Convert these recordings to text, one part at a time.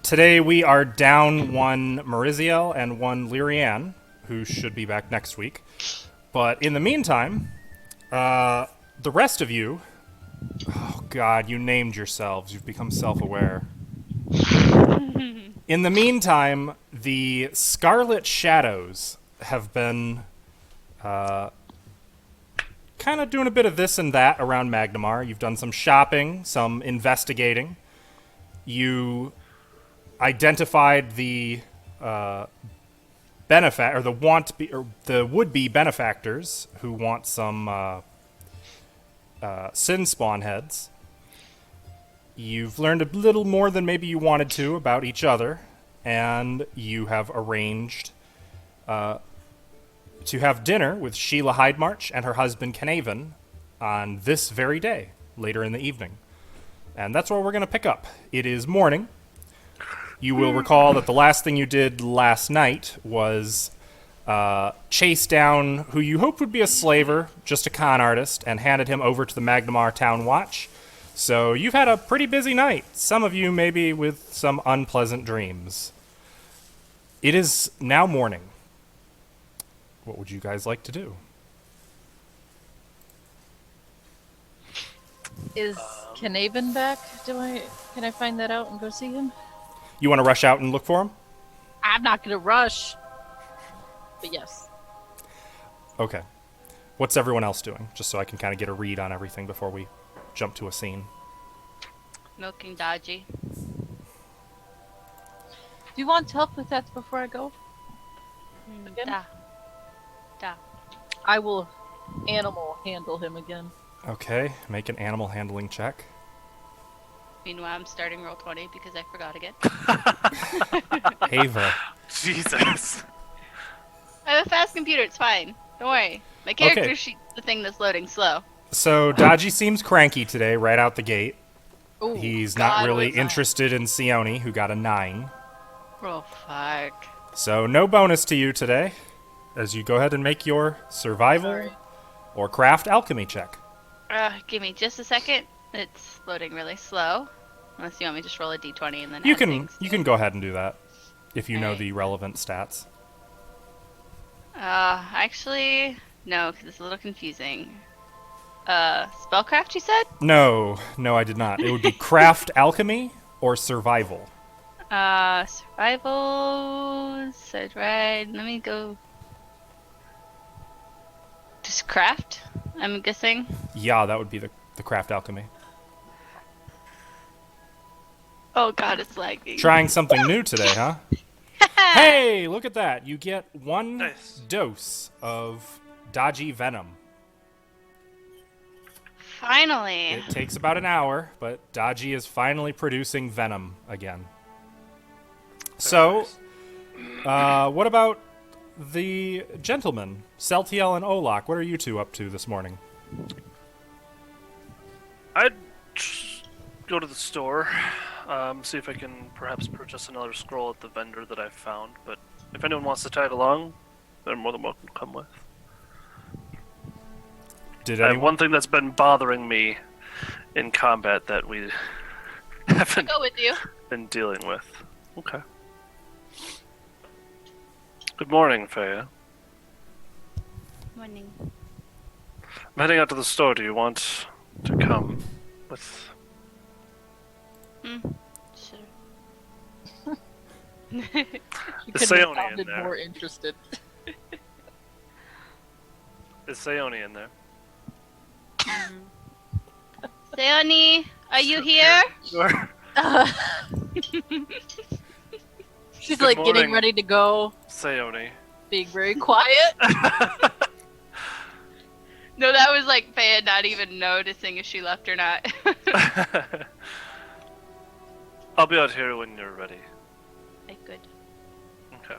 Today we are down one Mariziel and one Lyrianne, who should be back next week. But in the meantime, the rest of you... Oh god, you named yourselves. You've become self-aware. In the meantime, the Scarlet Shadows have been kind of doing a bit of this and that around Magnamar. You've done some shopping, some investigating. You identified the the would-be benefactors who want some sin spawn heads. You've learned a little more than maybe you wanted to about each other, and you have arranged to have dinner with Sheila Hydemarch and her husband Canavan on this very day, later in the evening. And that's where we're going to pick up. It is morning. You will recall that the last thing you did last night was chase down who you hoped would be a slaver, just a con artist, and handed him over to the Magnamar Town Watch. So you've had a pretty busy night, some of you maybe with some unpleasant dreams. It is now morning. What would you guys like to do? Is Canavan back? Can I find that out and go see him? You want to rush out and look for him? I'm not gonna rush. But yes. Okay. What's everyone else doing? Just so I can kind of get a read on everything before we jump to a scene. Milking Dodgy. Do you want help with that before I go? Again? Da. I will animal handle him again. Okay, make an animal handling check. Meanwhile, I'm starting roll 20 because I forgot again. Ava. Jesus. I have a fast computer, it's fine. Don't worry. My character sheet's the thing that's loading slow. So, Dodgy seems cranky today, right out the gate. Ooh, He's not God, really what's that? interested in Sione, who got a 9. Oh, fuck. So, no bonus to you today, as you go ahead and make your survival Sorry. or craft alchemy check. Give me just a second. It's loading really slow. Unless you want me to just roll a d20 and then You add can things. you can go ahead and do that, if you know Alright. the relevant stats. Actually, no, because it's a little confusing. Spellcraft, you said? No, I did not. It would be craft alchemy or survival. Survival, said right. Let me go. Just craft, I'm guessing. Yeah, that would be the craft alchemy. Oh god, it's lagging. Trying something new today, huh? Hey, look at that. You get one Nice. dose of dodgy venom. Finally. It takes about an hour, but Dodgy is finally producing venom again. So, what about the gentlemen, Celtiel and Olak? What are you two up to this morning? I'd go to the store, see if I can perhaps purchase another scroll at the vendor that I found, but if anyone wants to tag along, they're more than welcome to come with. Did I have anyone? one thing that's been bothering me in combat that we haven't Go with you. been dealing with. Okay. Good morning, Freya. Morning. I'm heading out to the store. Do you want to come with? Sure. You Is could have Sayoni in sounded there? more interested. Is Sayoni in there? Seoni, are you here? Sure. She's Good like morning. getting ready to go, Sayoni. being very quiet. No, that was like Faya not even noticing if she left or not. I'll be out here when you're ready. Okay, good. Okay.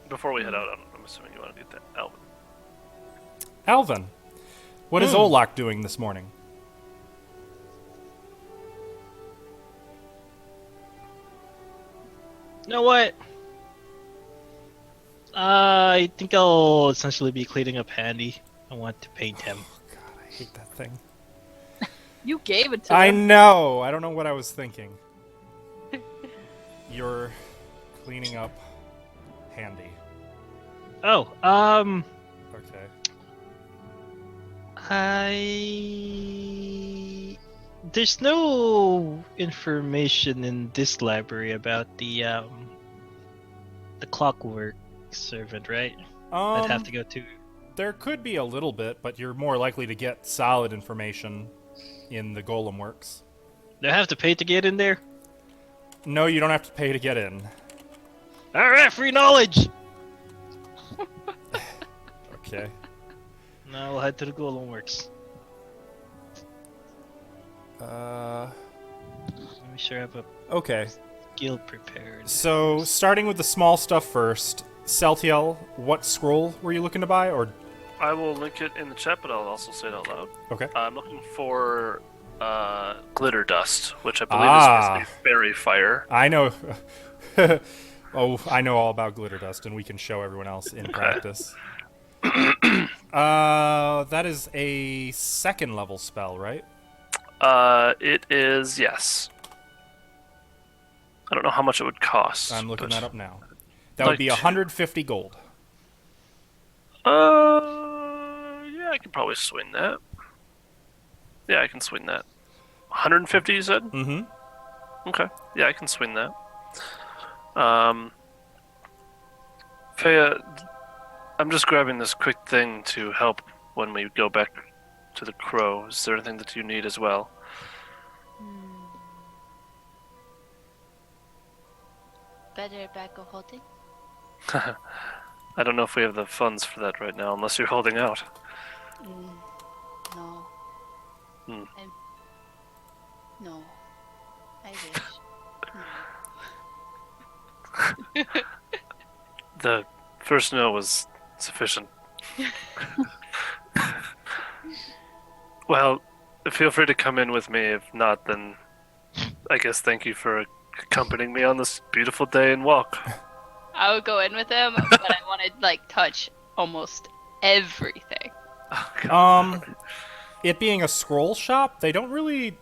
Before we head out, I'm assuming you want to meet that Alvin. Alvin, what is Olak doing this morning? You know what? I think I'll essentially be cleaning up Handy. I want to paint him. God, I hate that thing. You gave it to I him. know. I don't know what I was thinking. You're cleaning up handy. Oh, Okay. There's no information in this library about the clockwork servant, right? I'd have to go to. There could be a little bit, but you're more likely to get solid information in the Golem Works. Do I have to pay to get in there? No, you don't have to pay to get in. All right, free knowledge. Okay. Now we'll head to the Golem Works. Uh. Let me sure I have a Okay. skill prepared. So, starting with the small stuff first, Celtiel, what scroll were you looking to buy? Or I will link it in the chat, but I'll also say it out loud. okay. I'm looking for glitter dust, which I believe is supposed to be fairy fire. I know. Oh, I know all about glitter dust, and we can show everyone else in practice. That is a 2nd level spell, right? It is, yes. I don't know how much it would cost. I'm looking but... that up now. That would be 150 gold. Yeah, I can probably swing that. Yeah, I can swing that. 150, you said? Mm-hmm. Okay. Yeah, I can swing that. Faya, I'm just grabbing this quick thing to help when we go back to the crow. Is there anything that you need as well? Better bag of holding? I don't know if we have the funds for that right now, unless you're holding out. No. Hmm. No. I wish. The first no was sufficient. Well, feel free to come in with me. If not, then I guess thank you for accompanying me on this beautiful day and walk. I would go in with him, but I want to like touch almost everything. It being a scroll shop, they don't really.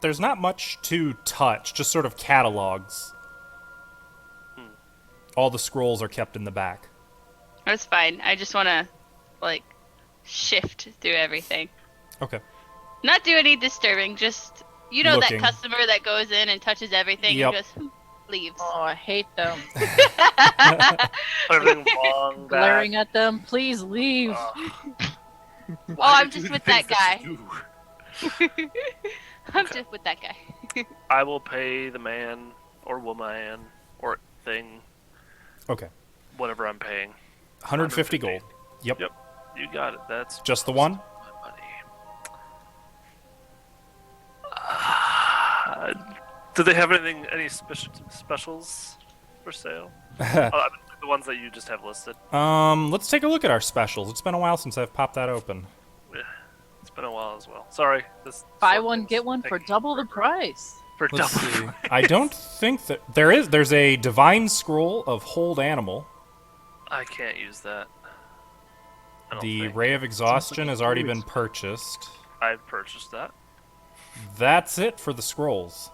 There's not much to touch, just sort of catalogs. All the scrolls are kept in the back. That's fine. I just want to like shift through everything. Okay. Not do any disturbing, just that Looking. customer that goes in and touches everything Yep. and just leaves. Oh, I hate them. Everything long back. Glaring at them. Please leave. Oh, I'm just with that guy. I'm just with that guy. I will pay the man or woman or thing Okay. whatever I'm paying. 150 gold. Yep. Yep. You got it. That's Just the one? my money. Do they have any specials for sale? The ones that you just have listed. Let's take a look at our specials. It's been a while since I've popped that open. Yeah, it's been a while as well. Sorry. Buy one, get one for double the price. For Let's double. see. I don't think that there's a divine scroll of hold animal. I can't use that. I don't The think. ray of exhaustion has already been purchased. I've purchased that. That's it for the scrolls.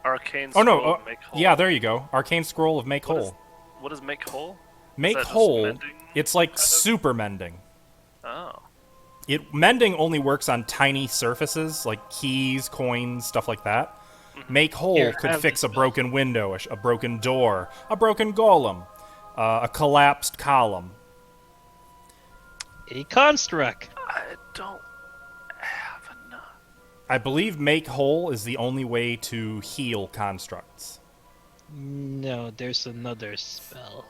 Arcane Oh scroll no, of make whole. yeah, there you go. Arcane scroll of make What whole. What is make whole? Make that just whole. mending, It's like kind of? super mending. Oh. Mending only works on tiny surfaces like keys, coins, stuff like that. Make whole Here, could have fix this a broken window, a broken door, a broken golem, a collapsed column. A construct. I don't have enough. I believe make whole is the only way to heal constructs. No, there's another spell.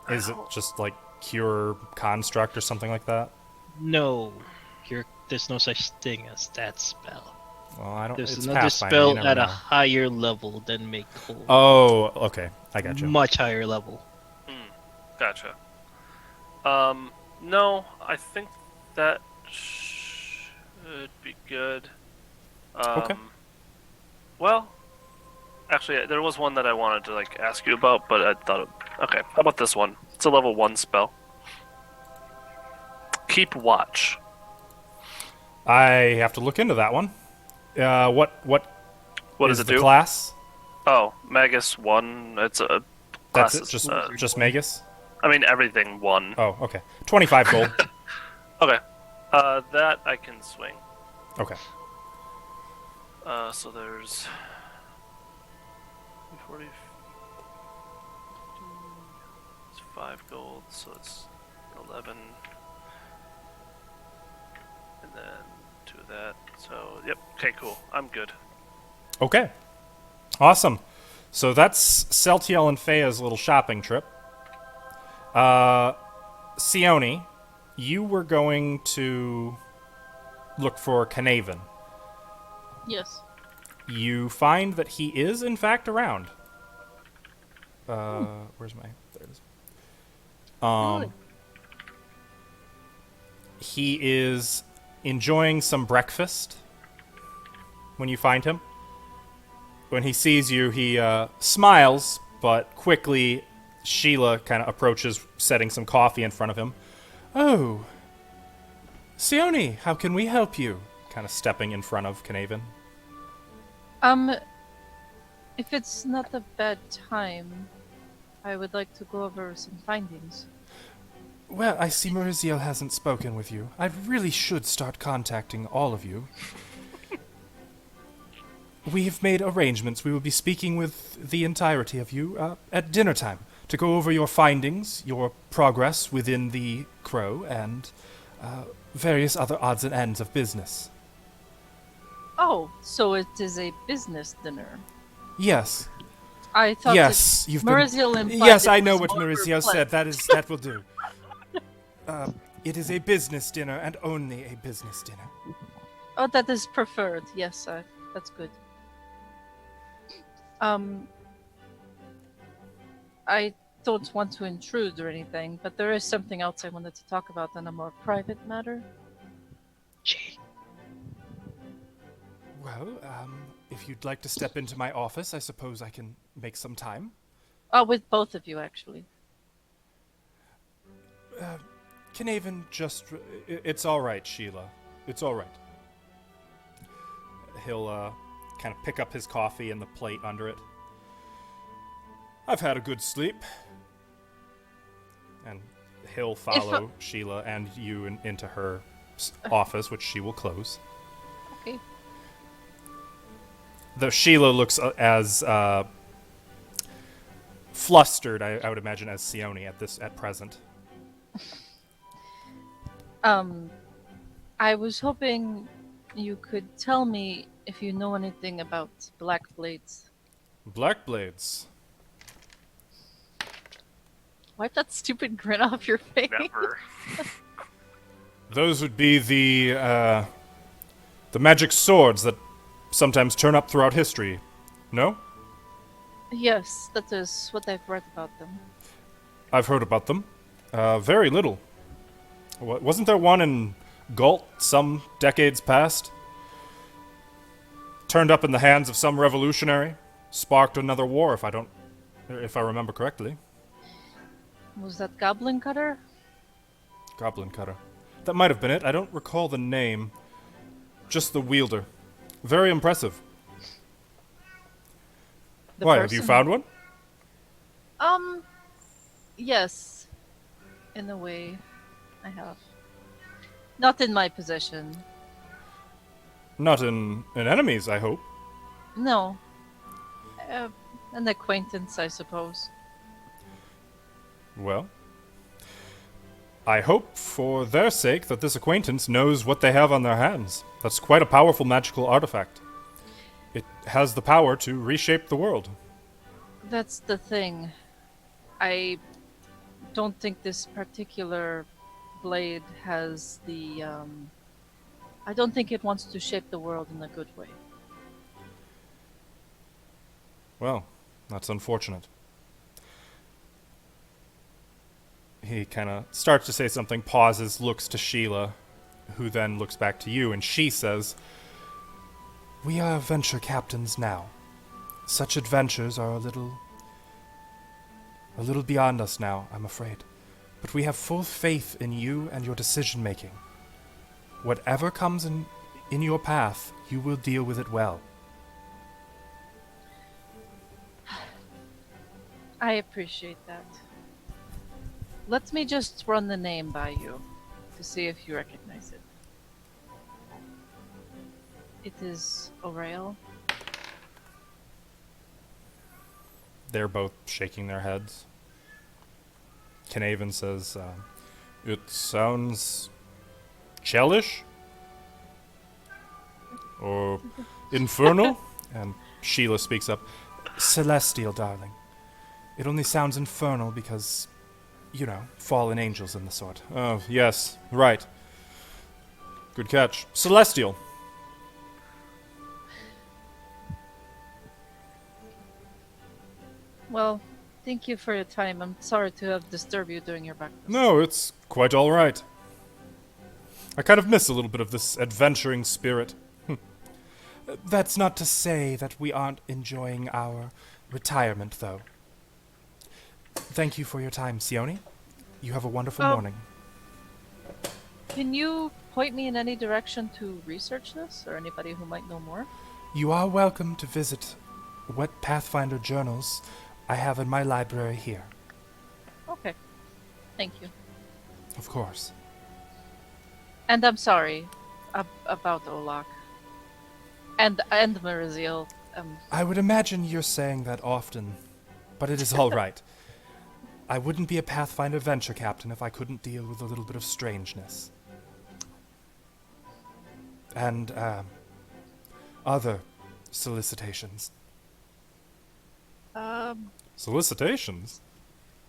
Is it just like cure construct or something like that? No, there's no such thing as that spell. Well, I don't. There's It's another Pathfinder, you spell never at a know. higher level than make whole. Oh, okay. I got you. Much higher level. Gotcha. No, I think that should be good. Okay. Well, actually, there was one that I wanted to ask you about, but I thought, okay, how about this one? It's a level 1 spell. Keep watch. I have to look into that one. What What is does it the do? class? Oh, Magus 1. It's a That's class. it. Just Magus. I mean, everything 1. Oh, okay. 25 gold. Okay. That I can swing. Okay. So there's 40. It's 5 gold, so it's 11. And then 2 of that. So, yep. Okay, cool. I'm good. Okay. Awesome. So that's Celtiel and Fea's little shopping trip. Sione, you were going to look for Knaven. Yes. You find that he is, in fact, around. Where's my... There it is. Good. He is enjoying some breakfast when you find him. When he sees you, he smiles, but quickly Sheila kind of approaches, setting some coffee in front of him. Oh, Sione, how can we help you? Kind of stepping in front of Knaven. If it's not a bad time, I would like to go over some findings. Well, I see Maurizio hasn't spoken with you. I really should start contacting all of you. We've made arrangements. We will be speaking with the entirety of you at dinner time to go over your findings, your progress within the Crow, and various other odds and ends of business. Oh, so it is a business dinner. Yes. I thought Yes, you've been... Maurizio implied Yes, it I know was what more Maurizio pleasant. said. That will do. It is a business dinner, and only a business dinner. Oh, that is preferred. Yes, that's good. I don't want to intrude or anything, but there is something else I wanted to talk about on a more private matter. Gee. Well, if you'd like to step into my office, I suppose I can make some time. Oh, with both of you, actually. Knaven, it's all right, Sheila. It's all right. He'll kind of pick up his coffee and the plate under it. I've had a good sleep. And he'll follow Sheila and you into her office, which she will close. Okay. Though Sheila looks as flustered, I would imagine, as Sione at present. I was hoping you could tell me if you know anything about black blades. Black blades. Wipe that stupid grin off your face. Never. Those would be the magic swords that sometimes turn up throughout history. No? Yes, that is what I've read about them. I've heard about them. Very little. Wasn't there one in Galt some decades past? Turned up in the hands of some revolutionary. Sparked another war, if I remember correctly. Was that Goblin Cutter? Goblin Cutter. That might have been it. I don't recall the name. Just the wielder. Very impressive. The Why, have you person- found one? Yes. In a way, I have. Not in my possession. Not in enemies, I hope. No. An acquaintance, I suppose. Well, I hope for their sake that this acquaintance knows what they have on their hands. That's quite a powerful magical artifact. It has the power to reshape the world. That's the thing. I don't think this particular blade has the, I don't think it wants to shape the world in a good way. Well, that's unfortunate. He kind of starts to say something, pauses, looks to Sheila, who then looks back to you, and she says, "We are venture captains now. Such adventures are a little beyond us now, I'm afraid. But we have full faith in you and your decision-making. Whatever comes in your path, you will deal with it well." I appreciate that. Let me just run the name by you to see if you recognize it. It is Aurel. They're both shaking their heads. Knaven says, it sounds Chelish? Or infernal? And Sheila speaks up, Celestial, darling. It only sounds infernal because, you know, fallen angels and the sort. Oh, yes, right. Good catch. Celestial. Well, thank you for your time. I'm sorry to have disturbed you during your breakfast. No, it's quite all right. I kind of miss a little bit of this adventuring spirit. That's not to say that we aren't enjoying our retirement, though. Thank you for your time, Sione. You have a wonderful morning. Can you point me in any direction to research this, or anybody who might know more? You are welcome to visit what Pathfinder journals I have in my library here. Okay. Thank you. Of course. And I'm sorry about Olak. And Meriziel. I would imagine you're saying that often, but it is all right. I wouldn't be a Pathfinder venture captain if I couldn't deal with a little bit of strangeness. And, other solicitations. Solicitations?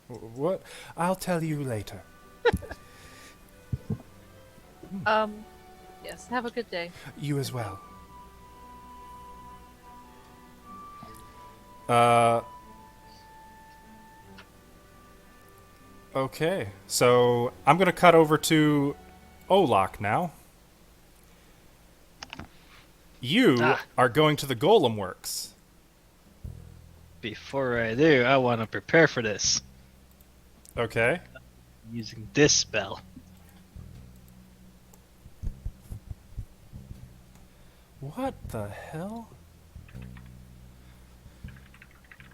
What? I'll tell you later. Yes, have a good day. You as well. Okay, so I'm gonna cut over to Olak now. You are going to the Golem Works. Before I do, I want to prepare for this. Okay. Using this spell. What the hell?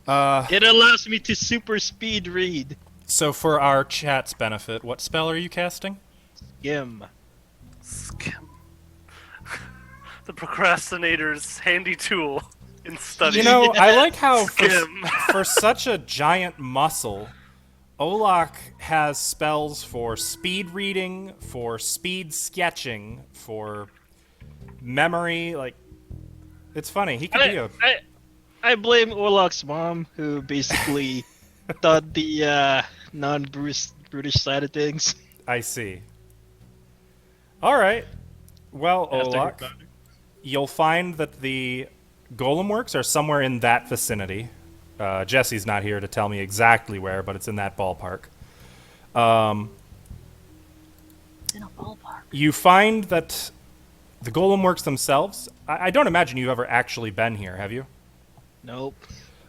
It allows me to super speed read. So for our chat's benefit, what spell are you casting? Skim. Skim. The procrastinator's handy tool in study. You know, I like how Skim. for such a giant muscle, Olak has spells for speed reading, for speed sketching, for memory. Like, it's funny. He could be a... I blame Orlok's mom, who basically thought the non-British side of things. I see. All right. Well, After her Olak, daughter. you'll find that the Golem Works are somewhere in that vicinity. Jesse's not here to tell me exactly where, but it's in that ballpark. It's in a ballpark. You find that the Golem Works themselves, I don't imagine you've ever actually been here, have you? Nope.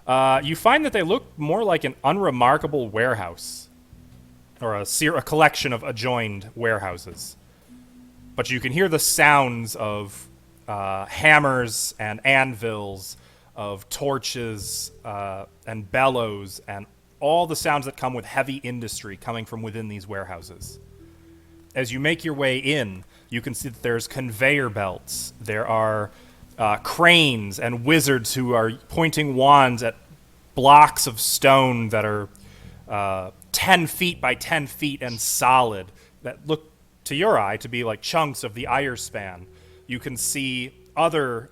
You find that they look more like an unremarkable warehouse, or a collection of adjoined warehouses. But you can hear the sounds of hammers and anvils, of torches and bellows, and all the sounds that come with heavy industry coming from within these warehouses. As you make your way in, you can see that there's conveyor belts. There are cranes and wizards who are pointing wands at blocks of stone that are 10 feet by 10 feet and solid, that look to your eye to be like chunks of the Ire span. You can see other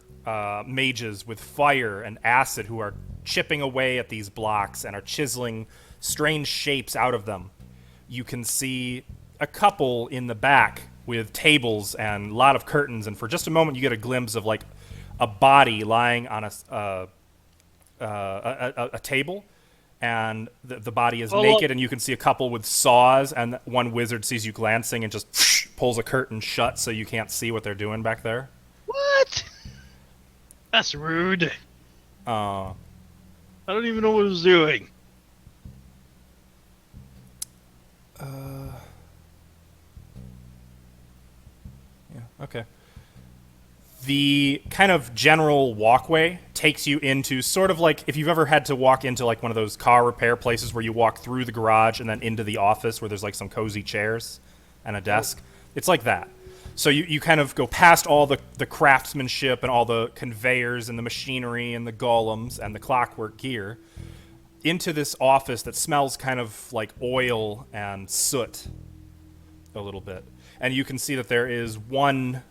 mages with fire and acid who are chipping away at these blocks and are chiseling strange shapes out of them. You can see a couple in the back with tables and a lot of curtains, and for just a moment you get a glimpse of like a body lying on a table, and the body is naked, and you can see a couple with saws, and one wizard sees you glancing and just pulls a curtain shut so you can't see what they're doing back there. What? That's rude. I don't even know what I was doing. Yeah, okay. The kind of general walkway takes you into sort of like if you've ever had to walk into like one of those car repair places where you walk through the garage and then into the office where there's like some cozy chairs and a desk. It's like that. So you kind of go past all the craftsmanship and all the conveyors and the machinery and the golems and the clockwork gear into this office that smells kind of like oil and soot a little bit. And you can see that there is one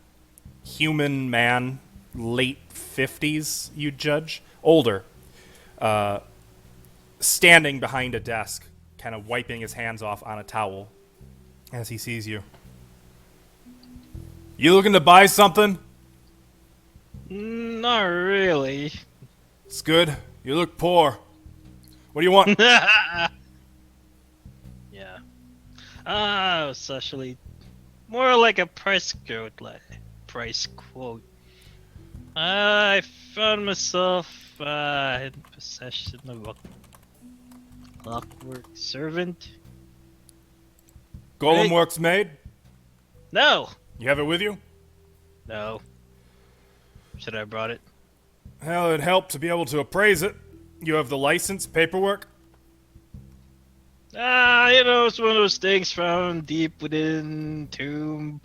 human man, late 50s, you'd judge, older, standing behind a desk, kind of wiping his hands off on a towel as he sees you. You looking to buy something? Not really. It's good. You look poor. What do you want? Yeah. It's actually more like a price quote. I found myself in possession of a clockwork servant. Golem Hey. works made? No. You have it with you? No. Should I have brought it? Hell, it'd help to be able to appraise it. You have the license, paperwork? It's one of those things found deep within tomb.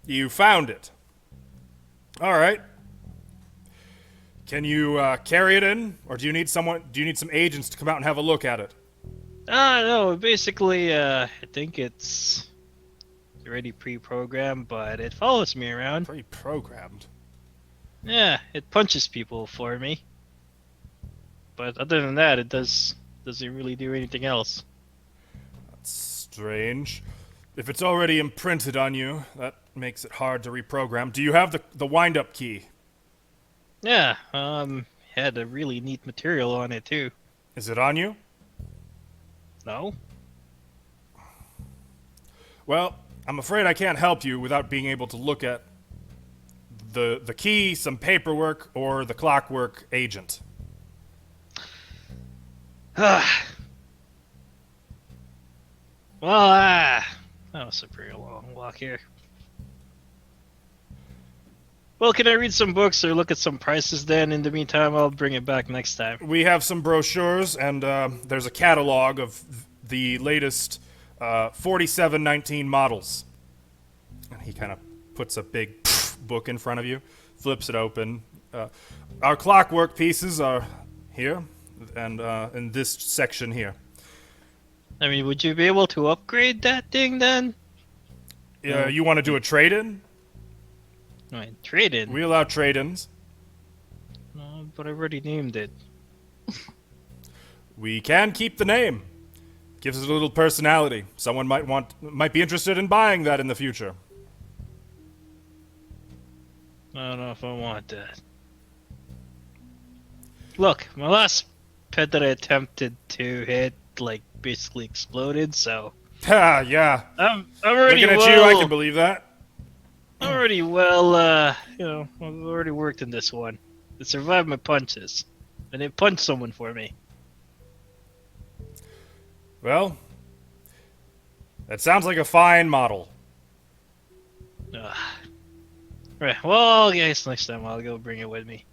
You found it. All right. Can you carry it in, or do you need someone? Do you need some agents to come out and have a look at it? No, basically, I think it's already pre-programmed, but it follows me around. Pre-programmed. Yeah, it punches people for me. But other than that, doesn't really do anything else. That's strange. If it's already imprinted on you, that makes it hard to reprogram. Do you have the wind-up key? Yeah, had a really neat material on it too. Is it on you? No? Well, I'm afraid I can't help you without being able to look at the key, some paperwork, or the clockwork agent. Well, that was a pretty long walk here. Well, can I read some books or look at some prices then? In the meantime, I'll bring it back next time. We have some brochures, and there's a catalog of the latest 4719 models. And he kind of puts a big book in front of you, flips it open. Our clockwork pieces are here, and in this section here. I mean, would you be able to upgrade that thing then? You want to do a trade-in? Right, trade in. We allow trade-ins. No, but I already named it. We can keep the name. Gives it a little personality. Someone might be interested in buying that in the future. I don't know if I want that. Look, my last pet that I attempted to hit, basically exploded, so... Ha, yeah. I'm already Looking at you, I can believe that. I'm already well, I've already worked in this one. It survived my punches. And it punched someone for me. Well, that sounds like a fine model. Right, well, I guess next time I'll go bring it with me.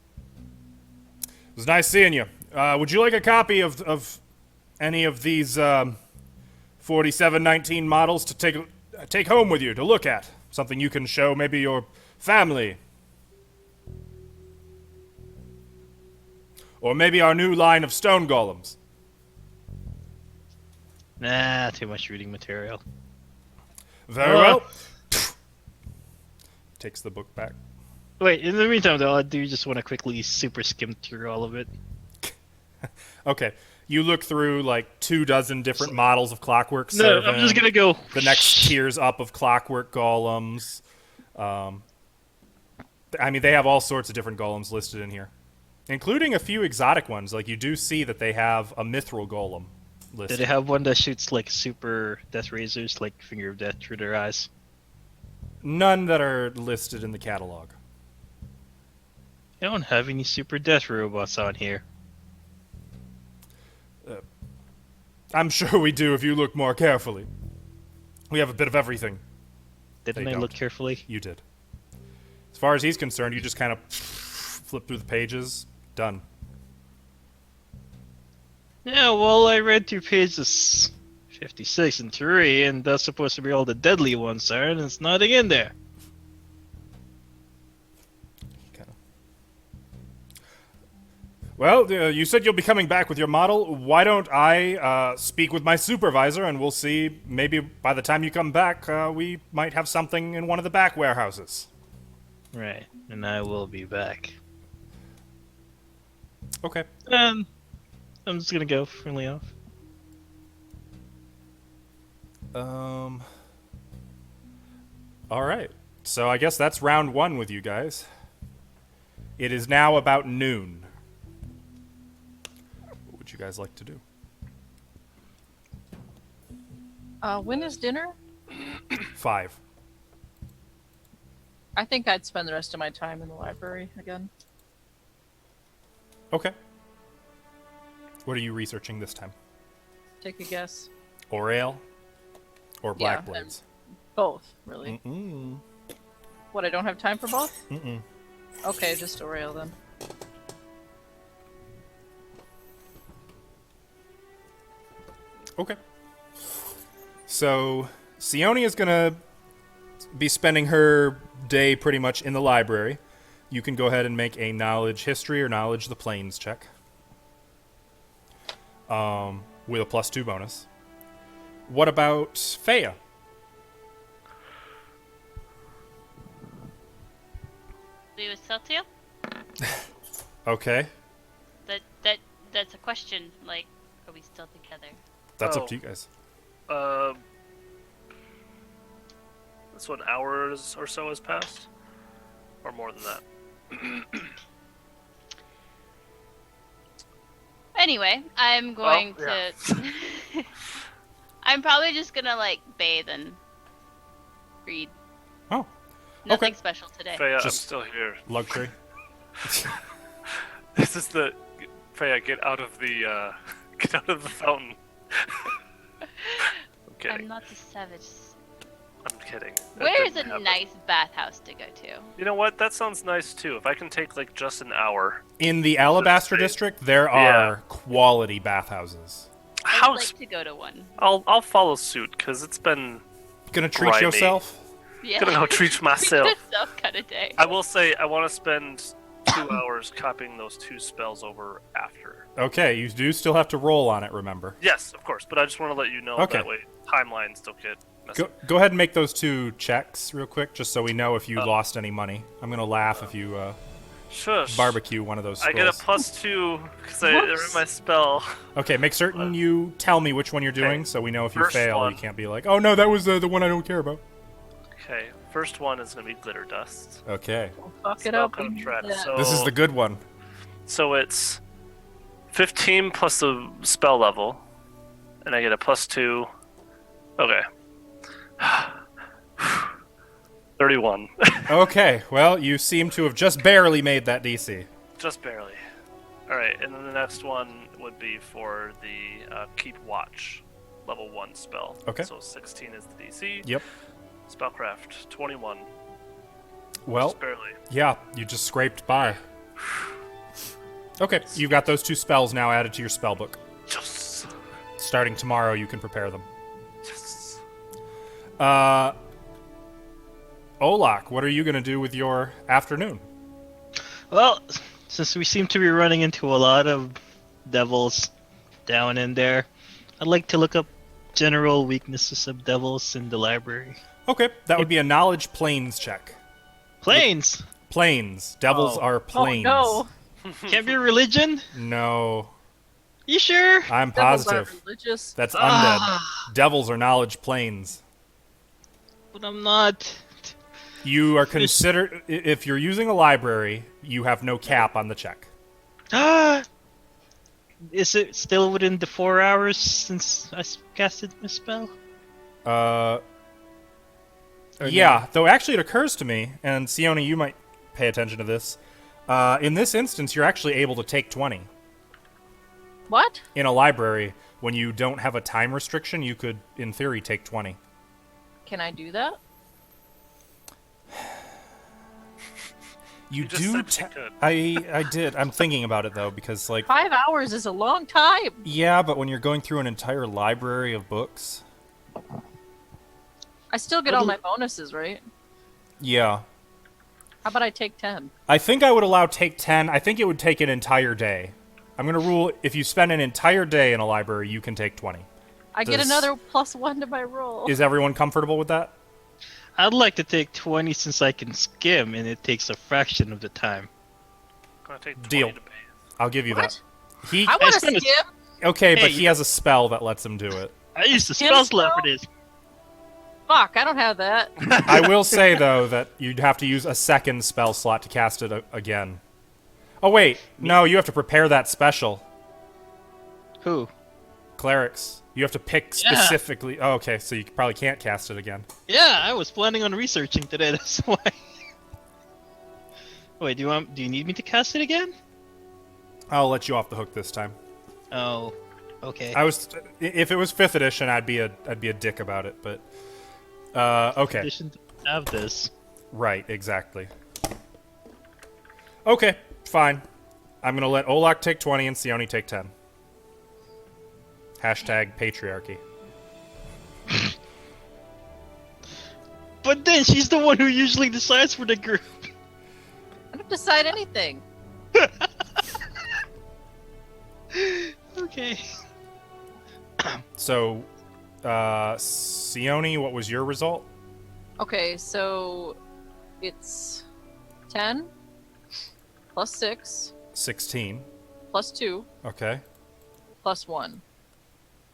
It was nice seeing you. Would you like a copy of any of these 4719 models to take home with you to look at? Something you can show maybe your family. Or maybe our new line of stone golems. Nah, too much reading material. Very well. Takes the book back. Wait, in the meantime, though, I do just want to quickly super skim through all of it. Okay. You look through 24 different models of clockwork No, servant. I'm just gonna go. The next tiers up of clockwork golems. They have all sorts of different golems listed in here, including a few exotic ones. You do see that they have a mithril golem listed. Did they have one that shoots super death razors, like finger of death through their eyes? None that are listed in the catalog. I don't have any super death robots on here. I'm sure we do if you look more carefully. We have a bit of everything. Didn't They I look don't. carefully? You did. As far as he's concerned, you just kind of flip through the pages. Done. Yeah, well, I read through pages 56 and 3, and that's supposed to be all the deadly ones, sir, and it's nothing in there. Well, you said you'll be coming back with your model. Why don't I speak with my supervisor, and we'll see. Maybe by the time you come back, we might have something in one of the back warehouses. Right, and I will be back. Okay. I'm just gonna go friendly off. All right. So I guess that's round 1 with you guys. It is now about noon. What would you guys like to do? When is dinner? 5. I think I'd spend the rest of my time in the library again. Okay. What are you researching this time? Take a guess. Orail? Or Black Yeah, Blades? Both, really. Mm-mm. What, I don't have time for both? Mm-mm. Okay, just a rail then. Okay. So, Sione is going to be spending her day pretty much in the library. You can go ahead and make a knowledge history or knowledge the planes check. With a +2 bonus. What about Fea? We would sell to you? Okay. That's a question. Like, are we still together? That's Oh. up to you guys. So an hour or so has passed? Or more than that? Anyway, I'm going yeah. to. I'm probably just gonna like bathe and read. Oh, Nothing okay. special today. Fea, I'm Just- still here. Luxury. This is the Fea, get out of the fountain. I'm kidding. I'm not the savage. I'm kidding. That Where's a didn't happen. nice bathhouse to go to? You know what? That sounds nice too. If I can take like just an hour. In the Alabaster Let's see. District, there are quality bathhouses. How? I'd like to go to one. I'll follow suit because it's been. Gonna treat Grimy. yourself? Yeah. Gonna go treat myself. Yourself kind of day. I will say I want to spend 2 hours copying those 2 spells over after. Okay, you do still have to roll on it, remember. Yes, of course, but I just want to let you know Okay. that way timelines don't get messed up. Go ahead and make those 2 checks real quick, just so we know if you lost any money. I'm gonna laugh if you Shush. barbecue one of those I scrolls. get a +2 because I read my spell. Okay, make certain you tell me which one you're doing, so we know if you First fail, one. you can't be like, oh no, that was the one I don't care about. Okay, first one is gonna be glitter dust. Okay, Fuck it Spell up. code and track. do that. So this is the good one. So it's 15 plus the spell level, and I get a +2. Okay. 31. Okay, well, you seem to have just barely made that DC. Just barely. Alright, and then the next one would be for the Keep Watch, level 1 spell. Okay. So 16 is the DC. Yep. Spellcraft, 21. Well, Just barely. yeah, you just scraped by. Okay, you've got those 2 spells now added to your spell book. Yes! Starting tomorrow, you can prepare them. Yes! Olak, what are you gonna do with your afternoon? Well, since we seem to be running into a lot of devils down in there, I'd like to look up general weaknesses of devils in the library. Okay, that would be a knowledge planes check. Planes! Planes. Devils Oh. are planes. Oh Can't be religion? No, You sure? I'm no! Devils are positive. religious. That's undead. Ah. Devils are knowledge planes. But I'm not. You are considered, if you're using a library, you have no cap on the check. Ah! Is it still within the 4 hours since I casted my spell? Or Yeah, though actually it occurs to me, and Sione, you might pay attention to this. In this instance, you're actually able to take 20. What? In a library, when you don't have a time restriction, you could, in theory, take 20. Can I do that? You just do. said you could. I did. I'm thinking about it though, because 5 hours is a long time. yeah, but when you're going through an entire library of books, I still get all my bonuses, right? yeah. How about I take 10? I think I would allow take 10. I think it would take an entire day. I'm going to rule if you spend an entire day in a library, you can take 20. I get another +1 to my roll. Is everyone comfortable with that? I'd like to take 20 since I can skim, and it takes a fraction of the time. Gonna take 20 Deal. to pay. I'll give you What? that. He I want to spent a- skim. okay, but Hey, he has a spell that lets him do it. I used the Skim spell slot spell? for this. Fuck, I don't have that. I will say though that you'd have to use a second spell slot to cast it again. Oh wait, no, you have to prepare that special. Who? Clerics. You have to pick Yeah. specifically. Oh, okay, so you probably can't cast it again. Yeah, I was planning on researching today. That's why. Wait, do you need me to cast it again? I'll let you off the hook this time. Oh, okay. If it was 5th edition, I'd be a dick about it, but okay. Edition to have this. Right, exactly. Okay, fine. I'm gonna let Olak take 20 and Sione take 10. Hashtag patriarchy. But then she's the one who usually decides for the group. I don't decide anything. Okay. So, Sione, what was your result? Okay, so it's 10 plus 6 16. plus 2 Okay. plus 1.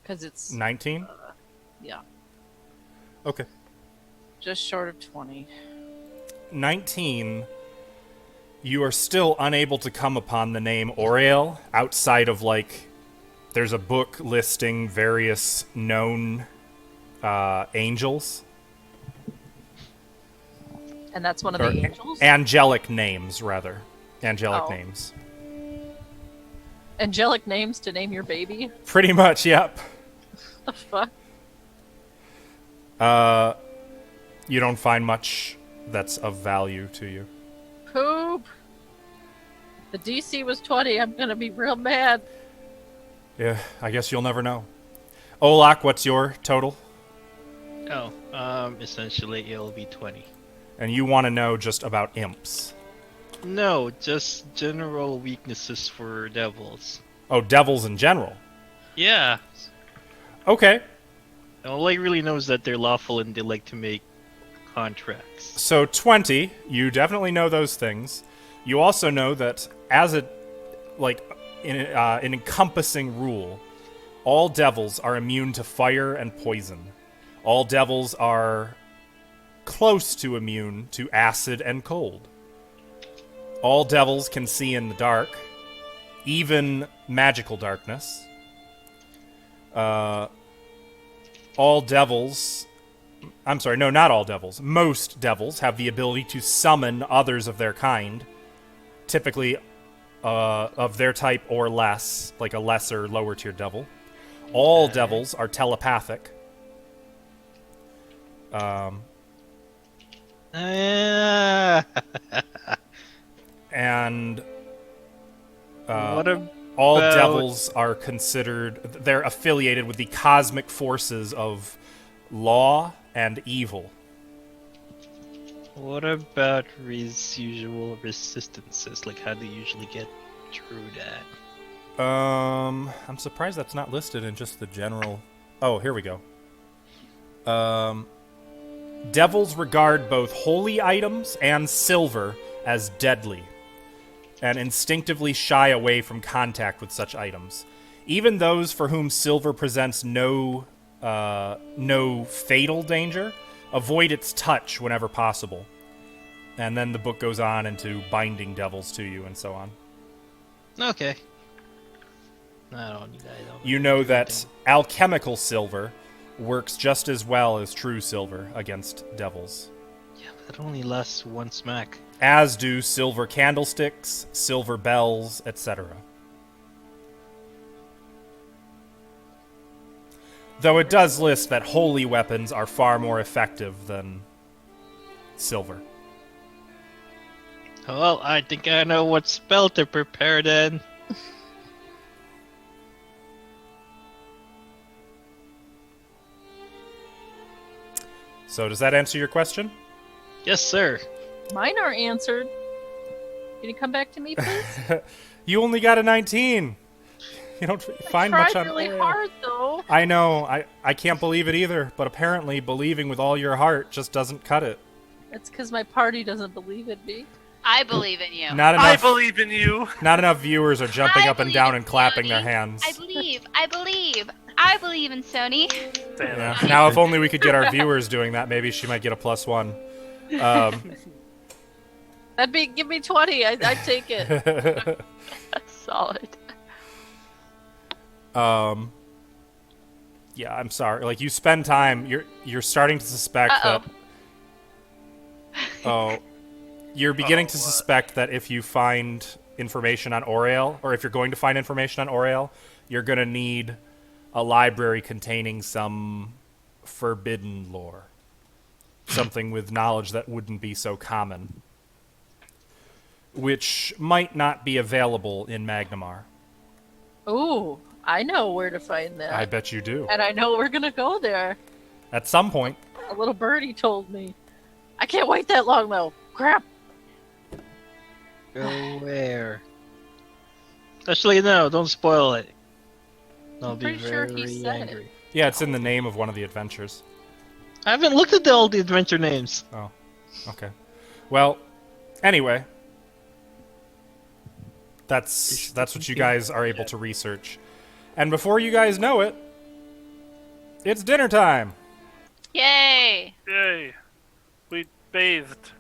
Because it's, 19? yeah, Okay. just short of 20. 19. You are still unable to come upon the name Oriel outside of, like, there's a book listing various known angels. And that's one of Or the angels? angelic names, rather. Angelic Oh. names. Angelic names to name your baby? Pretty much, yep. The fuck? You don't find much that's of value to you. Poop! The DC was 20. I'm gonna be real mad. Yeah, I guess you'll never know. Olak, what's your total? Oh, essentially it'll be 20. And you want to know just about imps. No, just general weaknesses for devils. Oh, devils in general. Yeah. Okay. All I really know is that they're lawful and they like to make contracts. So 20, you definitely know those things. You also know that as a, like, an encompassing rule, all devils are immune to fire and poison. All devils are close to immune to acid and cold. All devils can see in the dark, even magical darkness. All devils... I'm sorry, no, not all devils. Most devils have the ability to summon others of their kind, typically of their type or less, like a lesser, lower-tier devil. All devils are telepathic. And What all about- devils are considered... They're affiliated with the cosmic forces of law and evil. What about usual resistances? Like, how do you usually get through that? I'm surprised that's not listed in just the general... Oh, here we go. Devils regard both holy items and silver as deadly, and instinctively shy away from contact with such items. Even those for whom silver presents no fatal danger avoid its touch whenever possible. And then the book goes on into binding devils to you and so on. Okay. I don't need that. You know that alchemical silver works just as well as true silver against devils. Yeah, but that only lasts one smack. As do silver candlesticks, silver bells, etc. Though it does list that holy weapons are far more effective than silver. Well, I think I know what spell to prepare then. So does that answer your question? Yes, sir. Mine are answered. Can you come back to me, please? You only got a 19. You don't find I much tried on really oil. hard, though. I know. I can't believe it either. But apparently, believing with all your heart just doesn't cut it. It's because my party doesn't believe in me. I believe in you. Not I enough. believe in you. Not enough viewers are jumping I up and believe down in and clapping their Sony. hands. I believe. I believe. I believe in Sony. Damn. Yeah. Now, if only we could get our viewers doing that, maybe she might get a +1. Give me 20. I'd take it. That's solid. Yeah, I'm sorry. Like, you spend time. You're starting to suspect Uh-oh. that. Oh, you're beginning to suspect that if you find information on Oriel, or if you're going to find information on Oriel, you're gonna need a library containing some forbidden lore, something with knowledge that wouldn't be so common, which might not be available in Magnamar. Ooh, I know where to find that. I bet you do. And I know we're gonna go there. At some point. A little birdie told me. I can't wait that long, though. Crap. Go where? Actually, no, don't spoil it. I'll be pretty sure very he said it. angry. Yeah, it's in the name of one of the adventures. I haven't looked at all the adventure names. Oh, okay. Well, anyway, that's what you guys are able to research. And before you guys know it, it's dinner time. Yay! Yay. We bathed.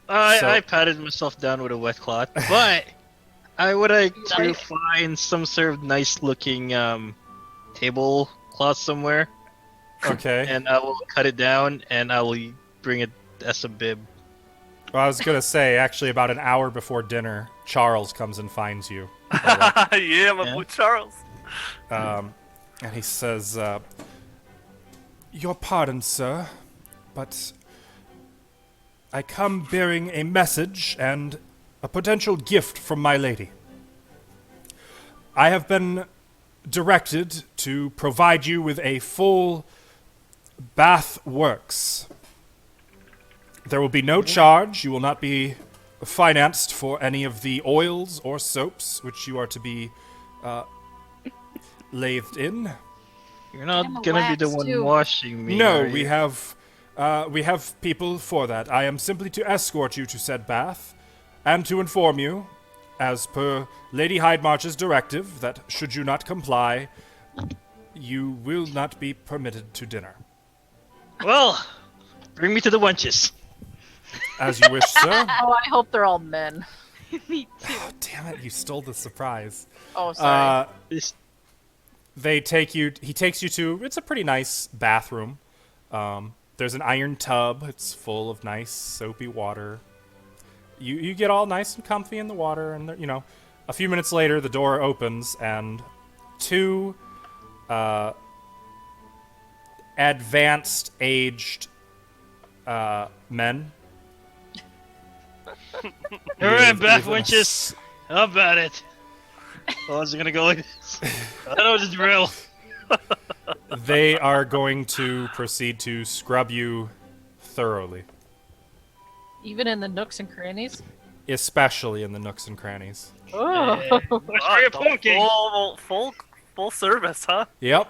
I patted myself down with a wet cloth, but I would like to Nice. find some sort of nice-looking tablecloth somewhere, Okay. and I will cut it down, and I will bring it as a bib. Well, I was gonna say, actually, about an hour before dinner, Charles comes and finds you, Yeah, my Yeah. boy Charles. and he says, "Your pardon, sir, but I come bearing a message and a potential gift from my lady. I have been directed to provide you with a full bath works. There will be no charge. You will not be financed for any of the oils or soaps which you are to be lathed in. You're I'm not a gonna be the wax, one too. washing me. No, are we you? have people for that. I am simply to escort you to said bath, and to inform you, as per Lady Hydemarch's directive, that should you not comply, you will not be permitted to dinner. Well, bring me to the wenches. As you wish, sir. Oh, I hope they're all men. Me too. Oh, damn it! You stole the surprise. Oh, sorry. This They take you. He takes you to. It's a pretty nice bathroom. There's an iron tub. It's full of nice soapy water. You get all nice and comfy in the water, and a few minutes later, the door opens, and two advanced aged men. All right, with- bath with a wenches. How about it? Oh, is it gonna go like this? I know the drill. They are going to proceed to scrub you thoroughly, Even in the nooks and crannies. especially in the nooks and crannies. Oh. Watch for your poking. Full service, huh? Yep.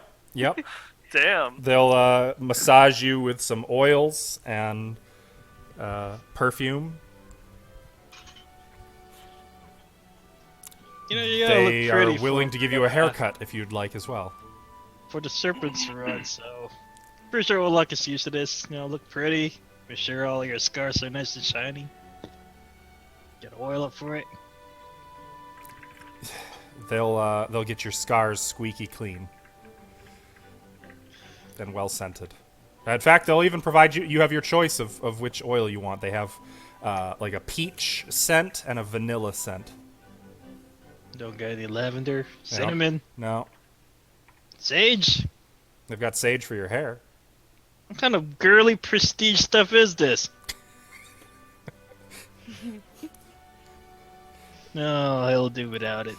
Damn. They'll massage you with some oils and perfume. You know, you gotta They look are pretty willing for- to give you a haircut if you'd like as well. for the serpents to run. So, pretty sure we'll look us used to this. You know, look pretty. Make sure all your scars are nice and shiny. Get oil up for it. They'll get your scars squeaky clean and well scented. In fact, they'll even provide you. You have your choice of which oil you want. They have like a peach scent and a vanilla scent. Don't get any lavender, cinnamon, No, sage. they've got sage for your hair. What kind of girly prestige stuff is this? No, I'll do without it.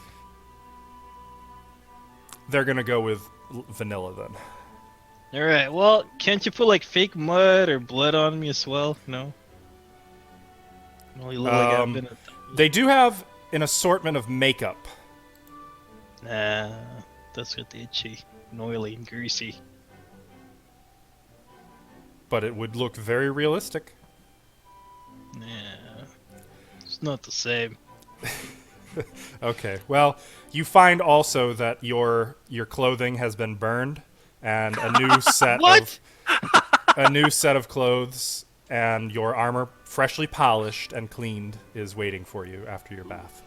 They're gonna go with vanilla then. Alright, well, can't you put like fake mud or blood on me as well? No? No, you look like I've been They do have an assortment of makeup. Nah, that's got the itchy and oily and greasy. But it would look very realistic. Nah, it's not the same. Okay. Well, you find also that your clothing has been burned, and a new set What? a new set of clothes and your armor, freshly polished and cleaned, is waiting for you after your bath.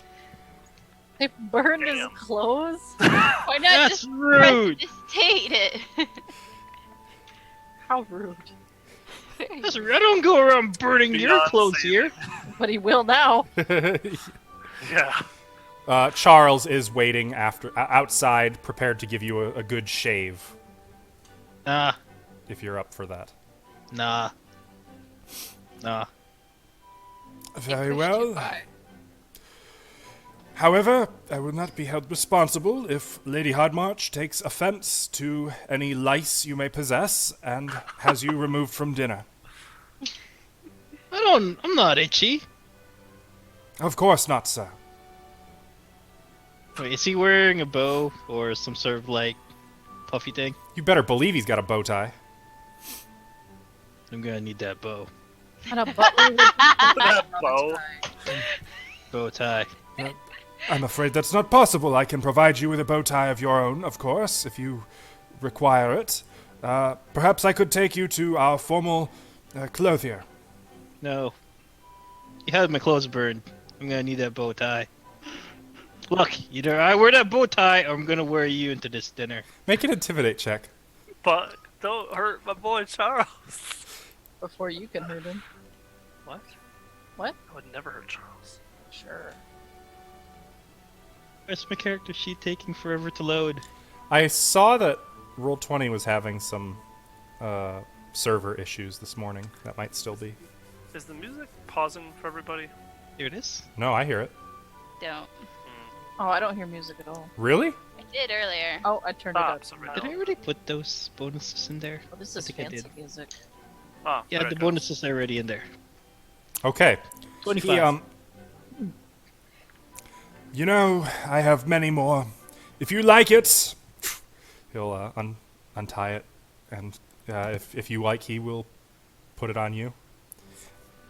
They burned his Damn. clothes? Why not That's just rude. state it? How rude. That's rude. I don't go around burning your Beyond clothes saving. here. But he will now. Yeah. Charles is waiting outside, prepared to give you a good shave Nah, if you're up for that. nah. Very well. However, I will not be held responsible if Lady Hardmarch takes offense to any lice you may possess and has you removed from dinner. I'm not itchy. Of course not, sir. Wait, is he wearing a bow or some sort of like puffy thing? You better believe he's got a bow tie. I'm gonna need that bow. And a butler would That bow. Bow tie. I'm afraid that's not possible. I can provide you with a bow tie of your own, of course, if you require it. Perhaps I could take you to our formal clothier. No. You had my clothes burned. I'm gonna need that bow tie. Look, either I wear that bow tie or I'm gonna wear you into this dinner. Make an intimidate check. But don't hurt my boy Charles. before you can hurt him. What? What? I would never hurt Charles. Sure. Where's my character sheet taking forever to load? I saw that Roll20 was having some server issues this morning. That might still be. Is the music pausing for everybody? Here it is. No, I hear it. Don't. Oh, I don't hear music at all. Really? I did earlier. Oh, I turned it up. Stops right Did I now. already put those bonuses in there? Oh, this I is think I fancy did. music. Ah, Yeah, there the it goes. bonuses are already in there. Okay. 25. You know, I have many more. If you like it, he'll untie it, and if you like, he will put it on you.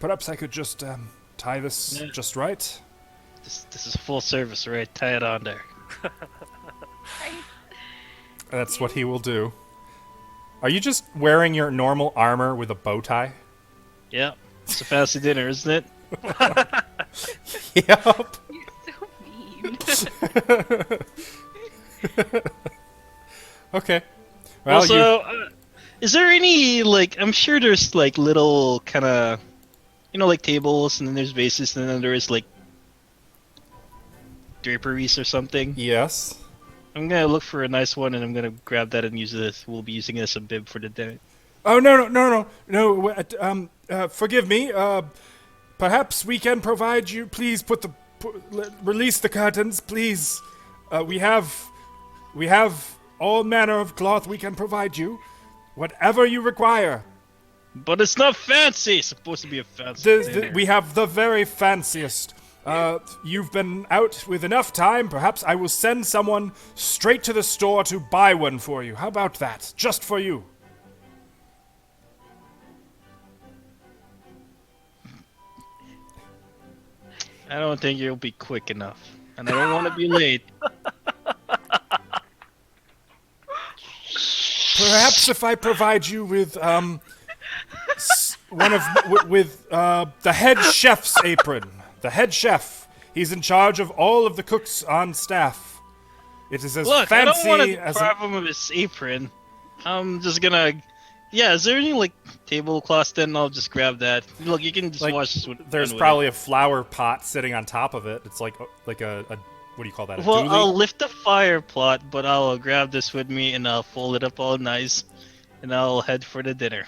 Perhaps I could just tie this Yeah. just right. This is full service, right? Tie it on there. That's what he will do. Are you just wearing your normal armor with a bow tie? Yeah. It's a fancy dinner, isn't it? Yep. You're so mean. Okay. Well, Also, is there any, like, I'm sure there's, like, little kind of, you know, like tables, and then there's bases, and then there is, like, draperies or something. yes. I'm gonna look for a nice one, and I'm gonna grab that and use this. We'll be using it as a bib for the dinner. Oh no! Forgive me. Perhaps we can provide you. Please release the curtains, please. We have all manner of cloth we can provide you, whatever you require. But it's not fancy. It's supposed to be a fancy dinner. We have the very fanciest. You've been out with enough time. Perhaps I will send someone straight to the store to buy one for you. How about that? Just for you. I don't think you'll be quick enough, and I don't want to be late. Perhaps if I provide you with the head chef's apron. The head chef. He's in charge of all of the cooks on staff. It is as Look, I don't want fancy to as deprive him of his apron. I'm just gonna. Yeah, is there any like tablecloth? Then I'll just grab that. Look, you can just Like, wash this one. there's with probably a flower pot sitting on top of it. It's like a what do you call that? it. A Well, dooley? I'll lift the fire plot, but I'll grab this with me and I'll fold it up all nice, and I'll head for the dinner.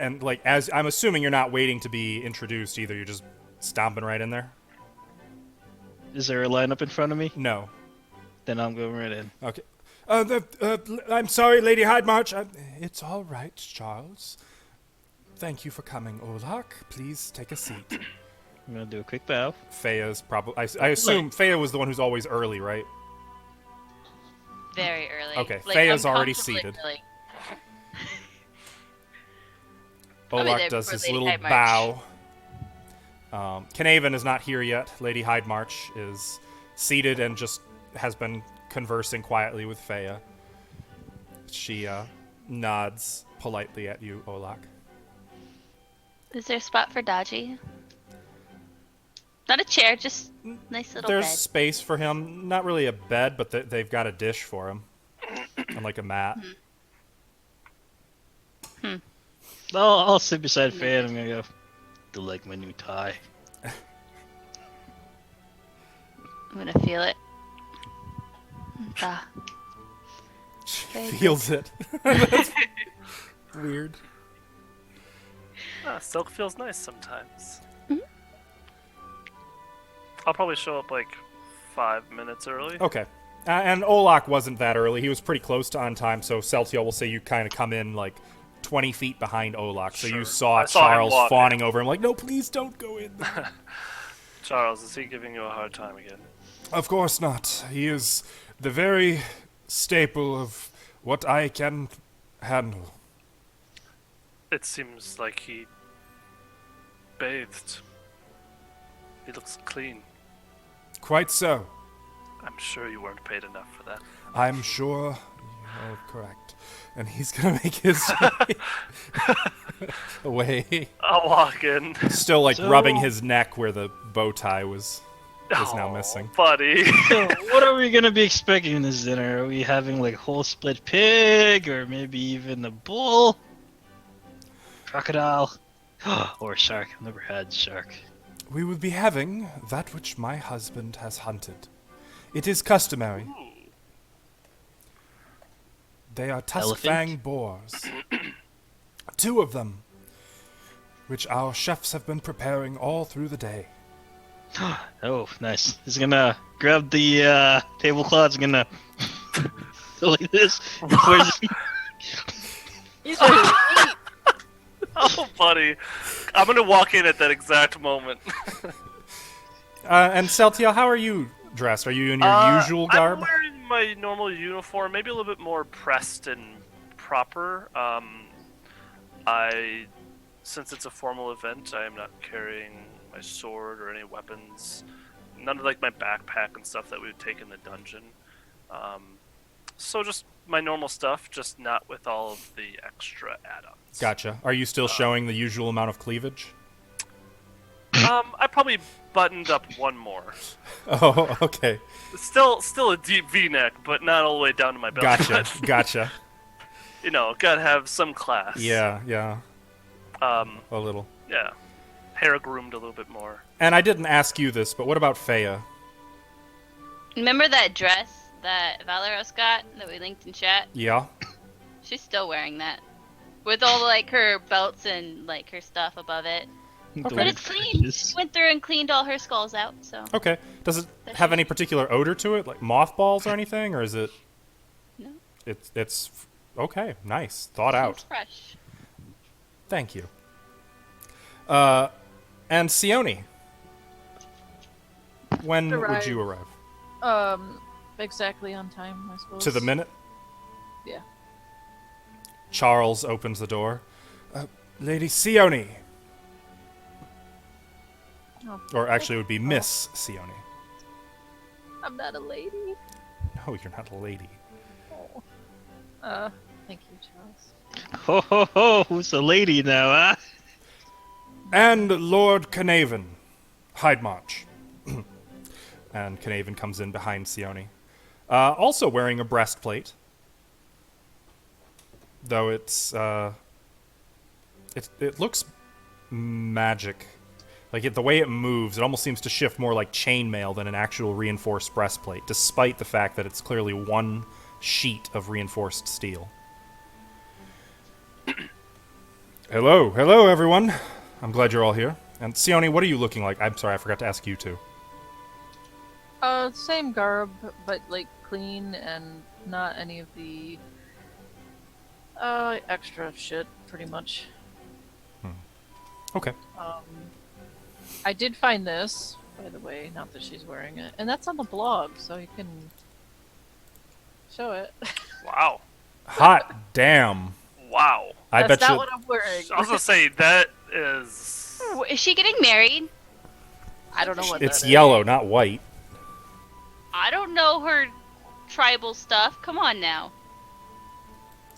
And like, as I'm assuming, you're not waiting to be introduced either. You're just stomping right in there. Is there a lineup in front of me? No. Then I'm going right in. Okay. I'm sorry, Lady Hydemarch. It's all right, Charles. Thank you for coming, Olak. Please take a seat. I'm gonna do a quick bow. Fea's probably. I assume Fea was the one who's always early, right? Very early. Okay, Like, Fea's already uncomfortably seated. early. I'll be Olak there does before his Lady little Hydemarch. bow. Knaven is not here yet. Lady Hydemarch is seated and just has been conversing quietly with Fea. She nods politely at you, Olak. Is there a spot for Dodgy? Not a chair, just nice little There's bed. space for him. Not really a bed, but they've got a dish for him. And like a mat. I'll sit beside Faye and I'm gonna go, do you like my new tie? I'm gonna feel it. Ah. She Very good. feels it. That's weird. Silk feels nice sometimes. Mhm. I'll probably show up like 5 minutes early. Okay. And Olak wasn't that early. He was pretty close to on time, so Celtiel will say you kind of come in like 20 feet behind Olak. So you Sure. saw I saw him Charles walk. fawning over him like, no, please don't go in there. Charles, is he giving you a hard time again? Of course not. He is the very staple of what I can handle. It seems like he bathed. He looks clean. Quite so. I'm sure you weren't paid enough for that. I'm sure you're correct. And he's gonna make his way. I'll walk in. Still like So- rubbing his neck where the bow tie was now Oh, missing. buddy. So, what are we gonna be expecting in this dinner? Are we having like whole split pig, or maybe even a bull, crocodile, or shark? I've never had shark. We will be having that which my husband has hunted. It is customary. They are tusk-fang boars. 2 of them, which our chefs have been preparing all through the day. Oh, nice. He's gonna grab the tablecloths. Gonna go like this. He's ready to eat. Oh, buddy. I'm gonna walk in at that exact moment. And Celtiel, how are you dressed? Are you in your usual garb? I'm wearing my normal uniform, maybe a little bit more pressed and proper. Since it's a formal event, I am not carrying my sword or any weapons. None of like my backpack and stuff that we would take in the dungeon. So just my normal stuff, just not with all of the extra add-ons. Gotcha. Are you still showing the usual amount of cleavage? I probably buttoned up one more. Oh, okay. Still a deep V-neck, but not all the way down to my belly Gotcha. button. Gotcha. You know, gotta have some class. Yeah. A little. Yeah. Hair groomed a little bit more. And I didn't ask you this, but what about Fea? Remember that dress that Valeros got that we linked in chat? Yeah? She's still wearing that. With all like her belts and like her stuff above it. But it's clean. She went through and cleaned all her skulls out, so. Okay. Does it have any particular odor to it, like mothballs or anything, or is it? No. It's okay. Nice. Thought She's out. fresh. Thank you. And Sione, when would you arrive? Exactly on time, I suppose. To the minute? Yeah. Charles opens the door. Lady Sione. Oh, Or actually, it would be Miss Sione. I'm not a lady. No, you're not a lady. Oh. Thank you, Charles. Ho ho ho! Who's the lady now, huh? And Lord Knaven. Hydemarch. And Knaven comes in behind Sione. Also wearing a breastplate. Though it's, it looks magic. Like, the way it moves, it almost seems to shift more like chainmail than an actual reinforced breastplate, despite the fact that it's clearly one sheet of reinforced steel. Hello, everyone. I'm glad you're all here. And Sione, what are you looking like? I'm sorry, I forgot to ask you too. Same garb, but like clean and not any of the extra shit, pretty much. Okay. I did find this, by the way, not that she's wearing it, and that's on the blog, so you can show it. Wow. Hot damn. Wow. I That's bet not you. what I'm wearing. I was gonna say that is. Is she getting married? I don't know what It's that is. yellow, not white. I don't know her tribal stuff. Come on now.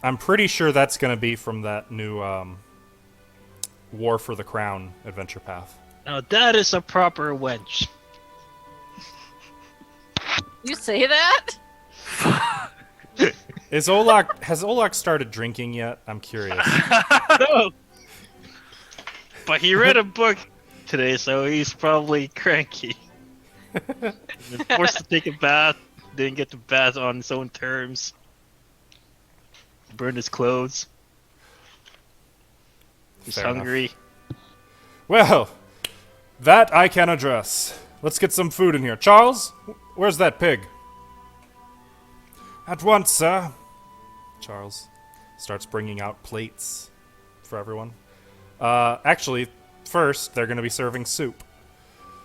I'm pretty sure that's going to be from that new War for the Crown adventure path. Now that is a proper wench. You say that? Has Olak started drinking yet? I'm curious. No. But he read a book today, so he's probably cranky. He's been forced to take a bath, didn't get the bath on his own terms. Burned his clothes. He's Fair enough. hungry. Well, that I can address. Let's get some food in here. Charles, where's that pig? At once, sir. Charles starts bringing out plates for everyone. Actually, first, they're going to be serving soup.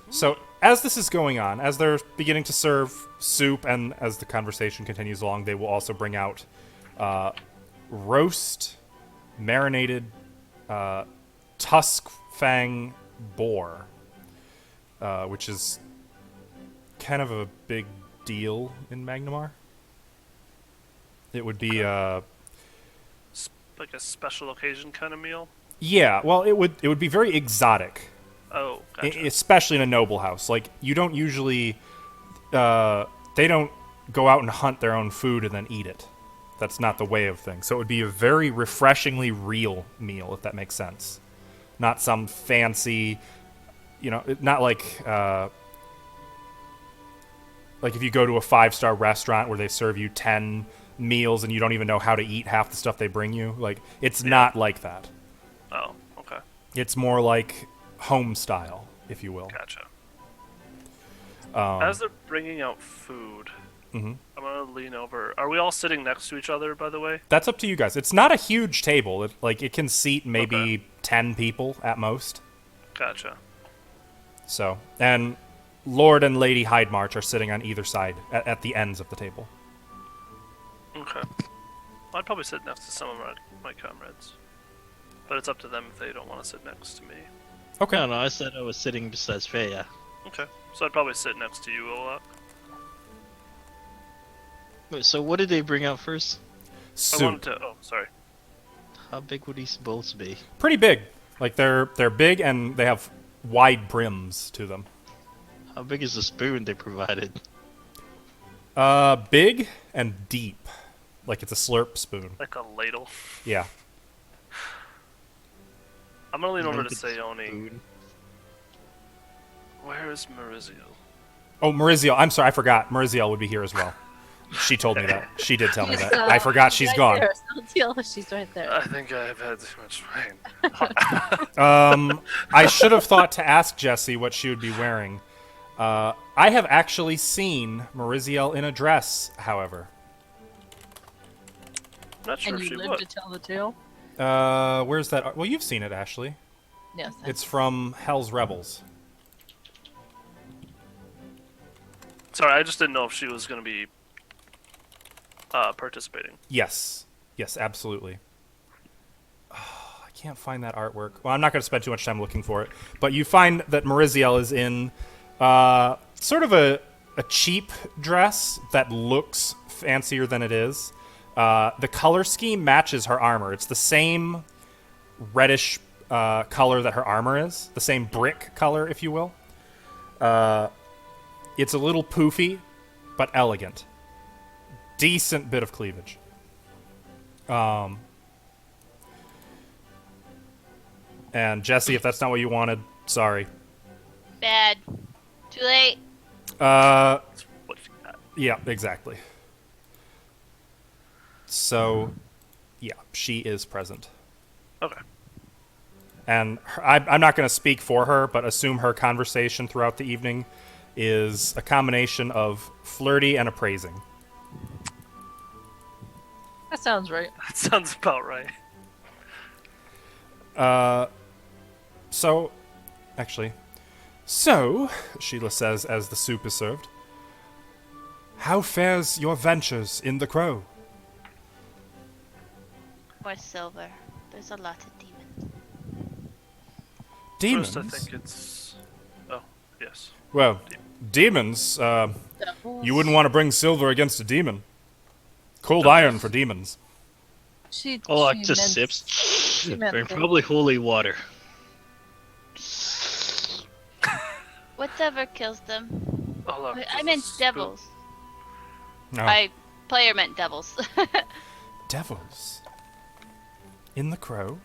So, as this is going on, as they're beginning to serve soup, and as the conversation continues along, they will also bring out roast, marinated, tusk fang boar, which is kind of a big deal in Magnamar. It would be Like a special occasion kind of meal. yeah, well, it would be very exotic. Oh, gotcha. Especially in a noble house. Like, you don't usually they don't go out and hunt their own food and then eat it. That's not the way of things. So it would be a very refreshingly real meal, if that makes sense. Not some fancy, not like if you go to a 5-star restaurant where they serve you 10 meals and you don't even know how to eat half the stuff they bring you. Like, it's not like that. Oh, okay. It's more like home style, if you will. Gotcha. Um, As they're bringing out food, mhm. I'm gonna lean over. Are we all sitting next to each other, by the way? That's up to you guys. It's not a huge table. It can seat maybe Okay. 10 people at most. Gotcha. So, and Lord and Lady Hydemarch are sitting on either side at the ends of the table. Okay. I'd probably sit next to some of my comrades. But it's up to them if they don't want to sit next to me. Okay. No, I said I was sitting beside Freya. Okay. So I'd probably sit next to you, Olak. Wait, so what did they bring out first? I Soup. wanted to. Oh, sorry. How big would these bowls be? Pretty big. Like, they're big and they have wide brims to them. How big is the spoon they provided? Big and deep. Like it's a slurp spoon. Like a ladle. Yeah. I'm gonna lean over to Look at the Sayoni. spoon. Where is Maurizio? Oh, Maurizio. I'm sorry, I forgot. Maurizio would be here as well. She told me that. She did tell me She's, that. I forgot she's right gone. There. Still, she's right there. I think I've had too much wine. I should have thought to ask Jessie what she would be wearing. I have actually seen Maurizio in a dress, however. I'm not sure And if you she live would. to tell the tale? Where's that? Well, you've seen it, Ashley. Yes. It's from Hell's Rebels. Sorry, I just didn't know if she was gonna be participating. Yes. Yes, absolutely. Oh, I can't find that artwork. Well, I'm not going to spend too much time looking for it. But you find that Mariziel is in sort of a cheap dress that looks fancier than it is. The color scheme matches her armor. It's the same reddish color that her armor is. The same brick color, if you will. It's a little poofy, but elegant. Decent bit of cleavage. And Jesse, if that's not what you wanted, sorry. Bad. Too late. Uh, What she got. yeah, exactly. So, yeah, she is present. Okay. And I'm not going to speak for her, but assume her conversation throughout the evening is a combination of flirty and appraising. That sounds right. That sounds about right. So, Sheila says as the soup is served, how fares your ventures in the Crow? Or silver. There's a lot of demons. Demons? First, I think it's. Oh, yes. Well, demons, Devils. you wouldn't want to bring silver against a demon. Cold iron for demons. She, Oh, she just meant- sips. She meant And the- probably holy water. Whatever kills them. Oh, look, I there's meant a scoop. devils. No. Player meant devils. Devils? In the Crow?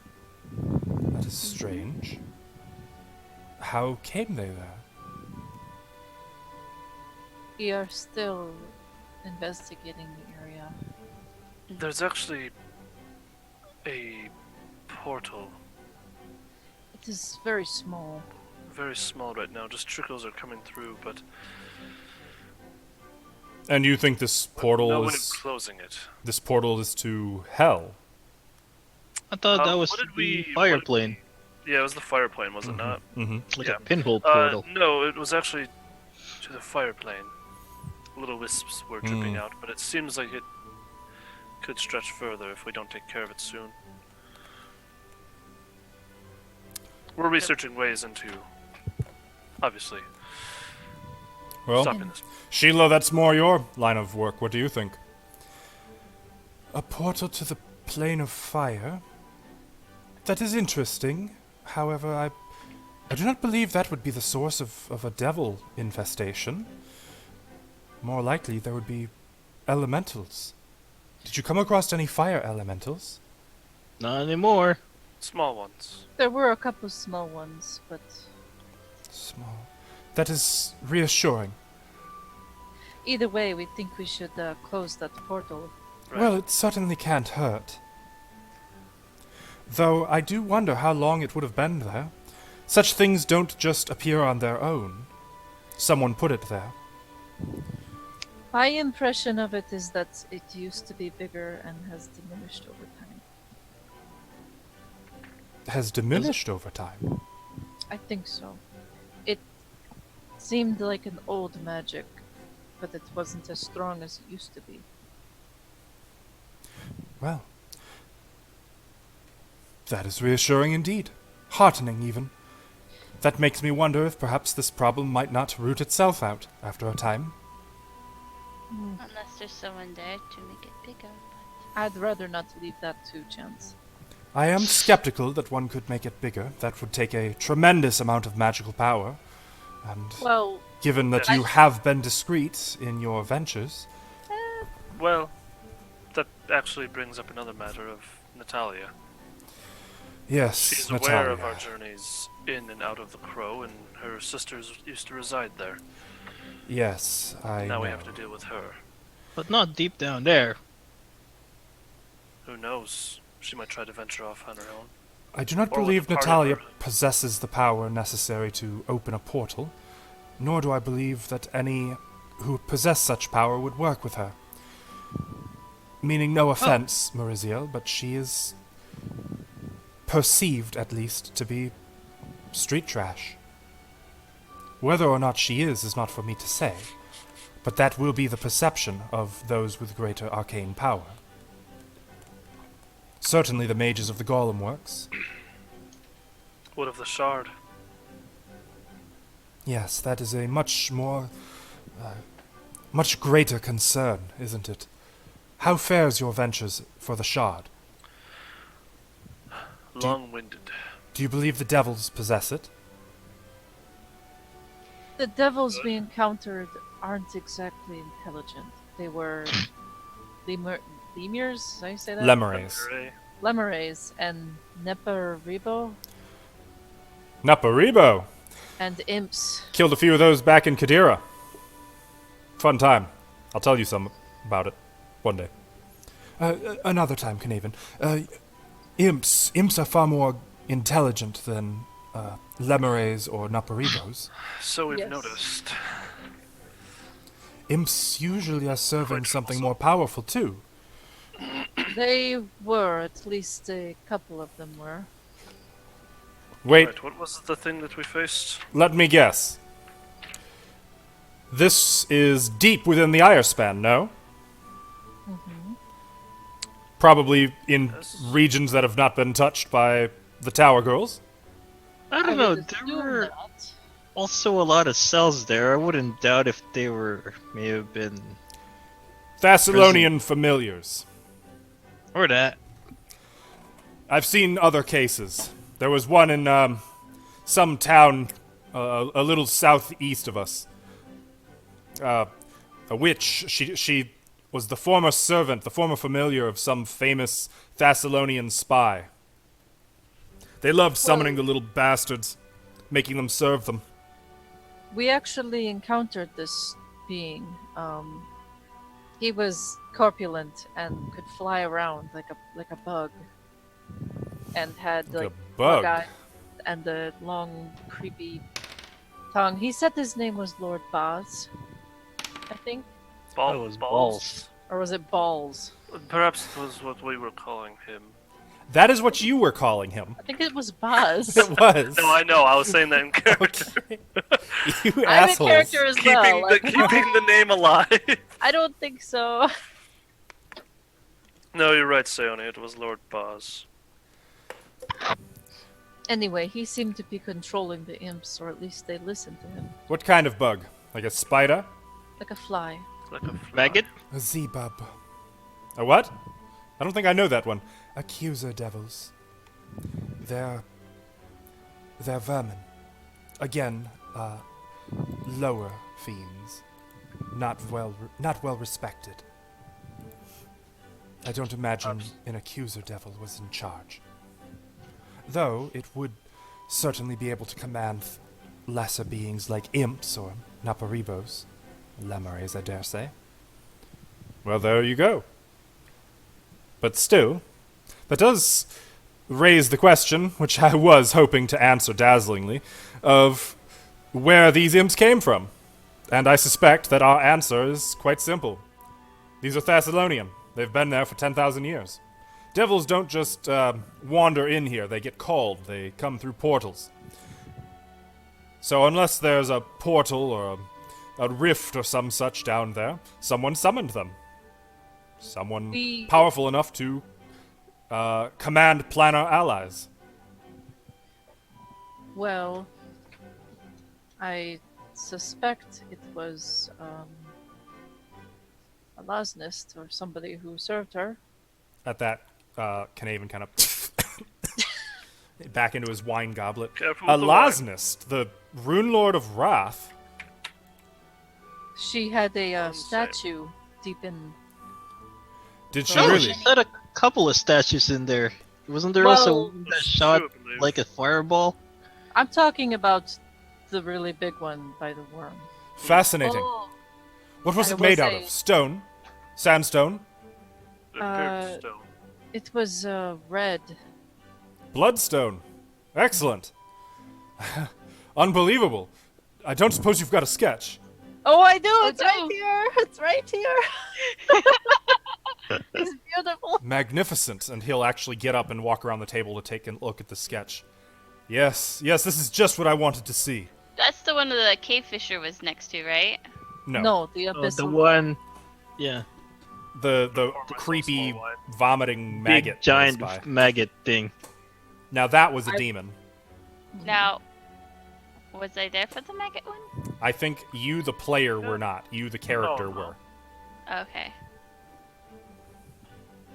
That is strange. How came they there? We are still investigating the area. There's actually a portal. It is very small. Very small right now. Just trickles are coming through, but And you think this portal no one is is closing it. this portal is to hell? I thought that was what did the we- fire what did plane. Yeah, it was the fire plane, was it not? Mm-hmm. Like Yeah. a pinhole portal. No, it was actually to the fire plane. Little wisps were dripping out, but it seems like it could stretch further if we don't take care of it soon. We're researching ways into, obviously, Well, stopping this. Sheila, that's more your line of work. What do you think? A portal to the plane of fire? That is interesting. However, I do not believe that would be the source of a devil infestation. More likely, there would be elementals. Did you come across any fire elementals? Not anymore. Small ones. There were a couple small ones, but Small. That is reassuring. either way, we think we should close that portal. Right. Well, it certainly can't hurt. Though I do wonder how long it would have been there. Such things don't just appear on their own. Someone put it there. My impression of it is that it used to be bigger and has diminished over time. Has diminished over time. I think so. It seemed like an old magic, but it wasn't as strong as it used to be. Well, that is reassuring indeed. Heartening, even. That makes me wonder if perhaps this problem might not root itself out after a time. Unless there's someone there to make it bigger. I'd rather not leave that to chance. I am skeptical that one could make it bigger. That would take a tremendous amount of magical power. And Well, given that you have been discreet in your ventures, Well, that actually brings up another matter of Natalia. yes, She's Natalia. aware of our journeys in and out of the Crow, and her sisters used to reside there. Yes, I Now know. we have to deal with her. But not deep down there. Who knows? She might try to venture off on her own. I do not Or with believe a part of Natalia her. possesses the power necessary to open a portal, nor do I believe that any who possess such power would work with her. Meaning no offense, Maurizio, but she is perceived, at least, to be street trash. Whether or not she is not for me to say, but that will be the perception of those with greater arcane power. Certainly the mages of the Golem works. What of the Shard? Yes, that is a much more, much greater concern, isn't it? How fares your ventures for the Shard? Long-winded. Do you believe the devils possess it? the devils we encountered aren't exactly intelligent. They were lemurs, did I say that? Lemurays. Hooray. Lemurays and Neparibo Naparibo! and imps. Killed a few of those back in Kadira. Fun time. I'll tell you some about it one day. Another time, Knaven. Imps are far more intelligent than lemures or naparibos. So we've Yes. noticed. Imps usually are serving Quite something troublesome. more powerful too. They were, at least a couple of them were. Wait, Right, what was the thing that we faced? let me guess. This is deep within the Irespan, no? Probably in Yes. regions that have not been touched by the Tower Girls. I don't know. would There assume were that. also a lot of cells there. I wouldn't doubt if they may have been Thessalonian familiars. or that. I've seen other cases. There was one in some town a little southeast of us. A witch. She was the former servant, the former familiar of some famous Thessalonian spy. They loved summoning the little bastards, making them serve them. We actually encountered this being. He was corpulent and could fly around like a bug, and had Like like a bug. eyes and the long, creepy tongue. He said his name was Lord Baz, I think, That was balls. or was it Balls? Perhaps it was what we were calling him. That is what you were calling him. I think it was Baz. It was. No, I know. I was saying that in character. You I'm in assholes. character as well. Like, keeping the name alive. I don't think so. No, you're right, Sayoni. It was Lord Boz. Anyway, he seemed to be controlling the imps, or at least they listened to him, What kind of bug? Like a spider? like a fly. Like a fly. Maggot? A Z-bub. A what? I don't think I know that one. Accuser devils. They're vermin. Again, lower fiends. Not well respected. I don't imagine an accuser devil was in charge. Though it would certainly be able to command lesser beings like imps or naparibos. Lemures, I dare say. Well, there you go. But still, that does raise the question, which I was hoping to answer dazzlingly, of where these imps came from. And I suspect that our answer is quite simple. These are Thessalonian. They've been there for 10,000 years. Devils don't just wander in here. They get called. They come through portals. So unless there's a portal or a rift or some such down there, someone summoned them. Someone powerful enough to command planar allies. Well, I suspect it was a Lasnist or somebody who served her. At that, Knaven kind of back into his wine goblet. Careful A with the wine. Lasnist, the Rune Lord of Wrath. She had a One statue deep in. Did she Oh, really? she had a couple of statues in there. Wasn't there Well- also one that There's shot two, I believe. like a fireball? I'm talking about the really big one by the worm. Fascinating. Oh, What was I it will made out say- of? Stone? Sandstone? It appeared uh, stone. it was red. Bloodstone. Excellent. Unbelievable. I don't suppose you've got a sketch. Oh, I do! Oh, It's do. right here! It's right here! It's beautiful! Magnificent. And he'll actually get up and walk around the table to take a look at the sketch. Yes, this is just what I wanted to see. That's the one that the cave fisher was next to, right? No. No, the Oh, abyssal. the one, yeah, The Pour myself creepy, some wine. vomiting maggot. big giant goes by. maggot thing. Now that was a I- demon. Now, was I there for the maggot one? I think you, the player, were not. You, the character, Oh, no. were. Okay.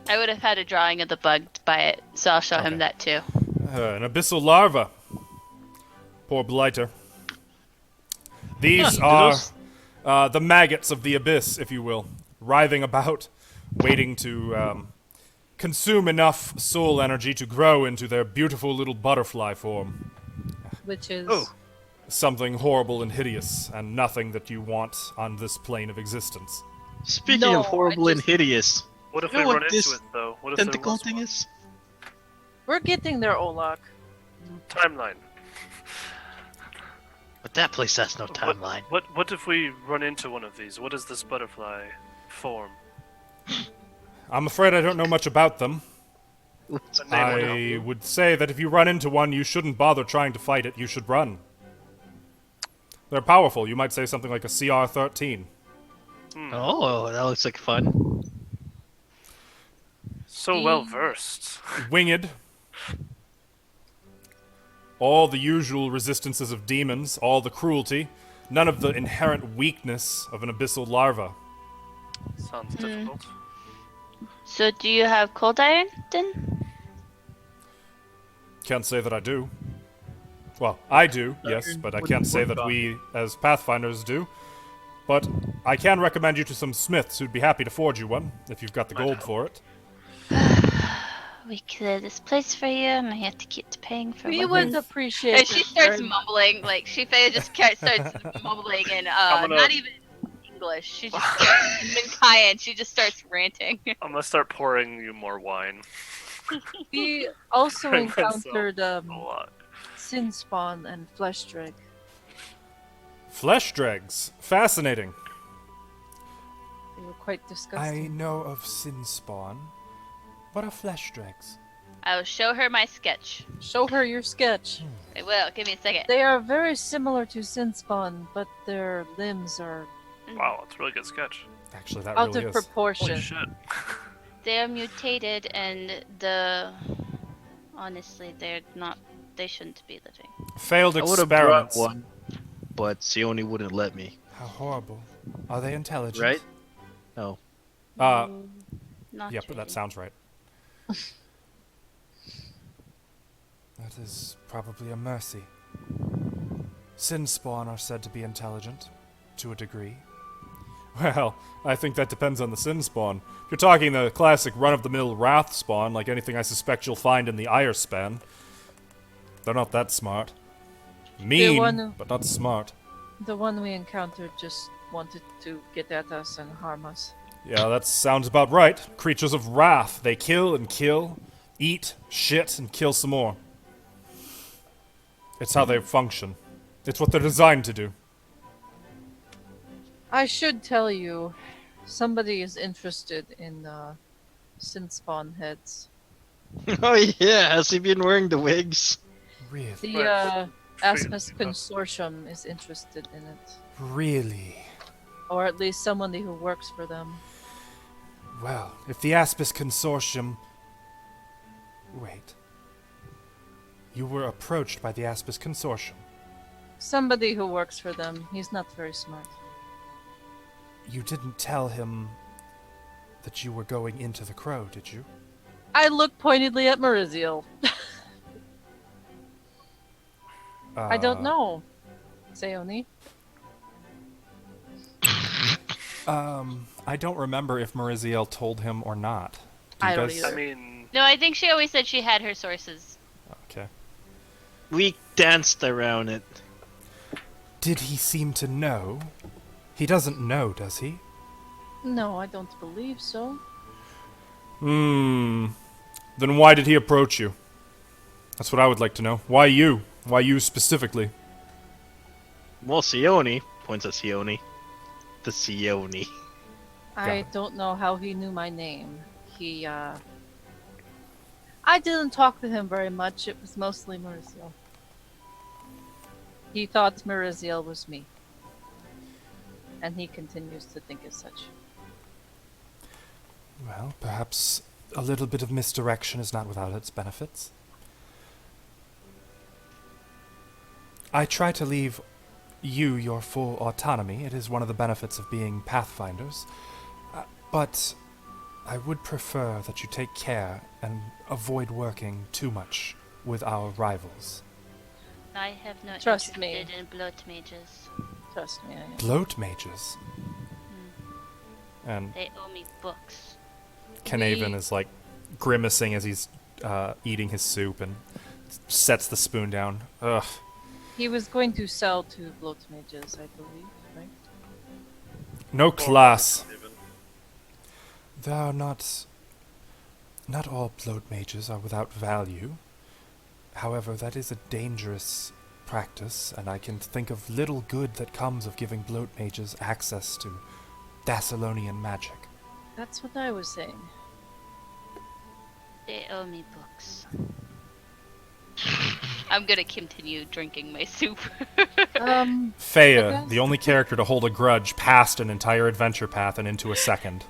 I would have had a drawing of the bug by it, so I'll show Okay. him that too. An abyssal larva. Poor blighter. These Yeah, are those- the maggots of the abyss, if you will, writhing about, waiting to consume enough soul energy to grow into their beautiful little butterfly form. Which is. Oh. Something horrible and hideous, and nothing that you want on this plane of existence. Speaking No, of I horrible and just- hideous, What if you we know run what into this it, though? What if there tentacle was thing one? is? We're getting there, Olak. Timeline. But that place has no timeline. What if we run into one of these? What is this butterfly form? I'm afraid I don't know much about them. What's The name would help I you. would say that if you run into one, you shouldn't bother trying to fight it. You should run. They're powerful. You might say something like a CR-13. Oh, that looks like fun. So well versed. Winged. All the usual resistances of demons, all the cruelty, none of the inherent weakness of an abyssal larva. Sounds difficult. So do you have cold iron then? Can't say that I do. Well, I do, yes, but I can't say that we, as Pathfinders, do. But I can recommend you to some smiths who'd be happy to forge you one, if you've got the gold for it. We clear this place for you, and I have to keep paying for We what would we- appreciate And she it starts very mumbling, like Faye just starts mumbling in gonna- not even English. She just in Cayenne. She just starts ranting. I'm gonna start pouring you more wine. We also Bring myself encountered A lot. sin spawn and flesh drag. Flesh dregs. Fascinating. They were quite I disgusting. know of sin spawn. What are flesh dregs? I'll show her my sketch. Show her your sketch. I will. Give me a second. They are very similar to sin spawn, but their limbs are Wow, it's a really good sketch. Actually, that out really of is. proportion. Holy shit. They are mutated, and honestly, they're not. They shouldn't be living. Failed I would have brought experiments. one, but Sione wouldn't let me. How horrible. Are they intelligent? Right? No. Not Yep, really. that sounds right. That is probably a mercy. Sin spawn are said to be intelligent, to a degree. Well, I think that depends on the sin spawn. If you're talking the classic run-of-the-mill wrath spawn, like anything I suspect you'll find in the Ire span, they're not that smart. Mean, one- but not smart. The one we encountered just wanted to get at us and harm us. Yeah, that sounds about right. Creatures of wrath. They kill and kill, eat, shit, and kill some more. It's how they function. It's what they're designed to do. I should tell you, somebody is interested in sin spawn heads. Oh yeah, has he been wearing the wigs? Really? The Right. Asmus Consortium is interested in it. Really? Or at least somebody who works for them. Well, if the Aspis Consortium... Wait. You were approached by the Aspis Consortium. Somebody who works for them. He's not very smart. You didn't tell him that you were going into the Crow, did you? I look pointedly at Mariziel. I don't know. Sayoni. I don't remember if Mariziel told him or not. Do you I don't guys- either. I mean, No, I think she always said she had her sources. Okay. We danced around it. Did he seem to know? He doesn't know, does he? No, I don't believe so. Then why did he approach you? That's what I would like to know. Why you? Why you specifically? Well, Sione points at Sione. The Sione. I it. don't know how he knew my name. I didn't talk to him very much. It was mostly Mariziel. He thought Mariziel was me. And he continues to think as such. Well, perhaps a little bit of misdirection is not without its benefits. I try to leave you your full autonomy. It is one of the benefits of being Pathfinders. But I would prefer that you take care and avoid working too much with our rivals. I have no Trust me. interested in bloat mages. Trust me, I am. Bloat mages. And They owe me books. Knaven is like grimacing as he's eating his soup and sets the spoon down. Ugh. He was going to sell to bloat mages, I believe, right? No class. even. There are not all bloat mages are without value. However, that is a dangerous practice, and I can think of little good that comes of giving bloat mages access to Thessalonian magic. That's what I was saying. They owe me books. I'm gonna continue drinking my soup. Faya, Okay. the only character to hold a grudge past an entire adventure path and into a second.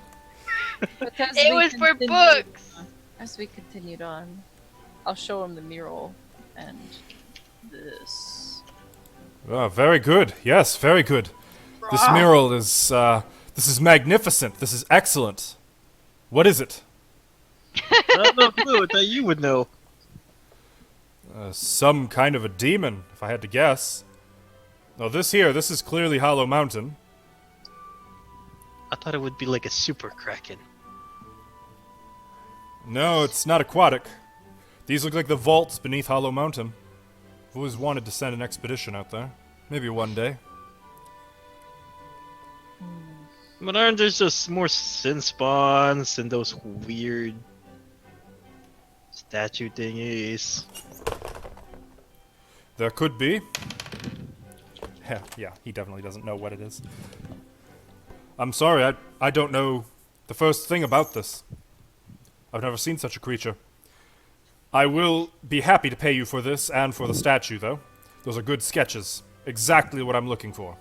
But as It we was for continued- books! As we continued on, I'll show him the mural and this. Oh, very good. Yes, very good. This mural is, this is magnificent. This is excellent. What is it? I have no clue. I thought you would know. Some kind of a demon, if I had to guess. Now this is clearly Hollow Mountain. I thought it would be like a super kraken. No, it's not aquatic. These look like the vaults beneath Hollow Mountain. I've always wanted to send an expedition out there. Maybe one day. But aren't there just more sin spawns and those weird statue thingies? There could be. Yeah, he definitely doesn't know what it is. I'm sorry, I don't know the first thing about this. I've never seen such a creature. I will be happy to pay you for this and for the statue, though. Those are good sketches. Exactly what I'm looking for.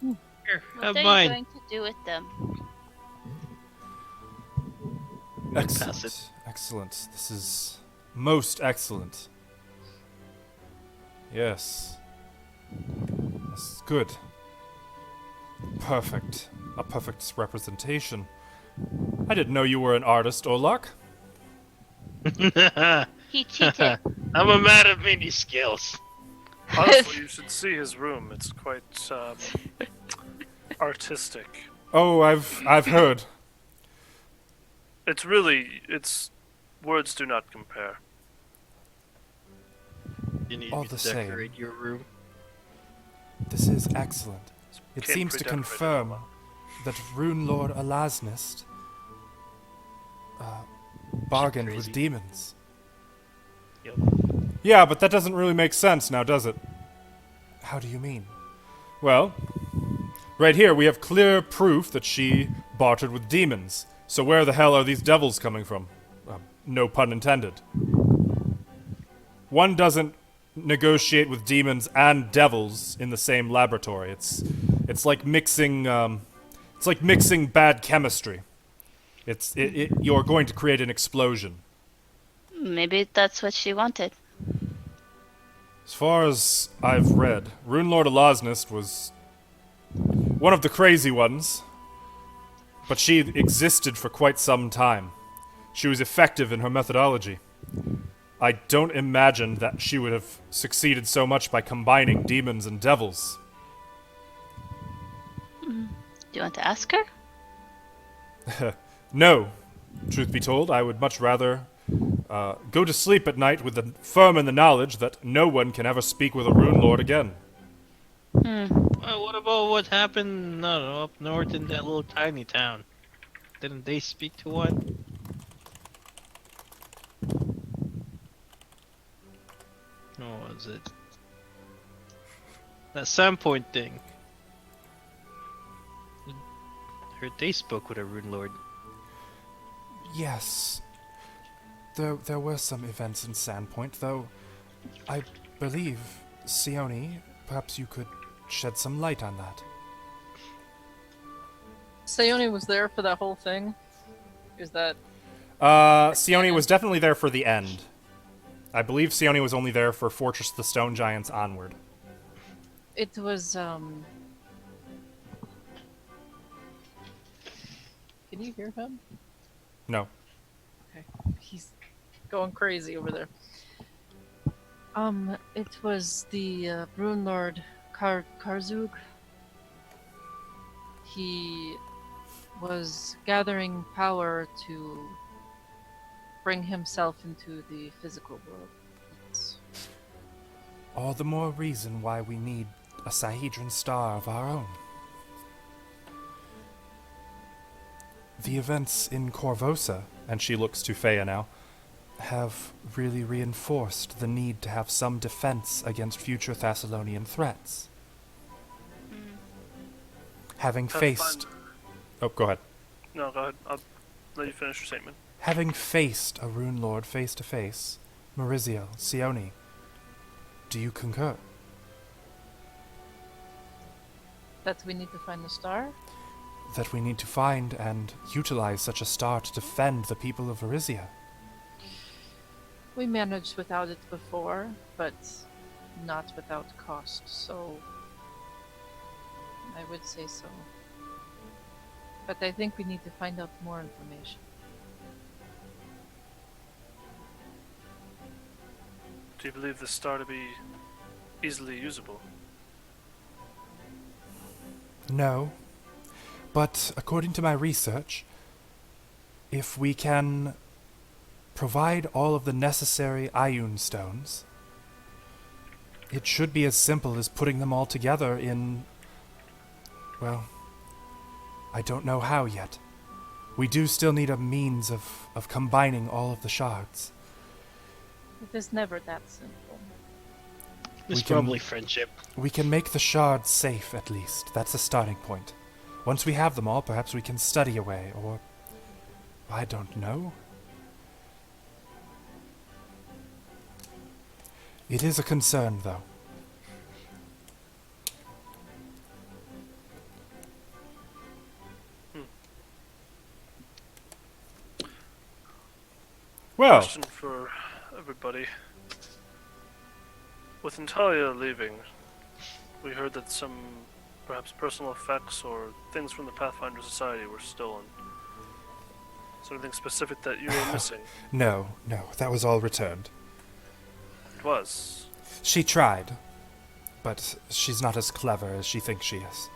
Here, What have are mine. you going to do with them? Pass Excellent. it. Excellent. This is most excellent. Yes. This is good. Perfect. A perfect representation. I didn't know you were an artist, Olak. He cheated. I'm a man of many skills. Honestly, you should see his room. It's quite artistic. Oh, I've heard. It's words do not compare. You need All me the to same. decorate your room. This is excellent. It Came seems to pre-decorated confirm all that Rune Lord Alasnist bargained with Crazy. demons. Yep. Yeah, but that doesn't really make sense now, does it? How do you mean? Well, right here we have clear proof that she bartered with demons. So where the hell are these devils coming from? No pun intended. One doesn't negotiate with demons and devils in the same laboratory. It's like mixing bad chemistry. You're going to create an explosion. Maybe that's what she wanted. As far as I've read, Rune Lord Alasnist was one of the crazy ones, but she existed for quite some time. She was effective in her methodology. I don't imagine that she would have succeeded so much by combining demons and devils. Do you want to ask her? No, truth be told, I would much rather go to sleep at night with the firm in the knowledge that no one can ever speak with a Rune Lord again. Well, what about what happened up north in that little tiny town? Didn't they speak to one? What was it? That Sandpoint thing. Heard they spoke with a Rune Lord. Yes. There were some events in Sandpoint, though I believe, Sione, perhaps you could shed some light on that. Sayone was there for that whole thing. Is that Sione was definitely there for the end. I believe Sione was only there for Fortress of the Stone Giants onward. it was Can you hear him? No. Okay. He's going crazy over there. It was the Rune Lord Karzug. He was gathering power to bring himself into the physical world. It's- All the more reason why we need a Sahedron star of our own. The events in Corvosa, and she looks to Faya now, have really reinforced the need to have some defense against future Thessalonian threats. Having faced... Oh, go ahead. No, go ahead. I'll let you finish your statement. Having faced a Rune Lord face to face, Maurizio, Sione, do you concur? That we need to find the star? That we need to find and utilize such a star to defend the people of Varizia? We managed without it before, but not without cost, so I would say so. But I think we need to find out more information. Do you believe the star to be easily usable? No. But according to my research, if we can provide all of the necessary Ioun stones, it should be as simple as putting them all together in... well, I don't know how yet. We do still need a means of combining all of the shards. It is never that simple. It's We can- probably friendship. We can make the shards safe, at least. That's a starting point. Once we have them all, perhaps we can study away, or... I don't know. It is a concern, though. Well, Question for everybody. With Natalia leaving, we heard that some perhaps personal effects or things from the Pathfinder Society were stolen. Is there anything specific that you were missing? no, that was all returned. It was. She tried, but she's not as clever as she thinks she is.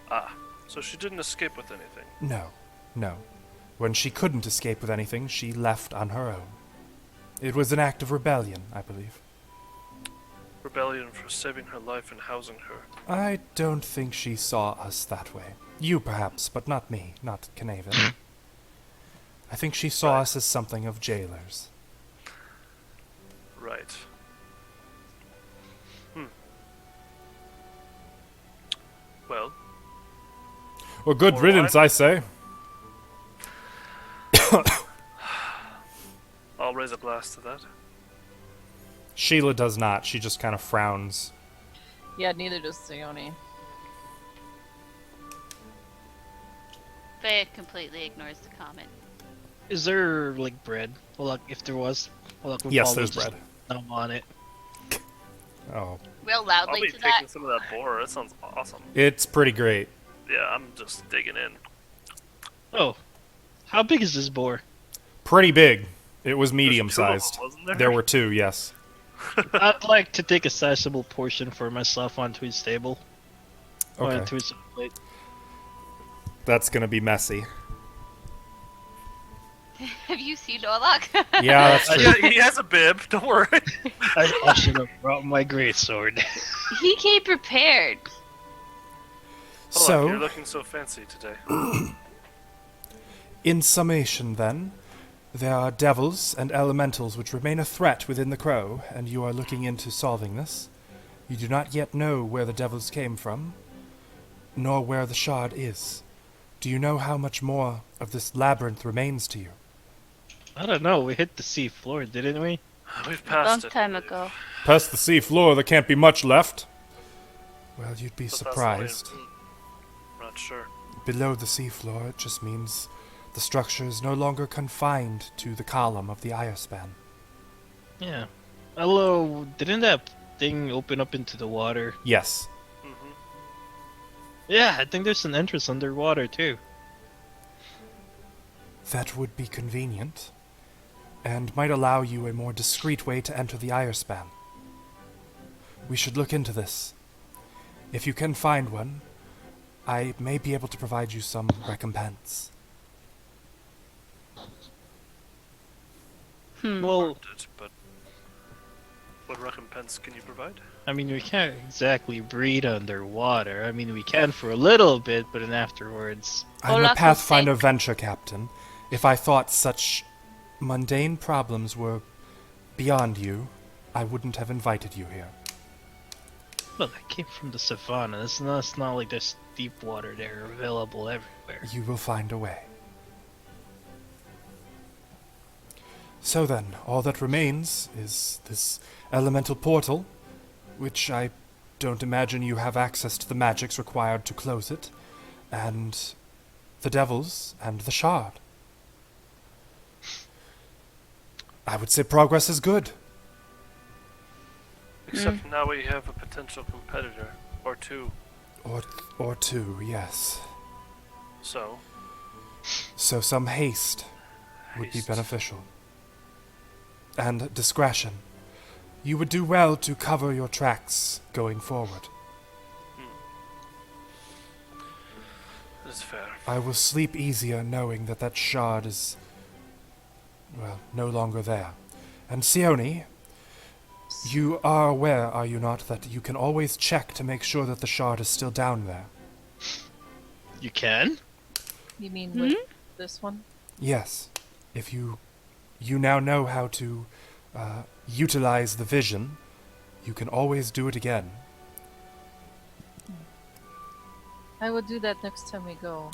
Ah, so she didn't escape with anything. No. When she couldn't escape with anything, she left on her own. It was an act of rebellion, I believe. Rebellion for saving her life and housing her. I don't think she saw us that way. You, perhaps, but not me, not Knaven. I think she saw us as something of jailers. Right. Well, Well, good More riddance, wine? I say. I'll raise a glass to that. Sheila does not. She just kind of frowns. Yeah, neither does Sione. Faye completely ignores the comment. Is there like bread? Well, like, if there was, well, like, we'd Yes, probably there's just bread. numb on it. Oh, Real I'll loudly be to taking that. some of that boar. That sounds awesome. it's pretty great. Yeah, I'm just digging in. Oh, how big is this boar? Pretty big. It was There's medium-sized. 2 of them, wasn't there? There were 2, yes. I'd like to take a sizable portion for myself onto his table. Or Okay. onto his plate. That's gonna be messy. Have you seen Orlok? Yeah, that's true. Yeah, he has a bib. Don't worry. I should have brought my greatsword. He came prepared. Hold on, you're So, looking so fancy today. in summation, then, there are devils and elementals which remain a threat within the Crow, and you are looking into solving this. You do not yet know where the devils came from, nor where the shard is. Do you know how much more of this labyrinth remains to you? I don't know. We hit the sea floor, didn't we? We've Long passed it. time ago. Past the sea floor, there can't be much left. Well, you'd be But that's surprised. only- I'm not sure. Below the sea floor, it just means the structure is no longer confined to the column of the Iospan. Yeah. Hello, didn't that thing open up into the water? Yes. Hmm. Yeah, I think there's an entrance underwater too. That would be convenient, and might allow you a more discreet way to enter the Iospan. We should look into this. If you can find one, I may be able to provide you some recompense. Well, It, but what recompense can you provide? I mean, we can't exactly breathe underwater. I mean, we can for a little bit, but then afterwards. I'm Olaf a will Pathfinder sink. venture captain. If I thought such mundane problems were beyond you, I wouldn't have invited you here. Well, I came from the savannah. It's not like there's deep water there available everywhere. You will find a way. So then, all that remains is this elemental portal, which I don't imagine you have access to the magics required to close it, and the devils and the shard. I would say progress is good. Except now we have a potential competitor, or two. Or two, yes. So, So some haste would be Haste. beneficial. And discretion. You would do well to cover your tracks going forward. that is fair. I will sleep easier knowing that that shard is, well, no longer there. And Sione, you are aware, are you not, that you can always check to make sure that the shard is still down there? You can? You mean with this one? Yes. If you now know how to utilize the vision, you can always do it again. I will do that next time we go.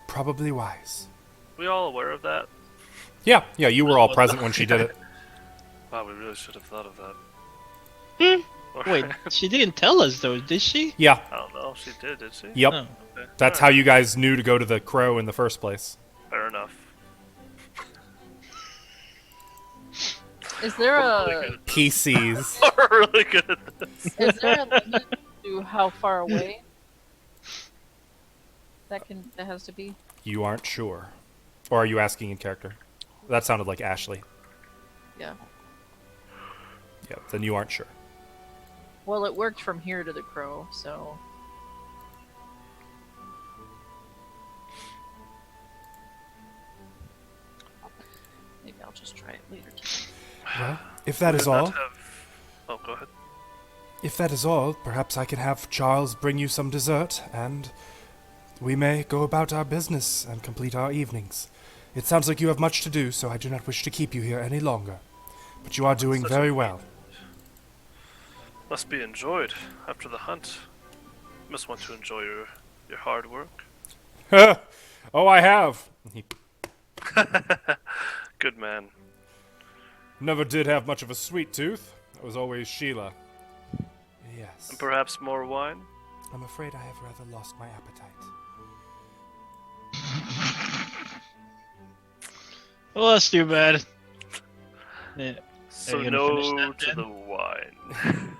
Probably wise. We all aware of that? Yeah, you were all present when she did it. Wow, we really should have thought of that. Wait, she didn't tell us though, did she? Yeah, I don't know. She did she? yep. Oh. Okay. That's how you guys knew to go to the crow in the first place. Fair enough. Is there Really a good. PCs. We're really good at this. is there a limit to how far away that has to be? You aren't sure. Or are you asking in character? That sounded like Ashley. Yeah. Yeah, then you aren't sure. Well, it worked from here to the crow, so maybe I'll just try it later. Well, if that is Would not all, have- Oh, go ahead. if that is all, perhaps I can have Charles bring you some dessert, and we may go about our business and complete our evenings. It sounds like you have much to do, so I do not wish to keep you here any longer. But you are doing Such a very well. Must be enjoyed after the hunt. Must want to enjoy your hard work. Oh, I have. He Good man. never did have much of a sweet tooth. It was always Sheila. Yes. And perhaps more wine? I'm afraid I have rather lost my appetite. Well, that's too bad. Yeah. So you gonna finish no that to then? the wine.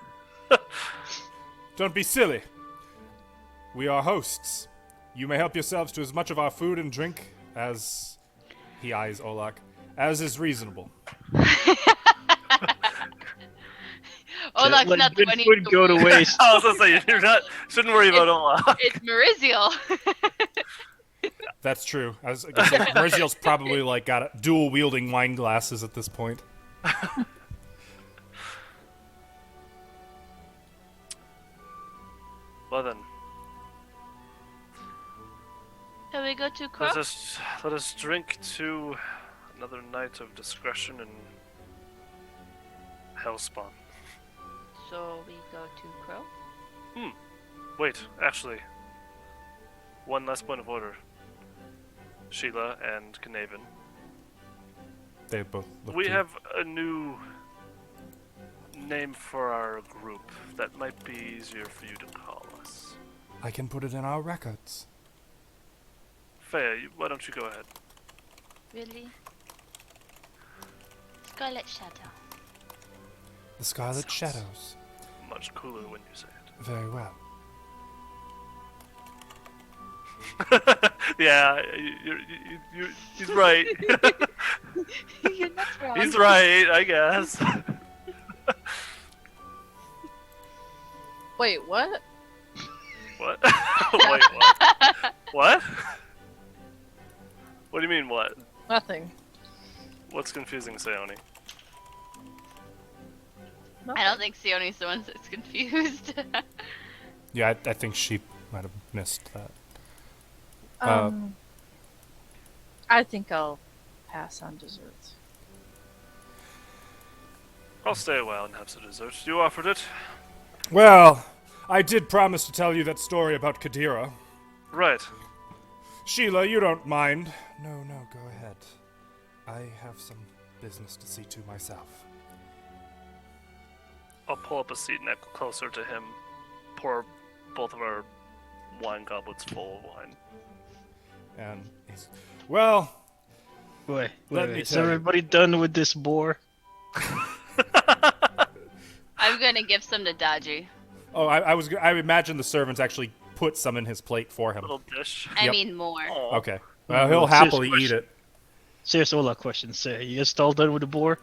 Don't be silly. We are hosts. You may help yourselves to as much of our food and drink as, he eyes Olak, as is reasonable. Olak's Let not the good one food go to waste. I was gonna say shouldn't worry about Olaf. It's Mariziel. That's true. I guess Merziel's probably like got dual wielding wine glasses at this point. Well then, Shall we go to Crow? let us drink to another night of discretion and hellspawn. So we go to Crow? Wait, actually, one last point of order. Sheila and Knaven. They both look We to- have a new name for our group that might be easier for you to call us. I can put it in our records. Faya, why don't you go ahead? Really? Scarlet Shadow. The Scarlet Sounds- Shadows. Much cooler when you say it. Very well. Yeah, he's right. You're not wrong. He's right, I guess. Wait, what? What? Wait, what? What? What do you mean, what? Nothing. What's confusing, Sayoni? I don't think Sione's the one that's confused. Yeah, I think she might have missed that. Um, I think I'll pass on desserts. I'll stay a while and have some dessert. You offered it? Well, I did promise to tell you that story about Kadira. Right. Sheila, you don't mind. No, go ahead. I have some business to see to myself. I'll pull up a seat next closer to him, pour both of our wine goblets full of wine. And he's, well, Wait, Let me is tell you. everybody done with this boar? I'm gonna give some to Dodgy. oh, I imagine the servants actually put some in his plate for him. Little dish. I Yep. mean more. Aw. Okay. Well, he'll Serious happily eat question. it. Serious Ola question, sir. You guys all done with the boar?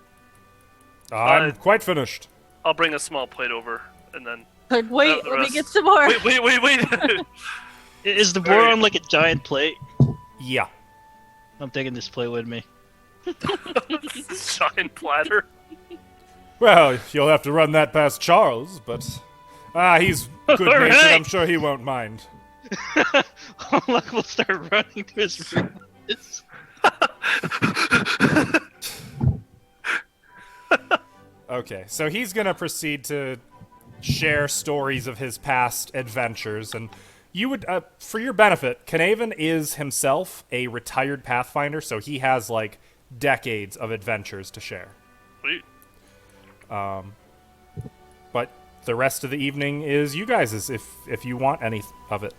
I'm quite finished. I'll bring a small plate over, and then... Like, wait, the let me rest- get some more. Wait! Is the boar Very- on like a giant plate? Yeah. I'm taking this plate with me. Giant platter. Well, you'll have to run that past Charles, but he's good-natured. Alright. I'm sure he won't mind. Like we'll start running to his room. Okay, so he's gonna proceed to share stories of his past adventures, and you would, for your benefit, Knaven is himself a retired Pathfinder, so he has like decades of adventures to share. Sweet. But the rest of the evening is you guys' if you want any of it.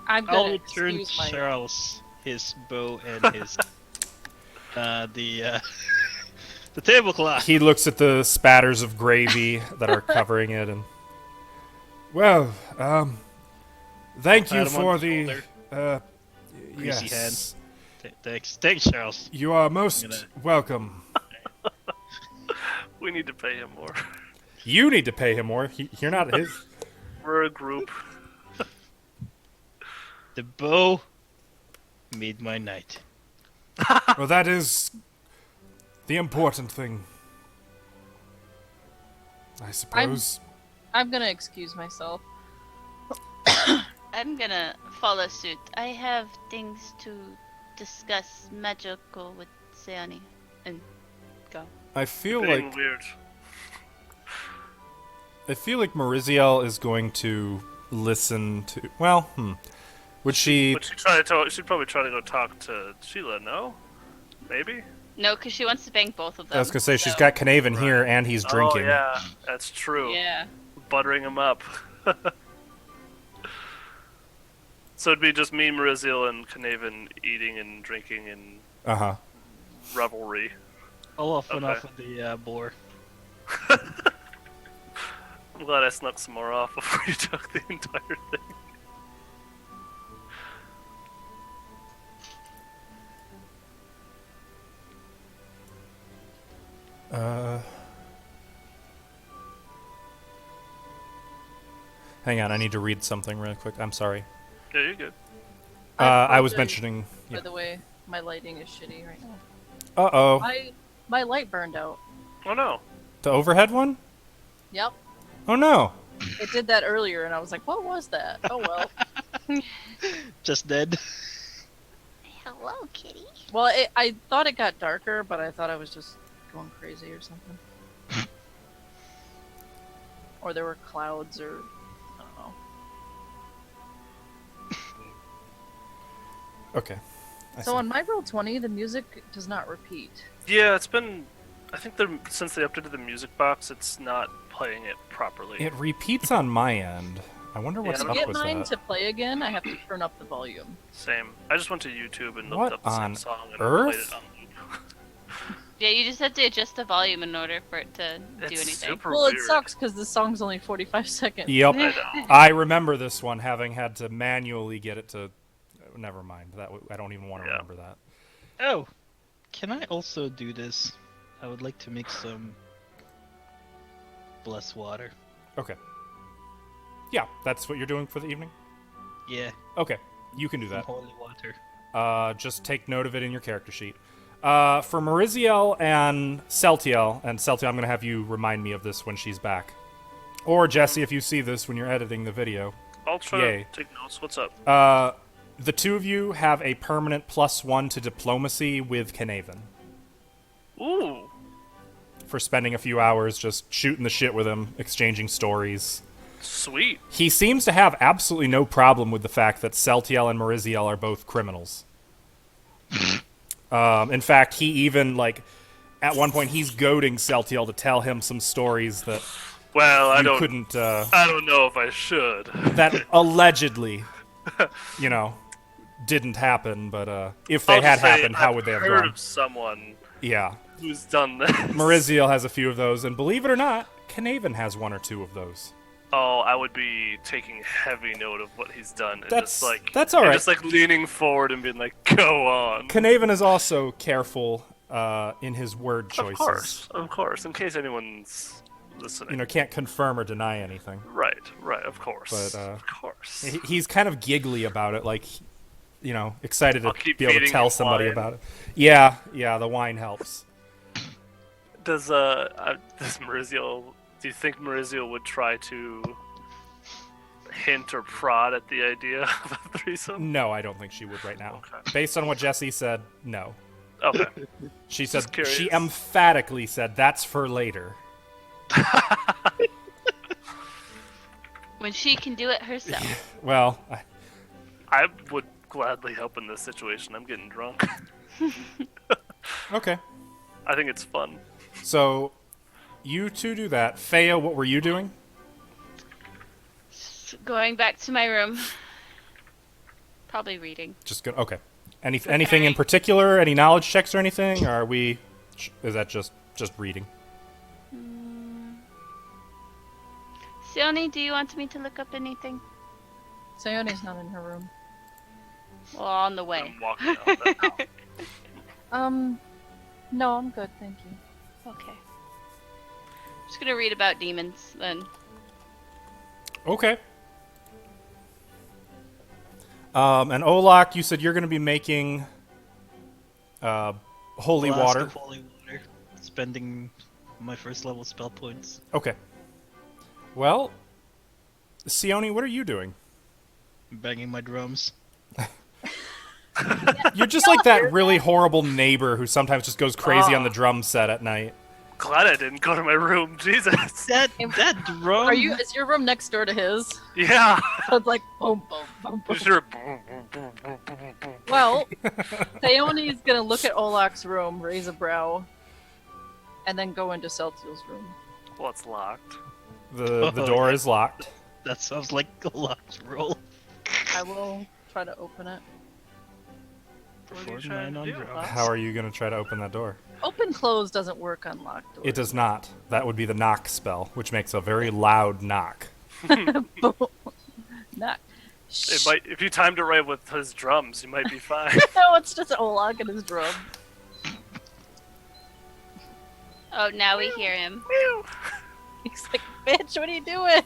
I'm I'll gonna return excuse my... Charles his bow and his the tablecloth. He looks at the spatters of gravy that are covering it, and well, thank you Pat him on for the the shoulder. Greasy yes. Thanks, Charles. You are most Gonna- welcome. We need to pay him more. You need to pay him more. You're not his. We're a group. The bow made my night. Well, that is the important thing, I suppose. I'm gonna excuse myself. I'm gonna follow suit. I have things to discuss magical with Seani. And go. I feel Being like weird. Mariziel is going to listen to. Well, would she? But she'd probably try to go talk to Sheila, no? Maybe? No, because she wants to bang both of them. I was gonna say she's so- got Knaven here and he's drinking. Oh, yeah. That's true. Yeah. Buttering him up. So it'd be just me, Mariziel, and Knaven eating and drinking and Uh huh. revelry. I'll off Okay. off with the boar. I'm glad I snuck some more off before you took the entire thing. Hang on, I need to read something really quick. I'm sorry. Yeah, you're good. I was apologize, mentioning. By the way, my lighting is shitty right now. Uh oh. My light burned out. Oh no. The overhead one? Yep. Oh no. It did that earlier, and I was like, what was that? Oh well. Just dead. Hello, kitty. Well, I thought it got darker, but I thought I was just going crazy or something. Or there were clouds, or I don't know. Okay. I So see. on my roll 20, the music does not repeat. Yeah, it's been. I think since they updated the music box, it's not playing it properly. It repeats on my end. I wonder what's Yeah, To up get with mine that. to play again, I have to turn up the volume. Same. I just went to YouTube and What looked up the on same song and earth? played it on loop. Yeah, you just have to adjust the volume in order for it to do It's anything. super Well, weird. it sucks because the song's only 45 seconds. Yep. I know. I remember this one having had to manually get it to. Never mind. I don't even want to Yeah. remember that. Oh, can I also do this? I would like to make some blessed water. Okay. Yeah, that's what you're doing for the evening? Yeah, Okay, you can do some that. holy water. Just take note of it in your character sheet. For Mariziel and Celtiel, I'm going to have you remind me of this when she's back. Or Jesse, if you see this when you're editing the video. I'll try Yay. to take notes. What's up? The two of you have a permanent +1 to diplomacy with Knaven Ooh. for spending a few hours just shooting the shit with him, exchanging stories. Sweet. He seems to have absolutely no problem with the fact that Celtiel and Mariziel are both criminals. In fact, he even, like, at one point, he's goading Celtiel to tell him some stories that Well, I you don't. couldn't, I don't know if I should. that allegedly, you know, didn't happen, but if they I'll had just say happened, how would they have I've heard gone? of someone Yeah. who's done this. Mariziel has a few of those, and believe it or not, Knaven has one or two of those. Oh, I would be taking heavy note of what he's done, and That's- just like that's all and right. just like leaning forward and being like, "Go on." Knaven is also careful in his word choices. Of course, in case anyone's listening. You know, can't confirm or deny anything. Right, of course. But, of course. He's kind of giggly about it, like, you know, excited to I'll keep be able to feeding tell you somebody wine. about it. Yeah, the wine helps. Does Mariziel? Do you think Mariziel would try to hint or prod at the idea of a threesome? No, I don't think she would right now. Okay. Based on what Jesse said, no. Okay. She said Just curious. she emphatically said that's for later. When she can do it herself. Well, I would gladly help in this situation. I'm getting drunk. okay. I think it's fun. So, you two do that. Thea, what were you doing? Going back to my room. Probably reading. Just go. Okay. Anything in particular? Any knowledge checks or anything? Or are we? Is that just reading? Sione, do you want me to look up anything? Sione's not in her room. Well, on the way. I'm walking out now. No, I'm good, thank you. Okay. Just gonna read about demons then. Okay. And Olak, you said you're going to be making holy Flask water. of holy water. Spending my first level spell points. Okay. Well, Sione, what are you doing? Banging my drums. You're just like that really horrible neighbor who sometimes just goes crazy on the drum set at night. Glad I didn't go to my room. Jesus. That drum. Is your room next door to his? Yeah. So it's like boom, boom, boom, boom. Sure. Well, Theone's gonna look at Olak's room, raise a brow, and then go into Celtiel's room. Well, it's locked. The door is locked. That sounds like a locked roll. I will try to open it. What are you 49 trying on to do? drums. How are you going to try to open that door? Open close doesn't work on locked doors. It does not. That would be the knock spell, which makes a very loud knock. Not. It might, if you timed it right with his drums, you might be fine. No, it's just Olak and his drum. Oh, now we hear him. He's like, bitch, what are you doing?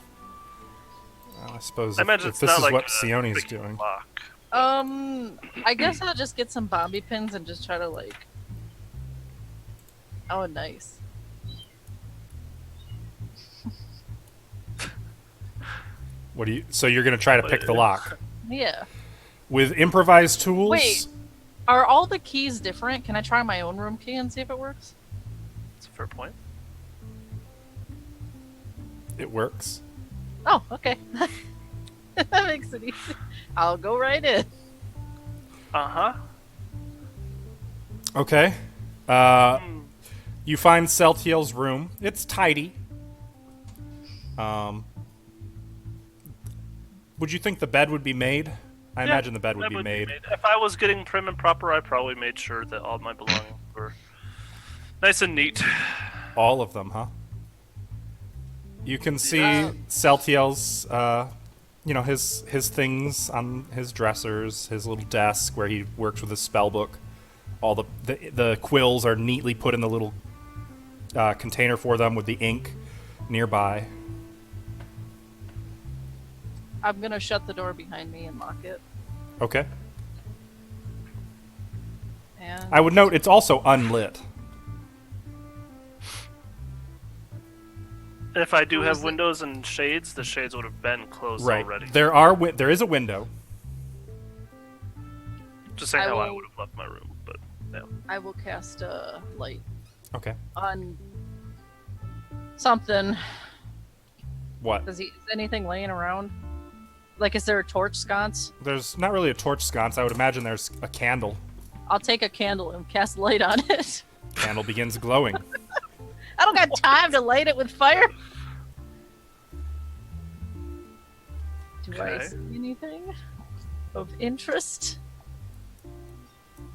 Well, I suppose I if imagine if it's this not is like what a Sione's big doing. lock. I guess I'll just get some bobby pins and just try to like. Oh, nice. What do you? So you're going to try to pick the lock Yeah. with improvised tools? Wait. Are all the keys different? Can I try my own room key and see if it works? That's a fair point. It works. Oh, okay. That makes it easy. I'll go right in. Uh-huh. Okay. You find Celtiel's room. It's tidy. Would you think the bed would be made? I imagine the bed would be made. If I was getting prim and proper, I probably made sure that all my belongings were nice and neat. All of them, huh? You can see Yeah. Celtiel's, his things on his dressers, his little desk where he works with his spell book. All the quills are neatly put in the little container for them with the ink nearby. I'm gonna shut the door behind me and lock it. Okay. And I would note it's also unlit. If I do What have was it? windows and shades, the shades would have been closed Right. already. There is a window. Just saying I how I will- would have left my room, but yeah. I will cast a light Okay. on something. What? Is anything laying around? Like, is there a torch sconce? There's not really a torch sconce. I would imagine there's a candle. I'll take a candle and cast light on it. Candle begins glowing. I don't got time to light it with fire. Do I Okay. see anything of interest?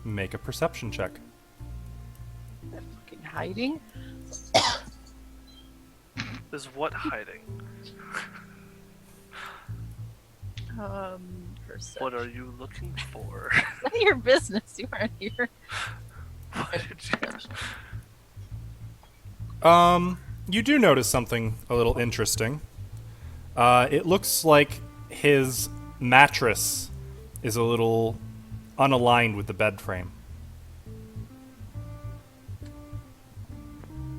Make a perception check. They're fucking hiding. Is what hiding? Perception. What are you looking for? None of your business. You aren't here. Why did you? You do notice something a little interesting. It looks like his mattress is a little unaligned with the bed frame.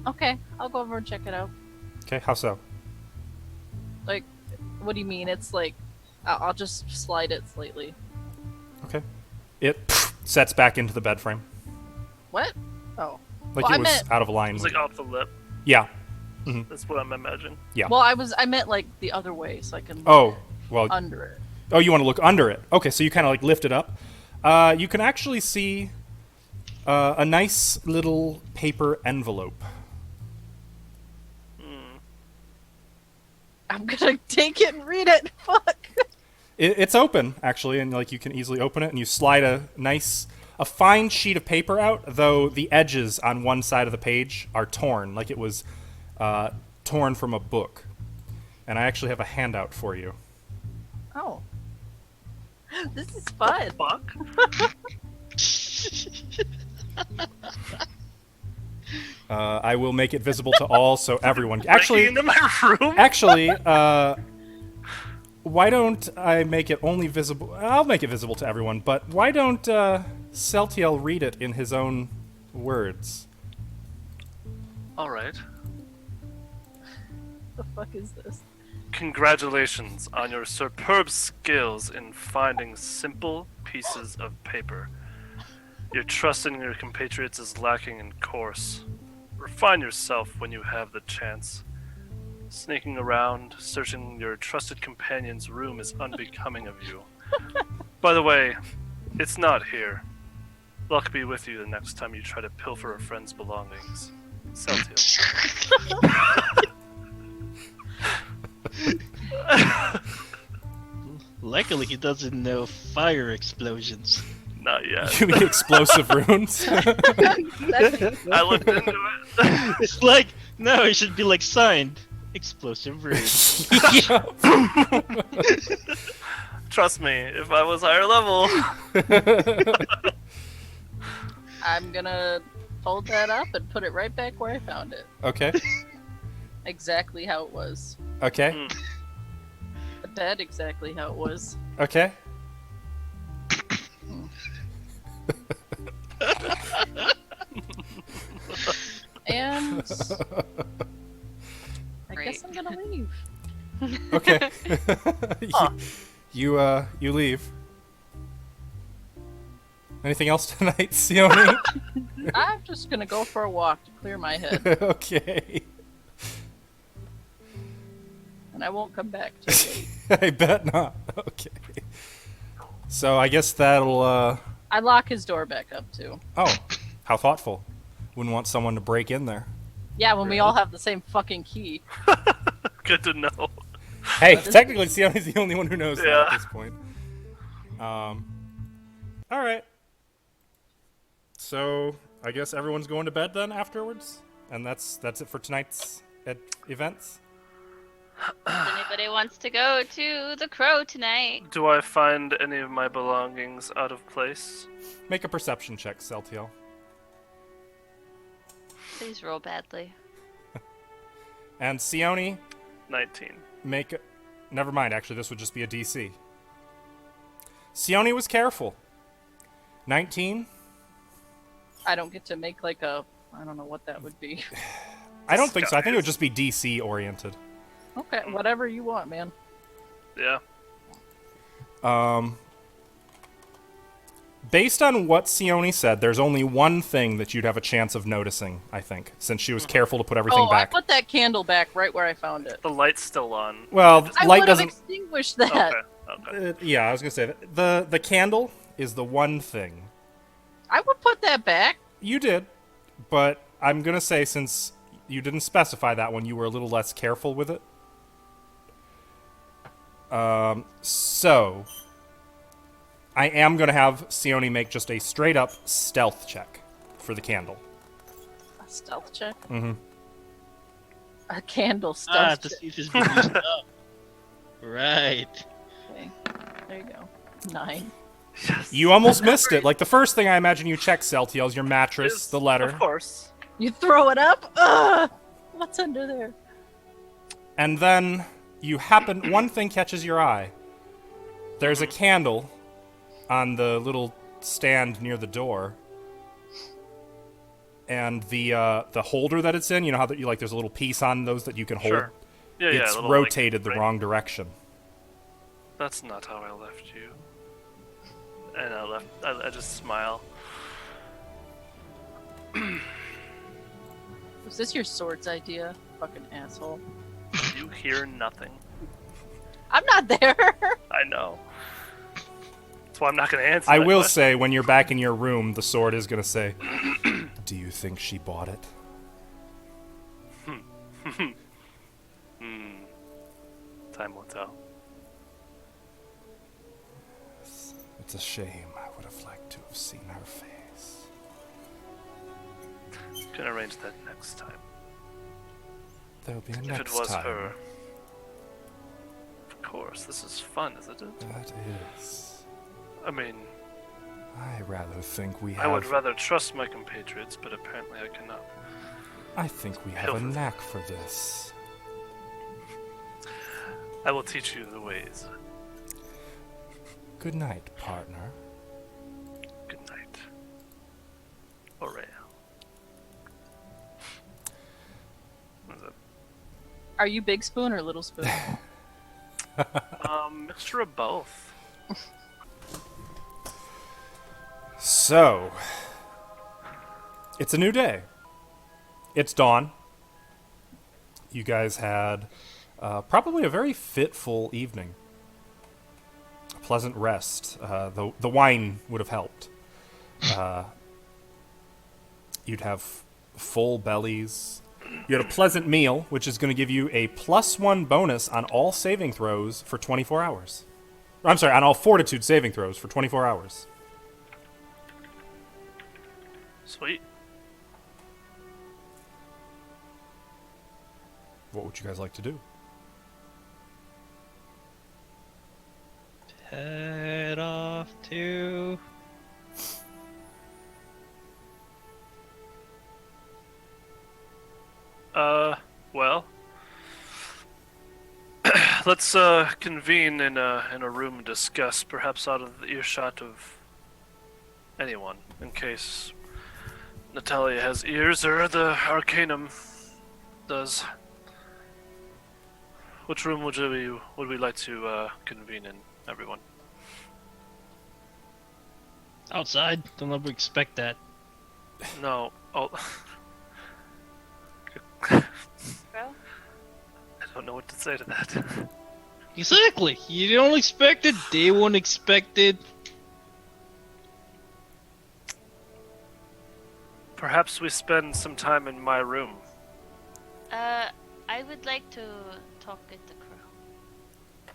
Okay, I'll go over and check it out. Okay, how so? Like, what do you mean? It's like, I'll just slide it slightly. Okay. It sets back into the bed frame. What? Oh. Like Well, it I was meant- out of It was alignment. like off the lip. Yeah. That's what I'm imagining. Yeah. Well, I meant like the other way, so I can look Oh, well. under it. Oh, you want to look under it. Okay, so you kind of like lift it up. You can actually see a nice little paper envelope. I'm gonna take it and read it. Fuck. It's open actually, and like you can easily open it, and you slide a fine sheet of paper out. Though the edges on one side of the page are torn, like it was torn from a book. And I actually have a handout for you. Oh. This is fun. Fuck. I will make it visible to all, so everyone. Actually, Breaking into my room. Actually, why don't I make it only visible? I'll make it visible to everyone, but why don't Celtiel read it in his own words? All right. The fuck is this? Congratulations on your superb skills in finding simple pieces of paper. Your trust in your compatriots is lacking in course. Refine yourself when you have the chance. Sneaking around, searching your trusted companion's room is unbecoming of you. By the way, it's not here. Luck be with you the next time you try to pilfer a friend's belongings. Celtial. Luckily, he doesn't know fire explosions. Not yet. You mean explosive runes? I looked into it. It's like, no, it should be like signed. Explosive runes. Trust me, if I was higher level. I'm gonna fold that up and put it right back where I found it. Okay. Exactly how it was. Okay. The bed, exactly how it was. Okay. And I Great. guess I'm gonna leave. Okay. You leave. Anything else tonight, Sione? I'm just gonna go for a walk to clear my head, Okay. and I won't come back till late. I bet not. Okay. So I guess that'll. I lock his door back up too. Oh, how thoughtful. Wouldn't want someone to break in there. Yeah, when we all have the same fucking key. Good to know. Hey, technically, Sione's the only one who knows that Yeah. at this point. All right. So I guess everyone's going to bed then afterwards, and that's it for tonight's events. If anybody wants to go to the Crow tonight, Do I find any of my belongings out of place? Make a perception check, Celtiel. please roll badly. And Sione, 19. make. Never mind. Actually, this would just be a DC. Sione was careful. 19. I don't get to make like a. I don't know what that would be. I don't think so. I think it would just be DC oriented. Okay, whatever you want, man. Yeah. Based on what Sione said, there's only one thing that you'd have a chance of noticing, I think, since she was careful to put everything Oh, back. I put that candle back right where I found it. The light's still on. Well, I light would have doesn't... extinguished that. Okay. yeah, I was going to say, the candle is the one thing. I would put that back. You did, but I'm going to say, since you didn't specify that one, you were a little less careful with it. So... I am going to have Sione make just a straight-up stealth check for the candle. A stealth check? Mm-hmm. A candle stealth to check. see if she's been used up. Right. Okay. There you go. 9. Yes. You almost missed it. Like, the first thing I imagine you check, Celtiel, is your mattress, Yes, the letter. Of course. You throw it up? Ugh! What's under there? And then you happen... One thing catches your eye. There's a candle on the little stand near the door. And the holder that it's in, you know how that you like there's a little piece on those that you can hold? Sure. Yeah, It's a little, rotated the ring. wrong direction. That's not how I left you. And I just smile. Was this your sword's idea? Fucking asshole. You hear nothing. I'm not there. I know. That's why I'm not going to answer I that will question. say, when you're back in your room, the sword is going to say, do you think she bought it? Time will tell. It's a shame. I would have liked to have seen her face. Can arrange that next time. There'll be a If next it was time. her. Of course, this is fun, isn't it? That is. I mean, I rather think we I have... would rather trust my compatriots, but apparently I cannot. I think we have a knack for this. I will teach you the ways. Good night, partner. Good night. Aurea. What is it? Are you Big Spoon or Little Spoon? Mixture of both. So, it's a new day. It's dawn. You guys had probably a very fitful evening. A pleasant rest. The wine would have helped. You'd have full bellies. You had a pleasant meal, which is going to give you a +1 bonus on all saving throws for 24 hours. I'm sorry, on all fortitude saving throws for 24 hours. Sweet. What would you guys like to do? Head off to... Well, let's convene in a room and discuss, perhaps out of the earshot of anyone, in case Natalia has ears or the Arcanum does. Which room would we like to convene in, everyone? Outside. Don't ever expect that. No. Oh. Bro? I don't know what to say to that. Exactly. You don't expect it. They won't expect it. Perhaps we spend some time in my room. I would like to talk at the crow.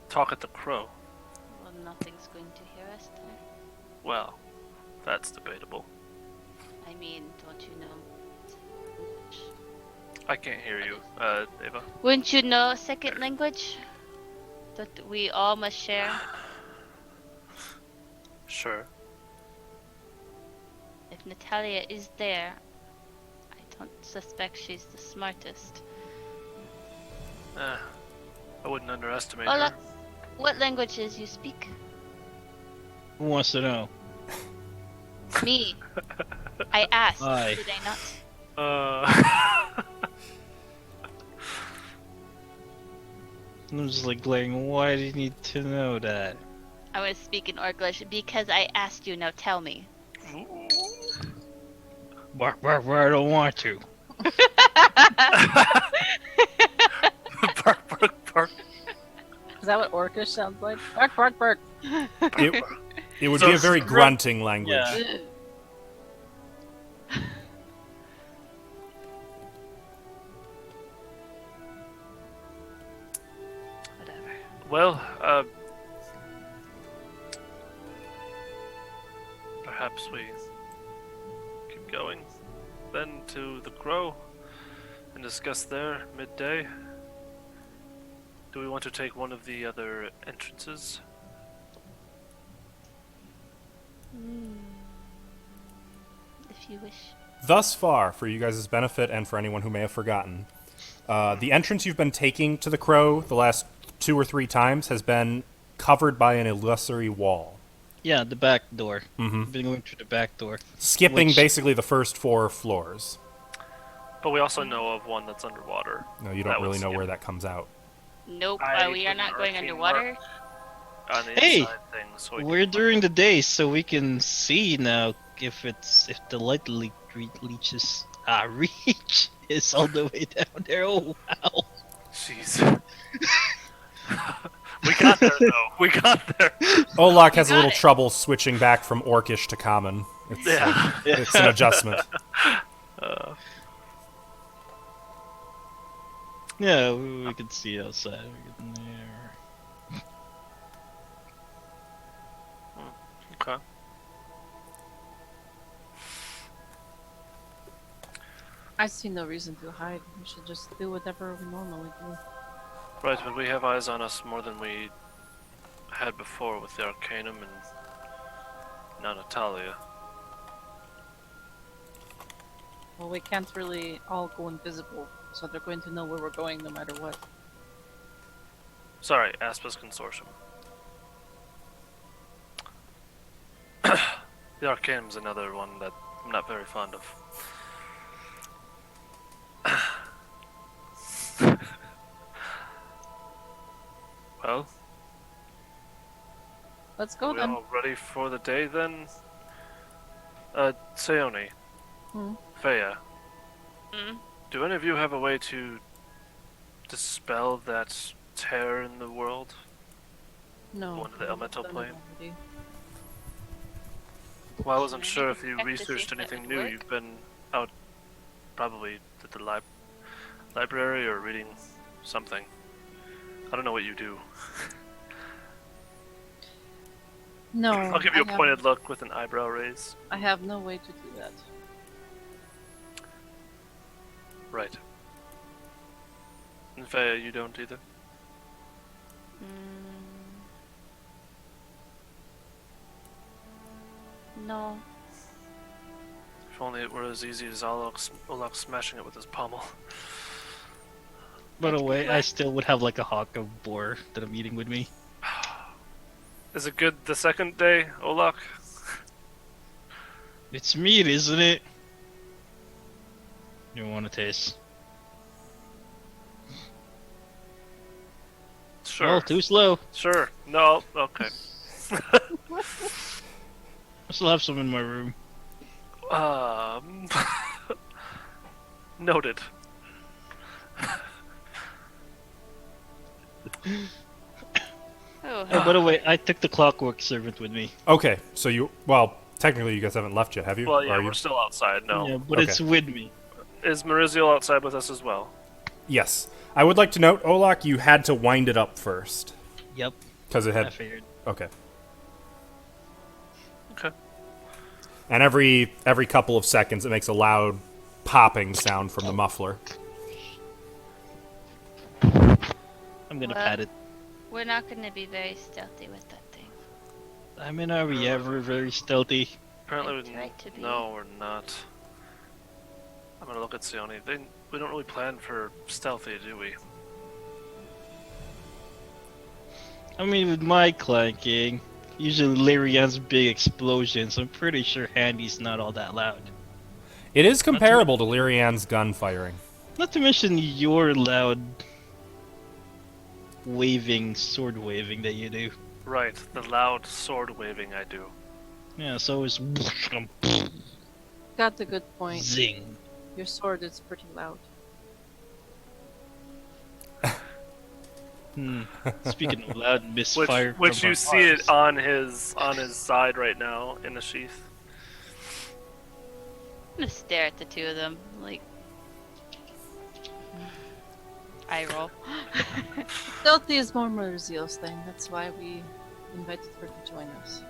Talk at the crow. Well, nothing's going to hear us there. Well, that's debatable. I mean, don't you know? I can't hear you, Ava. Wouldn't you know a second language that we all must share? Sure. If Natalia is there, I don't suspect she's the smartest. I wouldn't underestimate Oh, her. look, what languages you speak? Who wants to know? Me. I asked. Aye. Did I not? I'm just like glaring, why do you need to know that? I want to speak in Orglish because I asked you. Now tell me. Bark, bark, bark, I don't want to. Bark, bark, bark. Is that what Orcish sounds like? Bark, bark, bark. It would So be a very it's grunting language. Yeah. Whatever. Well, perhaps we keep going then to the Crow and discuss there midday. Do we want to take one of the other entrances? If you wish. Thus far, for you guys' benefit and for anyone who may have forgotten, the entrance you've been taking to the Crow the last 2 or 3 times has been covered by an illusory wall. Yeah, the back door. Mm-hmm. Been going through the back door. Skipping Which- basically the first 4 floors. But we also know of one that's underwater. No, you That don't really was- know yeah. where that comes out. Nope. I We are put not an going arcane underwater. mark on the Hey! inside thing, so we We're can during the day, so we can see now if the light reaches reach is all the way down there. Oh wow! Jeez. We got there though. We got there. Olak has a got little it. trouble switching back from Orcish to Common. It's, Yeah. it's an adjustment. Yeah, we can see outside. We can there. Okay. I see no reason to hide. We should just do whatever we normally do. Right, but we have eyes on us more than we had before with the Arcanum and now Natalia. Well, we can't really all go invisible, so they're going to know where we're going no matter what. Sorry, Aspa's Consortium. The Arcanum's another one that I'm not very fond of. Well, Let's go are we then. all ready for the day then? Seone, Hmm. Feya, Hmm? do any of you have a way to dispel that tear in the world? No. Go into the we've elemental done it plane? already. Well, I wasn't Maybe sure we if you check to see researched if that anything would new. work. You've been out probably at the library or reading something. I don't know what you do. No. I'll give you a I have- pointed look with an eyebrow raise. I have no way to do that. Right. And Feya, you don't either? No. If only it were as easy as Olaf smashing it with his pommel. By the That's way, cool. I still would have like a hawk of boar that I'm eating with me. Is it good the second day, Olaf? It's meat, isn't it? You want to taste? Sure. Oh, too slow. Sure. No. Okay. I still have some in my room. Noted. Oh, Oh, by the way, I took the clockwork servant with me. Okay, so technically you guys haven't left yet, have you? Well, Or yeah, are we're you? still outside. No. Yeah, but Okay. it's with me. Is Mariziel outside with us as well? Yes. I would like to note, Olak, you had to wind it up first. Yep, Because it I had... figured. Okay. Okay. And every couple of seconds it makes a loud popping sound from the muffler. I'm gonna Well. pat it. we're not going to be very stealthy with that thing. I mean, are we ever very stealthy? Apparently, I'd try to be. no, we're not. I'm gonna look at Sione. We don't really plan for stealthy, do we? I mean, with my clanking, usually Lyrian's big explosions, I'm pretty sure Handy's not all that loud. It is comparable to Lyrian's gun firing. Not to mention your loud waving, sword waving that you do. Right, the loud sword waving I do. Yeah, so is Got the good point. zing. Your sword is pretty loud. Speaking of loud misfire, Which from you our see it arms. on his side right now in the sheath. I'm gonna stare at the two of them, like. Eye roll. Stealthy is more Merziel's thing. That's why we invited her to join us.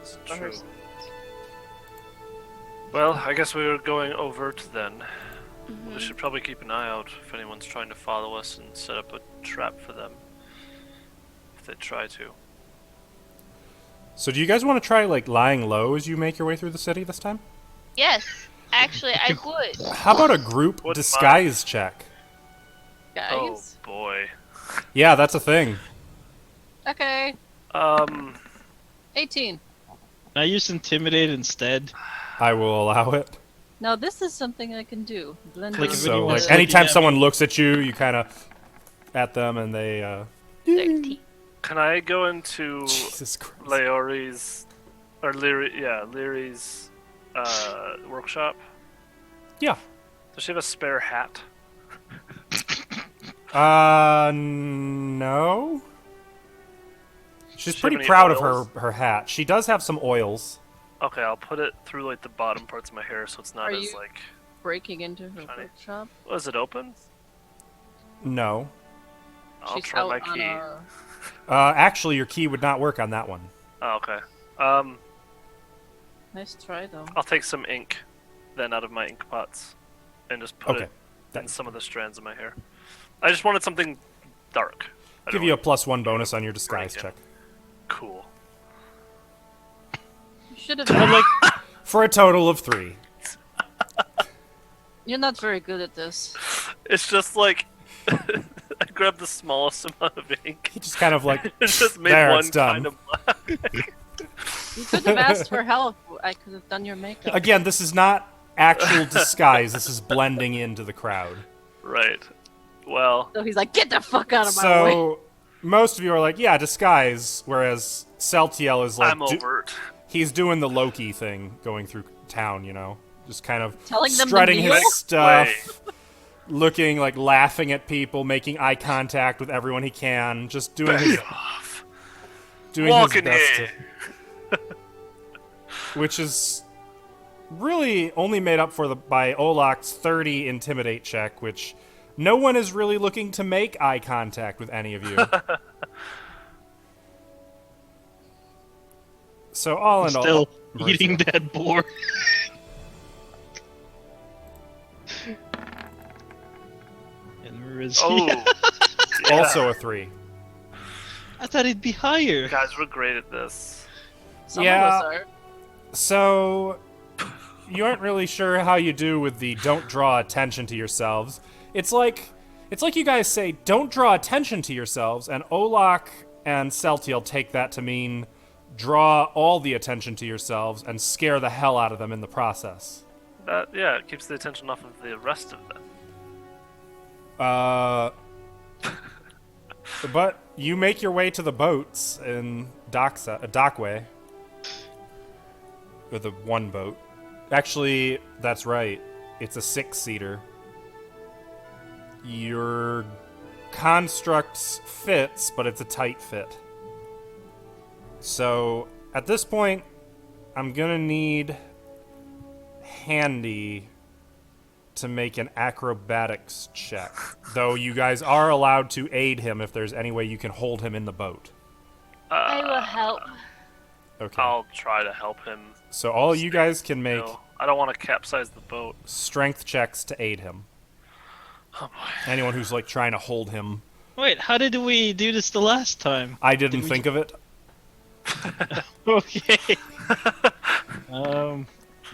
It's For her true. sake. Well, I guess we were going overt then. Mhm. We should probably keep an eye out if anyone's trying to follow us and set up a trap for them. If they try to. So do you guys want to try like lying low as you make your way through the city this time? Yes, actually, I would. How about a group Wouldn't disguise check? Oh Guys? boy. Yeah, that's a thing. Okay. 18. I use Intimidate instead. I will allow it. Now this is something I can do. Blend Like, in if So anyone with like was the- looking anytime at someone me- looks at you, you kind of at them and they 13. Can I go into Jesus Christ. Leori's or Leary's workshop? Yeah. Does she have a spare hat? No. She's Does she pretty have any proud oils? of her hat. She does have some oils. Okay, I'll put it through like the bottom parts of my hair so it's not Are as you- like. breaking into her Trying to- workshop. Was it open? No. I'll She's try out my on key. a... Actually, your key would not work on that one. Oh, okay. Nice try though. I'll take some ink then out of my ink pots and just put Okay. it in That- some of the strands of my hair. I just wanted something dark. I Give don't you a want- +1 bonus on your disguise Break it. check. Cool. You should have done For a total of 3. You're not very good at this. It's just like I grabbed the smallest amount of ink. He just kind of like, It just made there, one it's done. kind of black. You could have asked for help. I could have done your makeup. Again, this is not actual disguise. This is blending into the crowd. Right. Well, So he's like, get the fuck out of my way. So, most of you are like, yeah, disguise, whereas Celtiel is like, I'm overt. he's doing the Loki thing going through town, you know? Just kind of Telling them to strutting kneel? his stuff, Way. looking like laughing at people, making eye contact with everyone he can, just doing his, Off. doing his Walking best here. which is really only made up for by Olak's 30 Intimidate check, which no one is really looking to make eye contact with any of you. So all in all, Still Mercy. eating that boar. And where is he? Oh. Yeah. also a 3. I thought it'd be higher. Guys, we're great at this. Some Yeah. of us are. So you aren't really sure how you do with the don't draw attention to yourselves. It's like you guys say don't draw attention to yourselves, and Olak and Celtiel take that to mean draw all the attention to yourselves and scare the hell out of them in the process. Yeah, it keeps the attention off of the rest of them. But you make your way to the boats in Dockway. With the one boat. Actually, that's right. It's a 6-seater. Your construct fits, but it's a tight fit. So, at this point, I'm gonna need Handy to make an acrobatics check. Though you guys are allowed to aid him if there's any way you can hold him in the boat. I will help. Okay. I'll try to help him. So all you guys can make No, I don't want to capsize the boat. strength checks to aid him. Oh boy. Anyone who's like trying to hold him. Wait, how did we do this the last time? I didn't Did we think of it. Okay. Wait.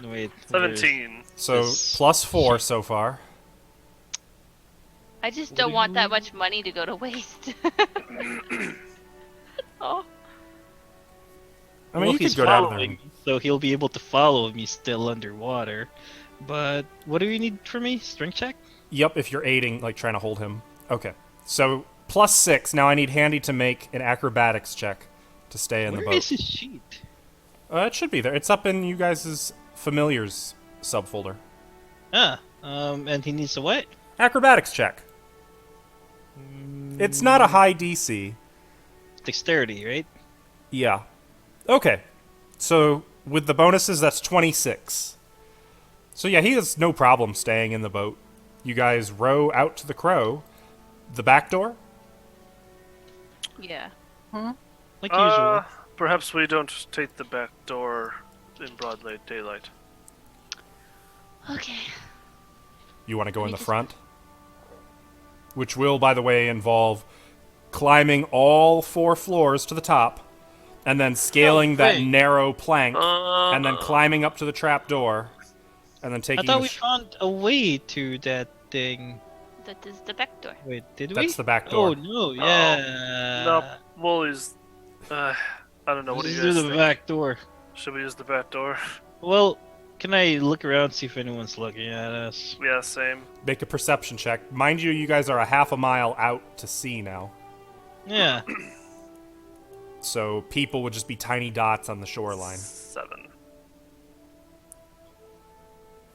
where is- 17. So This- +4 so far. I just don't want that much money to go to waste. Oh, I mean, Well, you he's could go down there. following me, so he'll be able to follow me still underwater. But what do you need from me? Strength check? Yep, if you're aiding, like trying to hold him. Okay. So +6. Now I need Handy to make an acrobatics check to stay in the Where boat. is his sheet? It should be there. It's up in you guys' familiars subfolder. And he needs a what? Acrobatics check. It's not a high DC. Dexterity, right? Yeah. Okay. So with the bonuses, that's 26. So yeah, he has no problem staying in the boat. You guys row out to the Crow. The back door? Yeah. Like usual. Perhaps we don't take the back door in broad daylight. Okay. You want to go in the just- front? Which will, by the way, involve climbing all 4 floors to the top, and then scaling that wait. narrow plank, and then climbing up to the trap door, and then I taking thought the we found a way to that thing. That is the back door. Wait, did we? That's the back door. Oh no, yeah. Nope. We'll use. I don't know. What do Let's you guys do the think? back door. Should we use the back door? Well, can I look around see if anyone's looking at us? Yeah, same. Make a perception check. Mind you, you guys are a half a mile out to sea now. Yeah. So people would just be tiny dots on the shoreline. 7.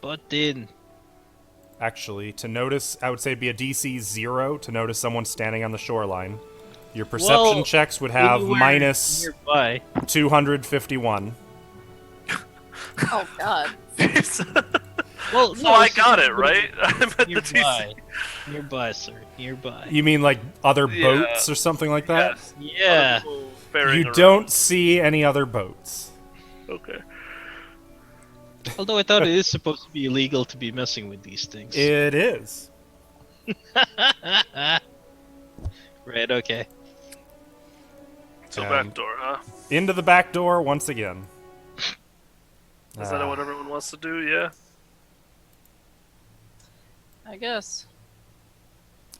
But then, Actually, to notice, I would say it'd be a DC 0 to notice someone standing on the shoreline. Your perception Well, checks would have anywhere minus nearby. 251. Oh God. Well, So I got it, right? I'm at the Nearby. DC. Nearby, sir. Nearby. You mean like other Yeah. boats or something like that? Yes. Yeah. Other people ferrying You around. don't see any other boats. Okay. Although I thought it is supposed to be illegal to be messing with these things. It is. Right, okay. So And back door, huh? into the back door once again. Is that what everyone wants to do? Yeah. I guess.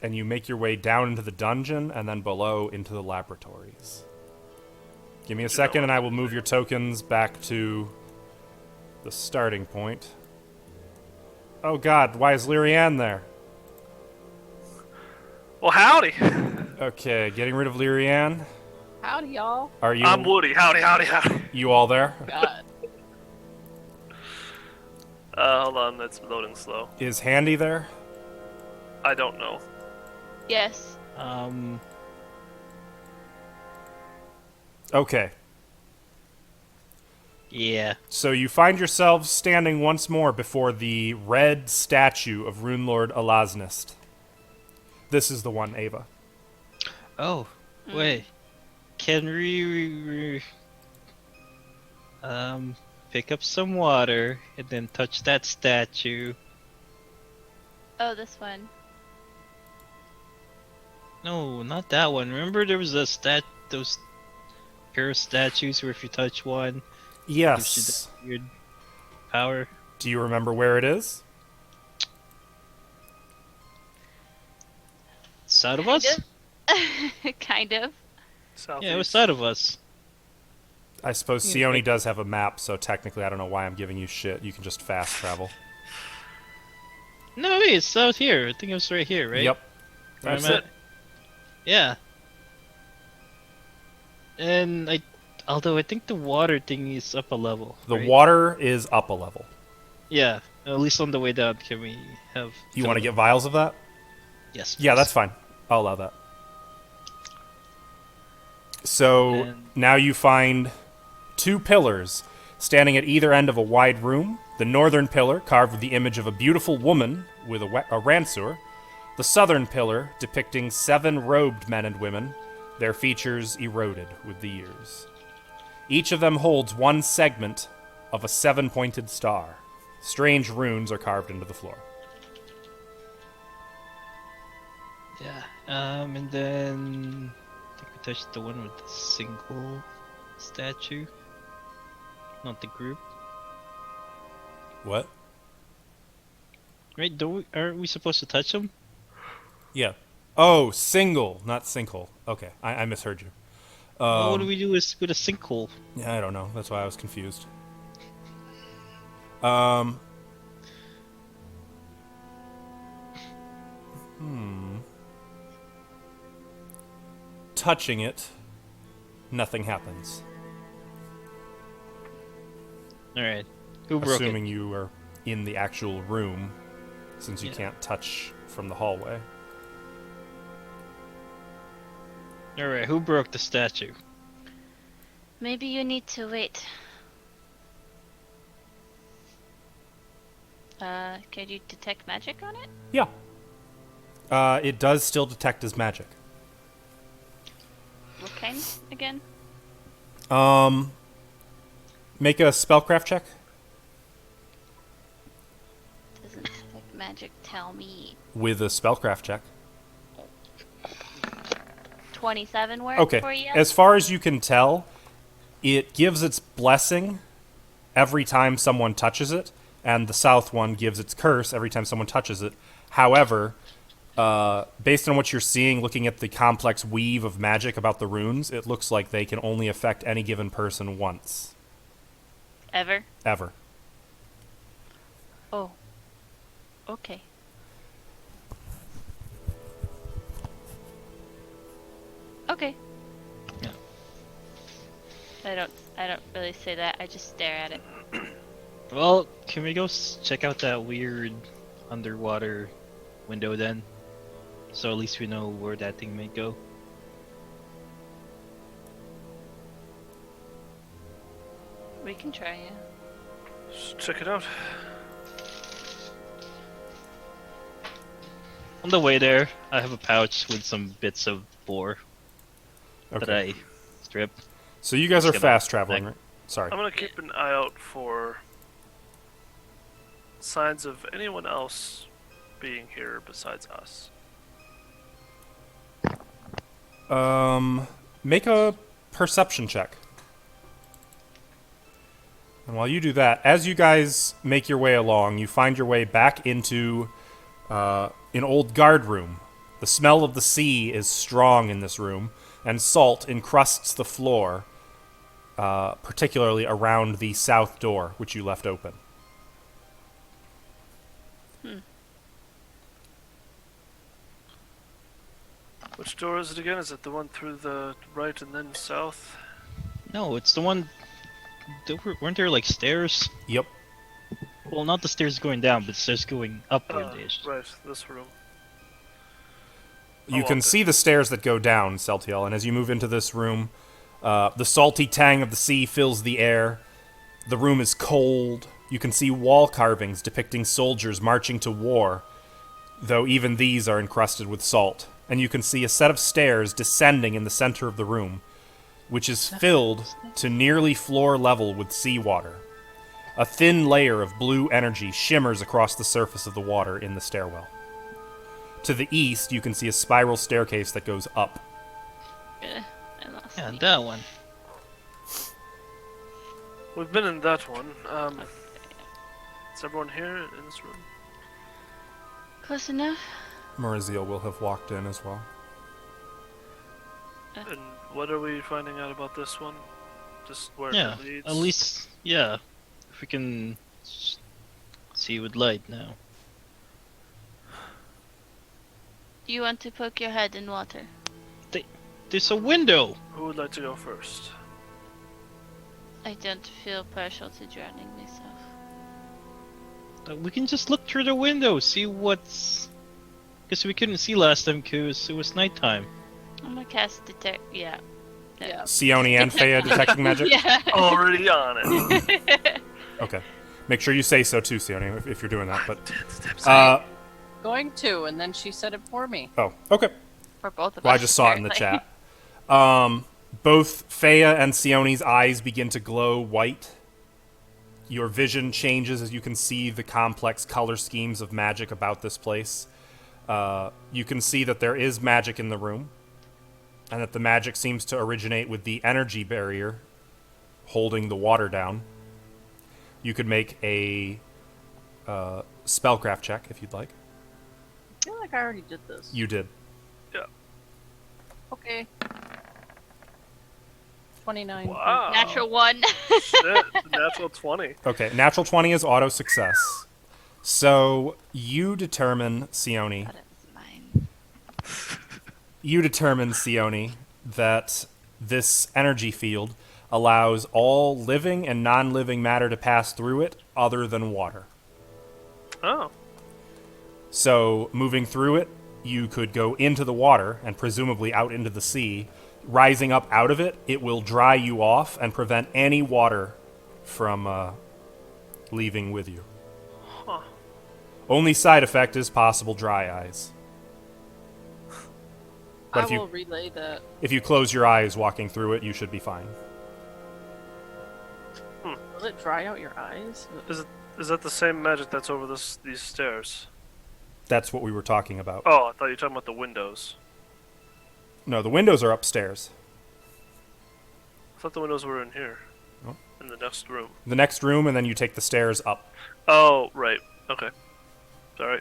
And you make your way down into the dungeon and then below into the laboratories. Give me a second and I will move your tokens back to the starting point. Oh god, why is Lyrianne there? Well, howdy. Okay, getting rid of Lyrianne. Howdy, y'all. Are you I'm Woody. Howdy, howdy, howdy. you all there? God. Hold on, it's loading slow. Is Handy there? I don't know. Yes. Okay. Yeah. So you find yourselves standing once more before the red statue of Runelord Alasnist. This is the one, Ava. Oh, wait. Can we pick up some water and then touch that statue? Oh, this one. No, not that one. Remember there was those pair of statues where if you touch one, gives you Yes. that weird power? Do you remember where it is? Side of us? Kind of. Southeast. Yeah, it was side of us. I suppose Yeah, Sione like- does have a map, so technically I don't know why I'm giving you shit. You can just fast travel. No, wait, it's out here. I think it was right here, right? Yep. Where That's I'm it. at. Yeah. And although I think the water thing is up a level. The right? water is up a level. Yeah, at least on the way down, can we have? You want to get vials of that? Yes. Yeah, please. that's fine. I'll allow that. So And- now you find 2 pillars standing at either end of a wide room. The northern pillar carved with the image of a beautiful woman with a ranseur. The southern pillar depicting 7 robed men and women, their features eroded with the years. Each of them holds one segment of a 7-pointed star. Strange runes are carved into the floor. Yeah. And then I think we touched the one with the single statue, not the group. What? Right? Aren't we supposed to touch them? Yeah. Oh, single, not sinkhole. Okay, I misheard you. What do we do with a sinkhole? Yeah, I don't know. That's why I was confused. Touching it Nothing happens. Alright. Who broke Assuming you are in the actual room, since you Yeah. can't touch from the hallway. it? Alright, who broke the statue? Maybe you need to wait. Could you detect magic on it? Yeah. It does still detect as magic. What kind again? Make a spellcraft check. Doesn't detect magic tell me. With a spellcraft check. 27 work Okay. for you? As far as you can tell, it gives its blessing every time someone touches it, and the south one gives its curse every time someone touches it. However, based on what you're seeing, looking at the complex weave of magic about the runes, it looks like they can only affect any given person once. Ever? Ever. Oh. Okay. Okay. Yeah. I don't really say that. I just stare at it. Well, can we go check out that weird underwater window then? So at least we know where that thing may go. We can try, yeah. Just check it out. On the way there, I have a pouch with some bits of boar that Okay. I stripped. So you guys are Let's get fast up. traveling, right? Sorry. I'm gonna keep an eye out for signs of anyone else being here besides us. Make a perception check. And while you do that, as you guys make your way along, you find your way back into an old guard room. The smell of the sea is strong in this room, and salt encrusts the floor, particularly around the south door, which you left open. Which door is it again? Is it the one through the right and then south? No, it's the one. Weren't there like stairs? Yep. Well, not the stairs going down, but stairs going upward. Right, this room. You Oh, can okay. see the stairs that go down, Celtiel, and as you move into this room, the salty tang of the sea fills the air. The room is cold. You can see wall carvings depicting soldiers marching to war, though even these are encrusted with salt. And you can see a set of stairs descending in the center of the room, which is filled to nearly floor level with seawater. A thin layer of blue energy shimmers across the surface of the water in the stairwell. To the east, you can see a spiral staircase that goes up. I lost Yeah, me. that one. We've been in that one. Is everyone here in this room? Close enough? Maurizio will have walked in as well. And what are we finding out about this one? Just where Yeah, it leads? at least, yeah. If we can see with light now. You want to poke your head in water? There's a window! Who would like to go first? I don't feel partial to drowning myself. We can just look through the window, see what's... Because we couldn't see last time because it was nighttime. I'm gonna cast detect. Yeah. Yeah. Sione and Fea detecting magic? Yeah. Already on it. Okay. Make sure you say so too, Sione, if you're doing that. But I- Going to, and then she said it for me. oh, okay. For both of Well, us. I just saw it in the apparently. chat. Both Fea and Sione's eyes begin to glow white. Your vision changes as you can see the complex color schemes of magic about this place. You can see that there is magic in the room, and that the magic seems to originate with the energy barrier holding the water down. You could make a spellcraft check if you'd like. I feel like I already did this. You did. Okay. 29. Wow. Natural one. Shit, natural 20. Okay, natural 20 is auto success. So you determine, Sione, But it was mine. you determine, Sione, that this energy field allows all living and non-living matter to pass through it other than water. Oh. So, moving through it, you could go into the water and presumably out into the sea. Rising up out of it, it will dry you off and prevent any water from leaving with you. Huh. Only side effect is possible dry eyes. But I will relay that. if you close your eyes walking through it, you should be fine. Will it dry out your eyes? Is that the same magic that's over these stairs? That's what we were talking about. Oh, I thought you were talking about the windows. No, the windows are upstairs. I thought the windows were in here. Oh. In the next room. The next room, and then you take the stairs up. Oh, right. Okay. Sorry.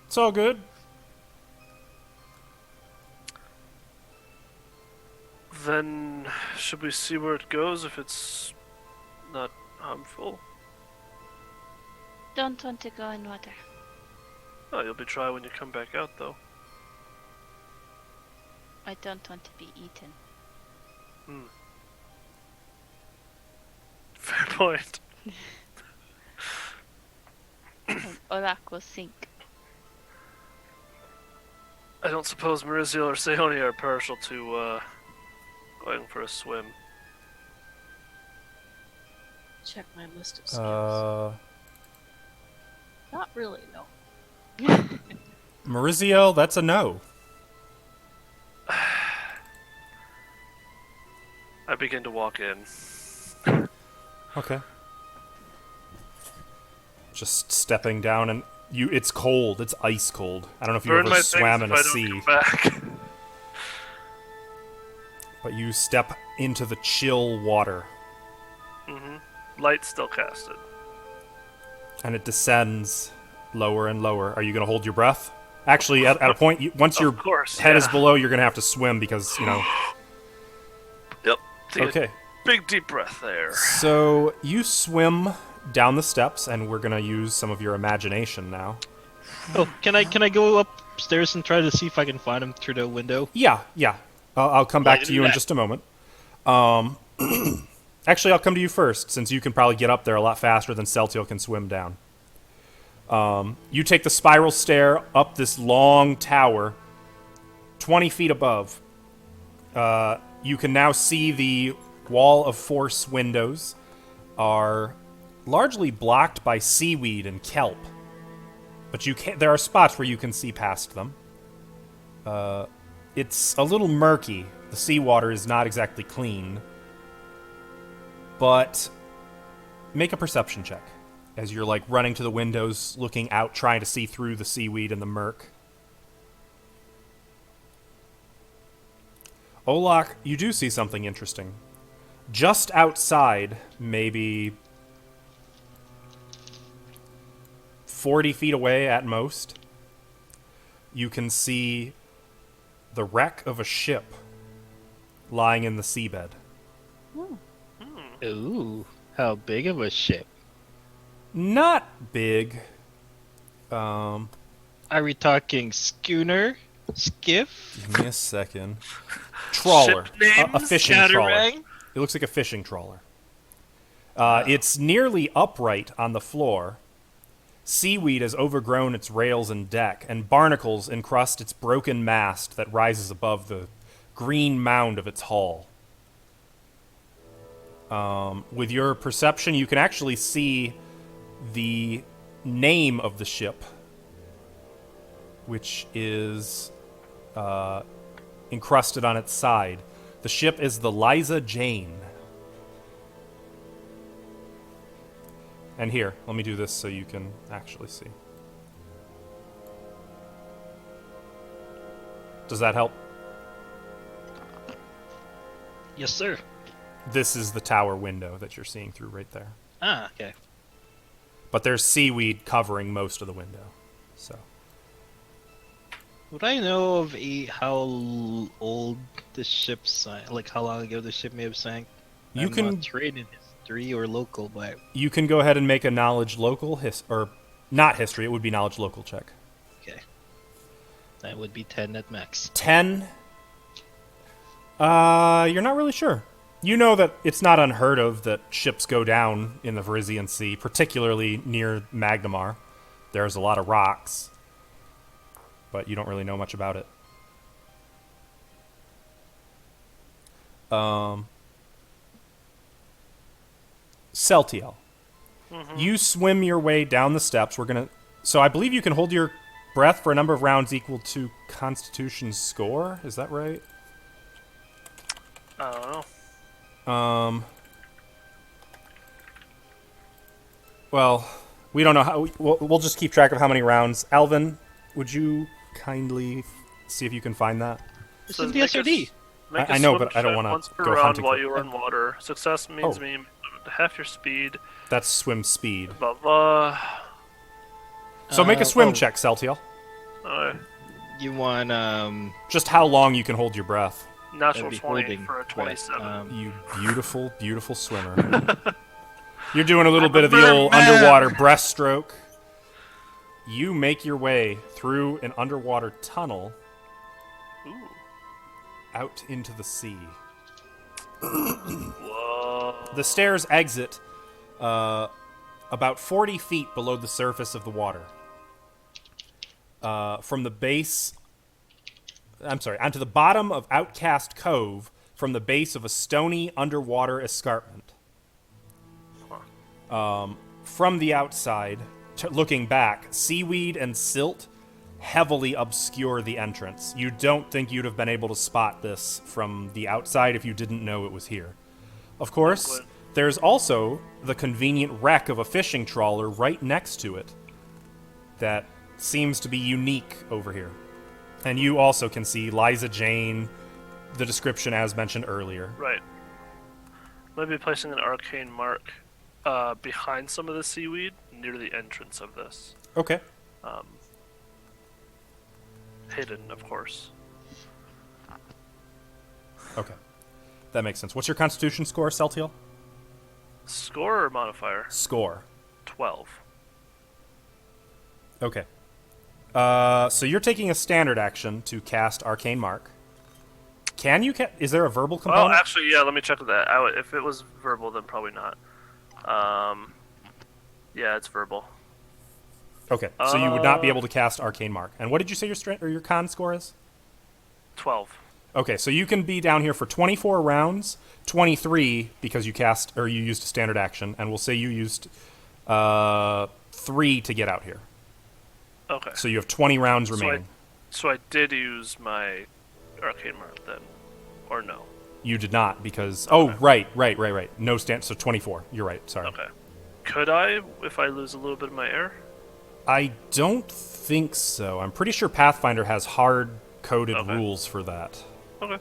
It's all good. Then, should we see where it goes if it's not harmful? Don't want to go in water. Oh, you'll be dry when you come back out, though. I don't want to be eaten. Fair point. Olak will sink. I don't suppose Mariziel or Seoni are partial to, going for a swim. Check my list of skills. Not really, no. Mariziel, that's a no. I begin to walk in. Okay. Just stepping down, and it's cold. It's ice cold. I don't know if you Burn my ever swam in things a if I sea, don't come back. but you step into the chill water, Light still casted. and it descends lower and lower. Are you going to hold your breath? Actually, at a point, once your Of course, head is yeah. below, you're going to have to swim because, Yep. Take Okay. a big deep breath there. So you swim down the steps, and we're going to use some of your imagination now. Oh, can I go upstairs and try to see if I can find him through the window? Yeah. I'll come back Yeah, to do you in that. just a moment. Actually, I'll come to you first, since you can probably get up there a lot faster than Celtial can swim down. You take the spiral stair up this long tower, 20 feet above. You can now see the wall of force windows are largely blocked by seaweed and kelp. But there are spots where you can see past them. It's a little murky. The seawater is not exactly clean. But make a perception check as you're running to the windows, looking out, trying to see through the seaweed and the murk. Olak, you do see something interesting. Just outside, maybe 40 feet away at most, you can see the wreck of a ship lying in the seabed. Ooh, how big of a ship? Not big. Are we talking schooner? Skiff? Give me a second. Trawler. Ship names? A fishing trawler. Catamaran? It looks like a fishing trawler. It's nearly upright on the floor. Seaweed has overgrown its rails and deck, and barnacles encrust its broken mast that rises above the green mound of its hull. With your perception, you can actually see the name of the ship, which is encrusted on its side. The ship is the Liza Jane. And here, let me do this so you can actually see. Does that help? Yes, sir. This is the tower window that you're seeing through right there. Ah, okay. But there's seaweed covering most of the window. So Would I know of how old the ship sank? Like how long ago the ship may have sank? You I'm can- not trained in history or local, but you can go ahead and make a knowledge local or not history. It would be knowledge local check. okay. That would be 10 at max. 10. You're not really sure. You know that it's not unheard of that ships go down in the Varisian Sea, particularly near Magnamar. There's a lot of rocks, but you don't really know much about it. Celtiel. You swim your way down the steps. So I believe you can hold your breath for a number of rounds equal to Constitution's score. Is that right? I don't know. Well, we don't know how. We'll just keep track of how many rounds. Alvin, would you kindly see if you can find that? It's So in the make a SRD. s- Make a I know, swim but I don't check wanna once per go round hunting while for- you are in water. Success means Oh. me half your speed. That's swim speed. Blah blah. So make a swim oh. check, Celtiel. Alright. You want Just how long you can hold your breath. Natural be 20 holding for a breath. 27. You beautiful, beautiful swimmer. You're doing a little bit of the merman. old underwater breaststroke. You make your way through an underwater tunnel Ooh. out into the sea. Whoa. The stairs exit about 40 feet below the surface of the water. From the base... onto the bottom of Outcast Cove from the base of a stony underwater escarpment. From the outside, looking back, seaweed and silt heavily obscure the entrance. You don't think you'd have been able to spot this from the outside if you didn't know it was here. Of course, Good. there's also the convenient wreck of a fishing trawler right next to it that seems to be unique over here. And you also can see Liza Jane, the description as mentioned earlier. Right. Maybe placing an arcane mark behind some of the seaweed near the entrance of this. Okay. Hidden, of course. Okay. That makes sense. What's your constitution score, Celtiel? Score or modifier? Score. 12. Okay. So you're taking a standard action to cast Arcane Mark. Can you is there a verbal Oh, component? actually, yeah, let me check that. If it was verbal, then probably not. Yeah, it's verbal. Okay. So you would not be able to cast Arcane Mark. And what did you say your con score is? 12. Okay, so you can be down here for 24 rounds, 23 because you used a standard action, and we'll say you used 3 to get out here. Okay. So you have 20 rounds So remaining. So I did use my arcane mark then, or no? You did not because right. No stand. So 24. You're right. Sorry. Okay. Could I if I lose a little bit of my air? I don't think so. I'm pretty sure Pathfinder has hard-coded Okay. rules for that. Okay.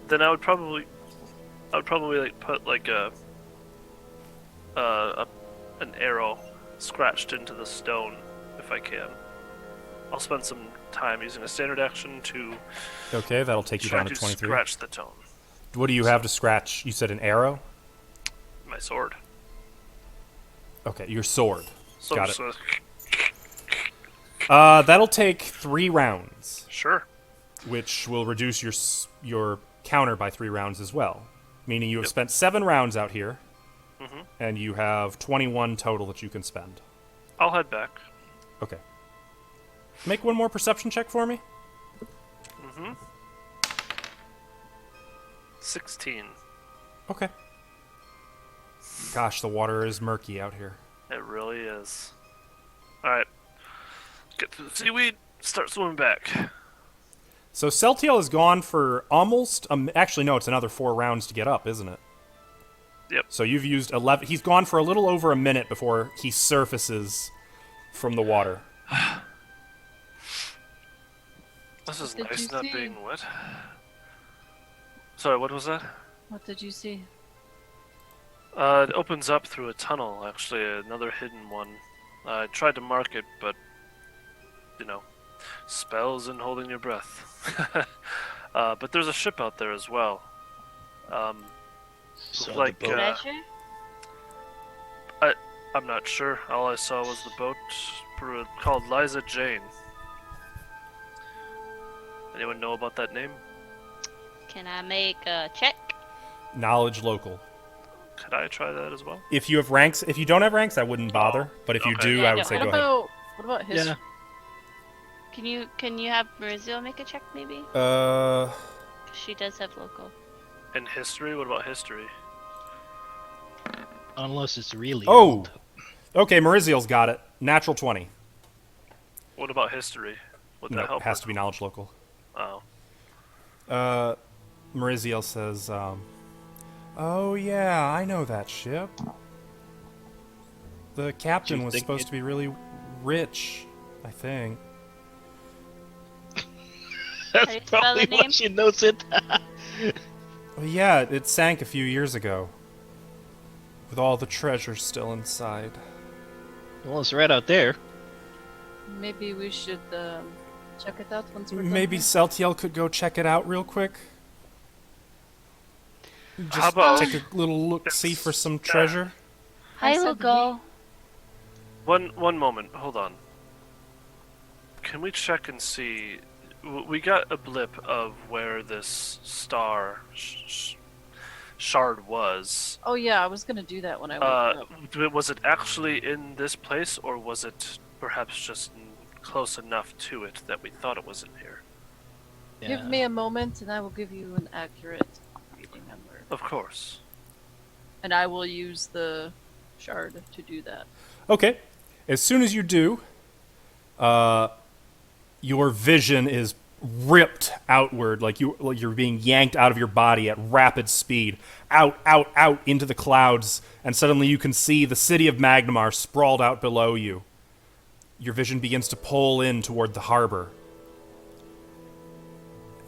Then I would probably like put like an arrow scratched into the stone if I can. I'll spend some time using a standard action to Okay, that'll take you try down to to 23. scratch the tone. What do you have to scratch? You said an arrow? My sword. Okay, your sword. So Got just it. gonna- That'll take 3 rounds, Sure. which will reduce your counter by 3 rounds as well. Meaning you have spent 7 rounds out here, and you have 21 total that you can spend. I'll head back. Okay. Make one more perception check for me. 16. Okay. Gosh, the water is murky out here. It really is. Alright. Get through the seaweed, start swimming back. So Celtiel is gone for almost... actually, no, it's another 4 rounds to get up, isn't it? Yep. So you've used 11... He's gone for a little over a minute before he surfaces from the water. This is What did nice you not see? being wet. Sorry, what was that? What did you see? It opens up through a tunnel, actually, another hidden one. I tried to mark it, but, spells and holding your breath. But there's a ship out there as well. So Like, the boat. Treasure? I'm not sure. All I saw was the boat called Liza Jane. Anyone know about that name? Can I make a check? Knowledge local. Could I try that as well? If you have ranks, if you don't have ranks, I wouldn't bother. But if you okay. do, Yeah, I would say What go ahead. about history? Can you have Marizio make a check maybe? 'Cause she does have local. In history, what about history? Unless it's really Oh! old. Okay, Mariziel's got it. Natural 20. What about history? Would that No, help? it has to be knowledge local. Oh. Mariziel says, oh yeah, I know that ship. The captain you was think supposed it- to be really rich, I think. How do That's you spell probably the why name? she knows it. Well, yeah, it sank a few years ago. With all the treasure still inside. Well, it's right out there. Maybe we should check it out once we're done Maybe here. Celtiel could go check it out real quick. Just How about- take a little look-see for some treasure. I I said will go. One moment. Hold on. Can we check and see? We got a blip of where this star shard was. Oh yeah, I was gonna do that when I woke up. Was it actually in this place, or was it perhaps just close enough to it that we thought it was in here? Give me a moment, and I will give you an accurate reading number. Of course. And I will use the shard to do that. Okay. As soon as you do, your vision is ripped outward, like you're being yanked out of your body at rapid speed, out into the clouds, and suddenly you can see the city of Magnamar sprawled out below you. Your vision begins to pull in toward the harbor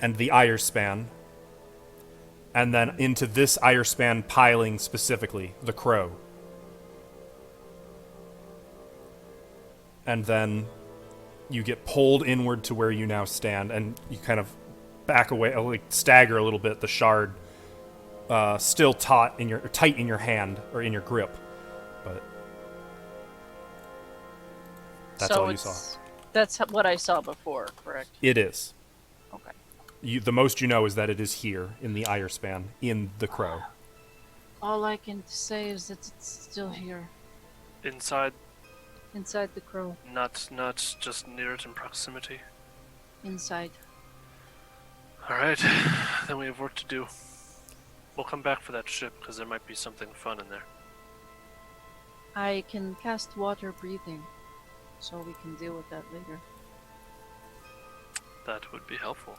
and the Irespan, and then into this Irespan piling specifically, the Crow. And then you get pulled inward to where you now stand, and you kind of back away, like stagger a little bit. The shard still tight in your hand or in your grip, but that's all you saw. That's what I saw before, correct? It is. Okay. The most you know is that it is here in the Irespan, in the Crow. All I can say is that it's still here, Inside, inside the crow, not just near it in proximity. inside. All right, then we have work to do. We'll come back for that ship because there might be something fun in there. I can cast water breathing, so we can deal with that later. That would be helpful.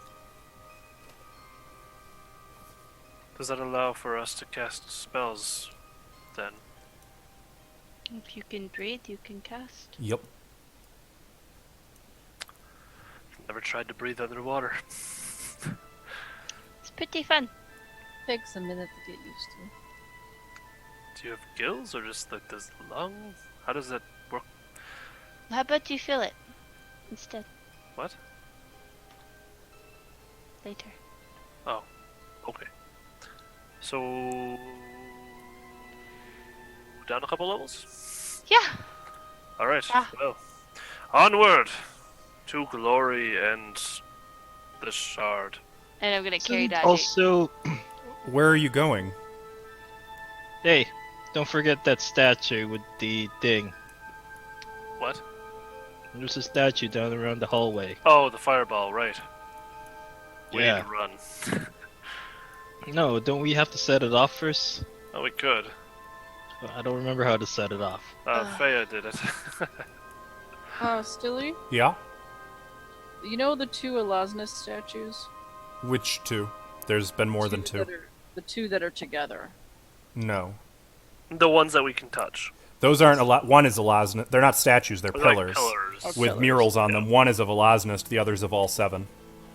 Does that allow for us to cast spells then? If you can breathe, you can cast. Yep. Never tried to breathe underwater. It's pretty fun. Takes a minute to get used to. Do you have gills or just like this lung? How does that work? How about you feel it instead What? later? Oh, okay. So down a couple levels? Yeah. All right. Yeah. Well, onward to glory and the shard. And I'm gonna carry Dodgy. Also, Where are you going? hey, don't forget that statue with the thing. What? There's a statue down around the hallway. Oh, the fireball, right. We Yeah. need to run. No, don't we have to set it off first? Oh, we could. I don't remember how to set it off. Feya did it. Stilly, Yeah? you know the two Elasmus statues? Which two? There's been more than two. The two that are together. No. The ones that we can touch. Those aren't a lot. One is Elasnus. They're not statues, they're They're pillars. like pillars. Okay. With Pillars, murals on them. One is of Elasnus, the other's of all seven.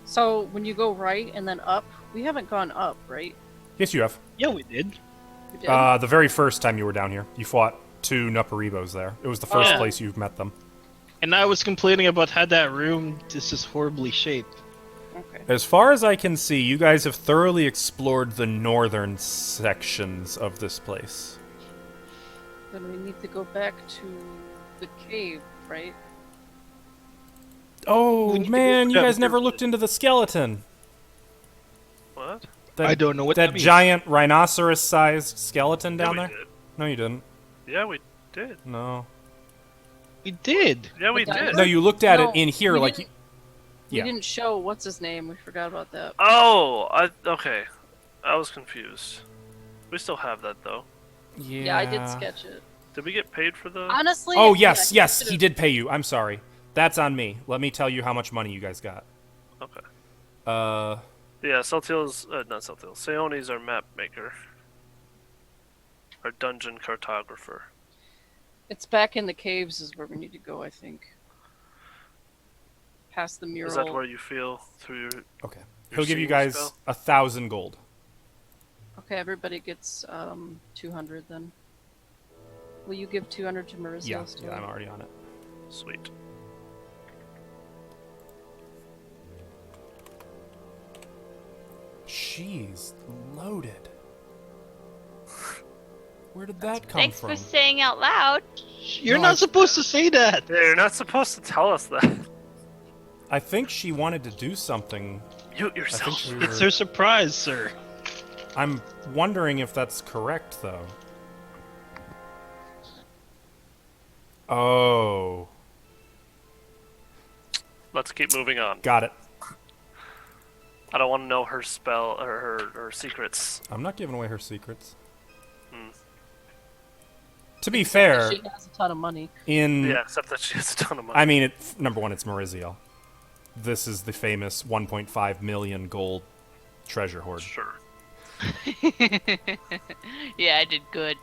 So when you go right and then up, we haven't gone up, right? Yes, you have. Yeah, we did. We did. The very first time you were down here, you fought two Nuparibos there. It was the first Yeah. place you've met them. And I was complaining about how that room is just horribly shaped. Okay. As far as I can see, you guys have thoroughly explored the northern sections of this place. Then we need to go back to the cave, right? Oh, We need to man, go you grab guys the never pyramid. looked into the skeleton. What? I don't know what that means. giant rhinoceros-sized skeleton down yeah, there? we did. No, you didn't. Yeah, we did. No. We did. Yeah, we The did. No, you looked at No, it in here we like. didn't- Yeah. We didn't show what's his name. We forgot about that. Oh, okay. I was confused. We still have that though. Yeah, I did sketch it. Did we get paid for the? Honestly. Oh yeah, yes, I yes, should've- he did pay you. I'm sorry. That's on me. Let me tell you how much money you guys got. Okay. Yeah, Saltiel's not Saltiel. Seoni's our map maker. Our dungeon cartographer. It's back in the caves is where we need to go, I think. Past the mural. Is that where you feel through your? Okay. Your He'll give you seeing guys spell? 1,000 gold. Okay, everybody gets 200 then. Will you give 200 to Marizia Yeah, still? yeah, I'm already on it. Sweet. She's loaded. Where did that come Thanks from? for saying out loud. You're No, not supposed to say that. Yeah, you're not supposed to tell us that. I think she wanted to do something. Mute I yourself. think we It's were... her surprise, sir. I'm wondering if that's correct, though. Oh. Let's keep moving on. Got it. I don't want to know her spell or her secrets. I'm not giving away her secrets. Hmm. To be fair, She has a ton of money. Yeah, except that she has a ton of money. I mean, number one, it's Mariziel. This is the famous 1.5 million gold treasure hoard. Sure. Yeah, I did good.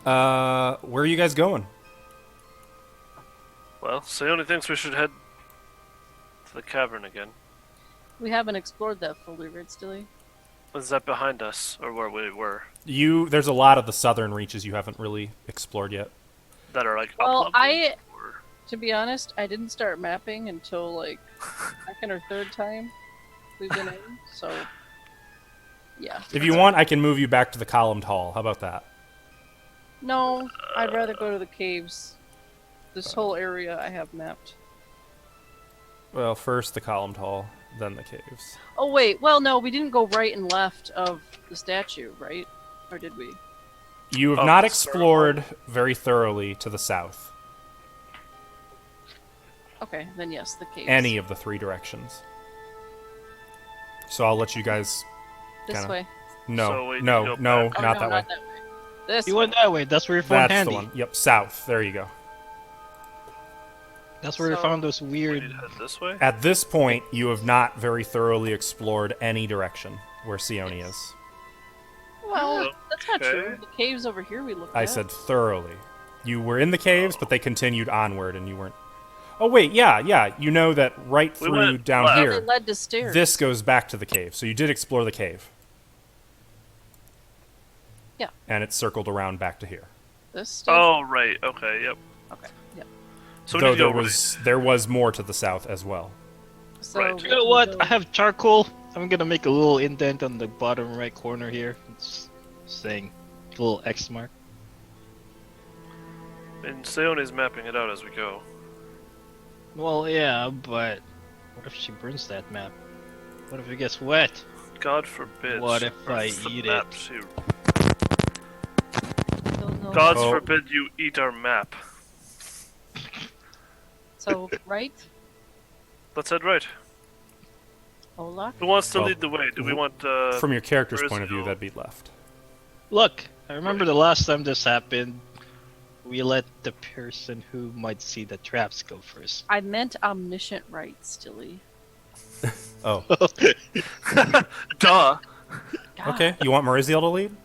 Where are you guys going? Well, Seoni thinks we should head to the cavern again. We haven't explored that fully, right, Stilly? Is that behind us, or where we were? There's a lot of the southern reaches you haven't really explored yet. That are like Well, up-leveled, or- To be honest, I didn't start mapping until like second or third time we've been in, so yeah. If you want, I can move you back to the columned hall. How about that? No, I'd rather go to the caves. This whole area I have mapped. Well, first the columned hall, then the caves. Oh wait, well no, we didn't go right and left of the statue, right? Or did we? You have Of not the explored very thoroughly to the south. Okay, then yes, the caves. Any of the three directions. So I'll let you guys. This kinda- way. No, So we no, go no, back. Oh, not no, that way. not that way. This You way. went that way. That's where you found That's Handy. the one. Yep, south. There you go. That's where you So- found those We weird. need to head this way? At this point, you have not very thoroughly explored any direction where Sione is. Well, that's not Okay. true. The caves over here we looked at. I said thoroughly. You were in the caves, but they continued onward, and you weren't. Oh wait, yeah. You know that right We through went down left. They here. led to stairs. This goes back to the cave, so you did explore the cave. Yeah. And it's circled around back to here. This stair? Oh, right. Okay, yep. Okay. Yep. So we Though need to there go there was more to the south as well. So Right. we You know can what? go- I have charcoal. I'm gonna make a little indent on the bottom right corner here. It's saying a little X mark. right. And Seoni's mapping it out as we go. Well, yeah, but what if she burns that map? What if it gets wet? God forbid. What she if I burns the eat map. it? don't know. God Oh. forbid you eat our map. So, right? Let's head right. Olak? Who wants to Well, lead the way? Do we want From your character's where is point it of view, go? that'd be left. Look, I remember the last time this happened. We let the person who might see the traps go first. I meant omniscient right, Stilly. Oh, Duh. God. okay. You want Mariziel to lead?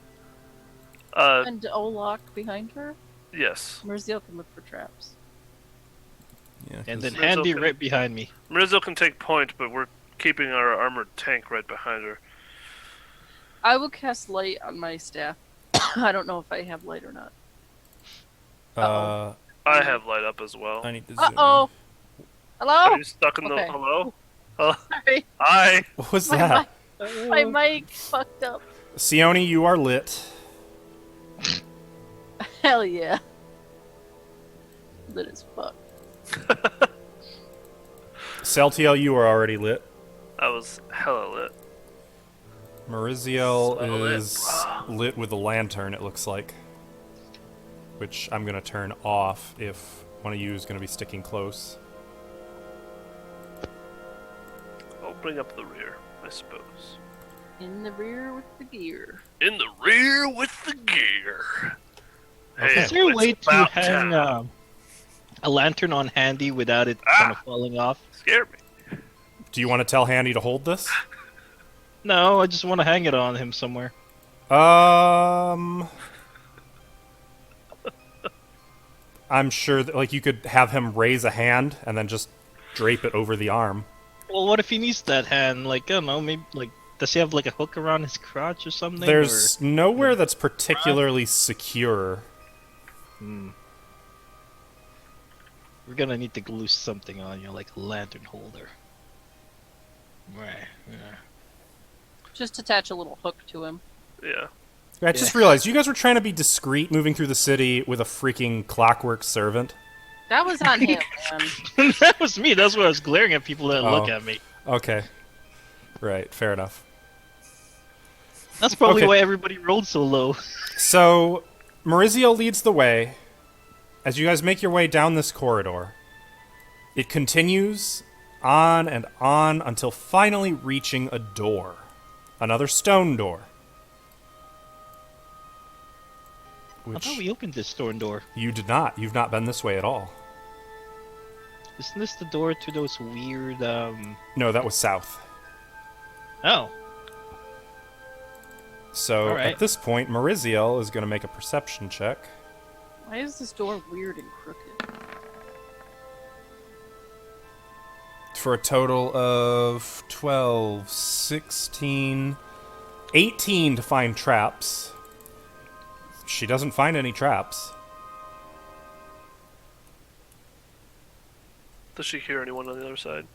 And Olak behind her? Yes. Merziel can look for traps. Yeah. And then 'cause- It's Handy okay. right behind me. Marizel can take point, but we're keeping our armored tank right behind her. I will cast light on my staff. I don't know if I have light or not. I have light up as well. I need to zoom in. Uh-oh! Hello? Are you stuck in the Okay. hello? Hello? Sorry. Hi. What was My that? My mic fucked up. Sione, you are lit. Hell yeah. Lit as fuck. Celtiel, you are already lit. I was hella lit. Mariziel Settle it, is lit with a lantern, it looks like. Which I'm going to turn off if one of you is going to be sticking close. I'll bring up the rear, I suppose. In the rear with the gear. In the rear with the gear. Okay. Hey, Is there a it's way to about hang time. a lantern on Handy without it kind of falling off? Scare me. Do you want to tell Handy to hold this? No, I just want to hang it on him somewhere. I'm sure that, like, you could have him raise a hand and then just drape it over the arm. Well, what if he needs that hand? Like, I don't know, maybe, like, does he have, like, a hook around his crotch or something? There's nowhere that's particularly secure. We're gonna need to glue something on you, like a lantern holder. Right, yeah. Just attach a little hook to him. Yeah. I just realized you guys were trying to be discreet moving through the city with a freaking clockwork servant. That was on him, man. That was me, that's why I was glaring at people that look at me. Okay. Right, fair enough. That's probably Okay. why everybody rolled so low. So, Maurizio leads the way. As you guys make your way down this corridor, it continues on and on until finally reaching a door. Another stone door. I Which thought we opened this stone door. you did not. You've not been this way at all. Isn't this the door to those weird, No, that was south. Oh. So, All right. at this point, Maurizio is going to make a perception check. Why is this door weird and crooked? For a total of 12, 16, 18 to find traps. She doesn't find any traps. Does she hear anyone on the other side?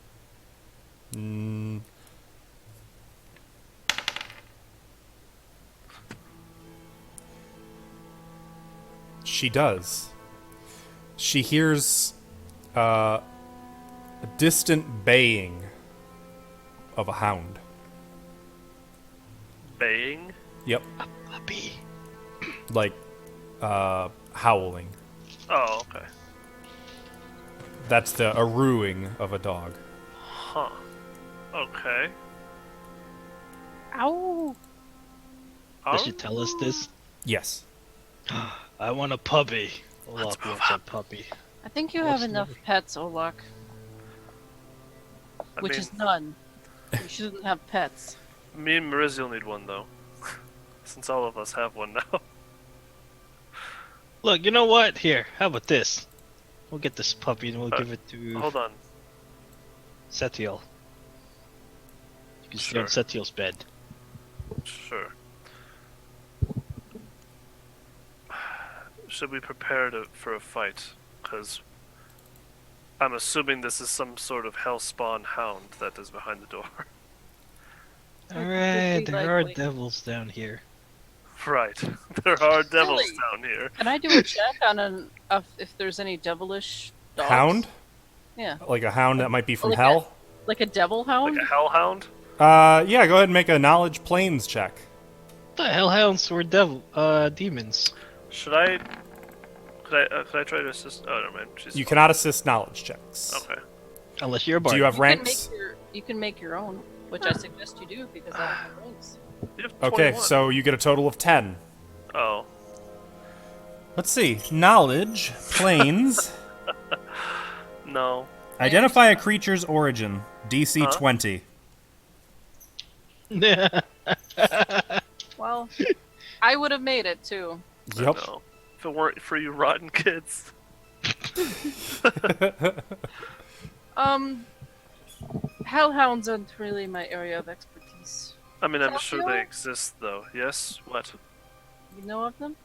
She does. She hears a distant baying of a hound. Baying? Yep. Puppy. Like, howling. Oh, okay. That's the arooing of a dog. Huh. Okay. Ow! Does she tell us this? Yes. I want a puppy. Let's Olaf move wants a up. puppy. I think you What's have enough pets, Olak. I Which mean, is none. You shouldn't have pets. me and Mariziel need one, though. Since all of us have one now. Look, you know what? Here, how about this? We'll get this puppy and we'll give it to Hold on. Setiel. You can stay on Sure. Setiel's bed. Sure. Should we prepare for a fight? Because I'm assuming this is some sort of hellspawn hound that is behind the door. Alright, be there are likely. devils down here. Right. There are devils Really? down here. Can I do a check on if there's any devilish dogs? Hound? Yeah. Like a hound that might be from Like hell? Like a devil Like hound? a hellhound? Yeah, go ahead and make a knowledge planes check. What the hellhounds were demons? Should I... Could I try to assist? Oh, never mind. She's You cannot assist knowledge checks. Okay. Unless you're a bard. Do you have You ranks? can make your own, which I suggest you do because I don't have ranks. You have Okay, 21. so you get a total of 10. Oh. Let's see. Knowledge, planes. No. Identify a creature's origin. DC Huh? 20. Well, I would have made it too. Yep. No. If it weren't for you rotten kids. Hellhounds aren't really my area of expertise. I mean, I'm Tell sure you? they exist, though. Yes? What? You know of them?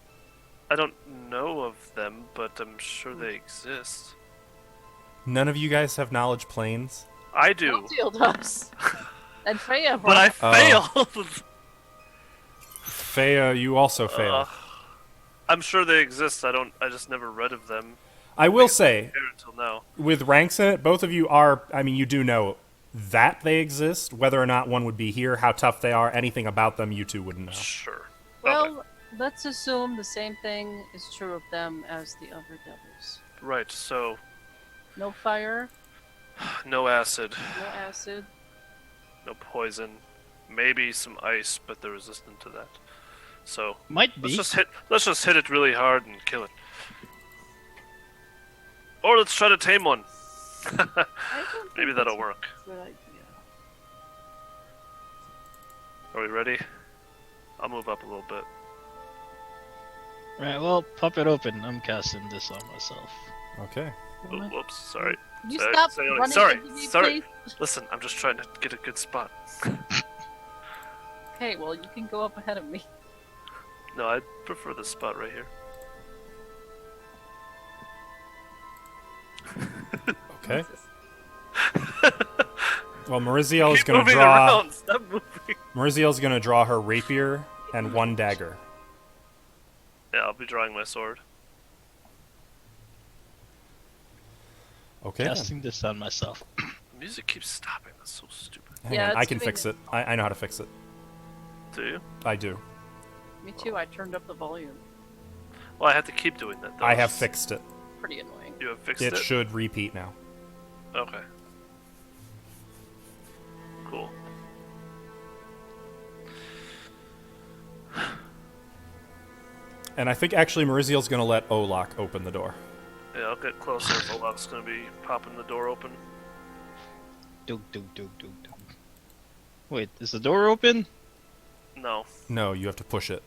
I don't know of them, but I'm sure they exist. None of you guys have knowledge planes? I do. Eltiel does. And Freya. But I Oh. failed! Fea, you also failed. I'm sure they exist. I just never read of them I will say, here until now. with ranks in it, both of you are, I mean, you do know that they exist. Whether or not one would be here, how tough they are, anything about them, you two wouldn't know. Sure. Well, Okay. let's assume the same thing is true of them as the other devils. Right, so No fire, no acid, no acid. no poison, maybe some ice, but they're resistant to that. So Might let's be. just hit it really hard and kill it. Or let's try to tame one. I don't think Maybe that'll that's work. a good idea. Are we ready? I'll move up a little bit. Right, well, pop it open. I'm casting this on myself. Okay. Oh, whoops, sorry. Can you Sorry, stop sorry, running sorry, into me, sorry. please? Listen, I'm just trying to get a good spot. Okay, well, you can go up ahead of me. No, I prefer this spot right here. Okay. Well, Mariziel is Keep going to moving draw. around. Stop moving. Mariziel's going to draw her rapier and one dagger. Yeah, I'll be drawing my sword. Okay. Then. Casting this on myself. The music keeps stopping. That's so stupid. Hang Yeah, on, I it's can doing fix it. it. I know how to fix it. Do you? I do. Me too, I turned up the volume. Well, I have to keep doing that, though. I have fixed it. Pretty annoying. You have fixed It it? should repeat now. Okay. Cool. And I think actually Mariziel's going to let Olak open the door. Yeah, I'll get closer if Olaf's gonna be popping the door open. Doog, doog, doog, doog, doog. Wait, is the door open? No. No, you have to push it.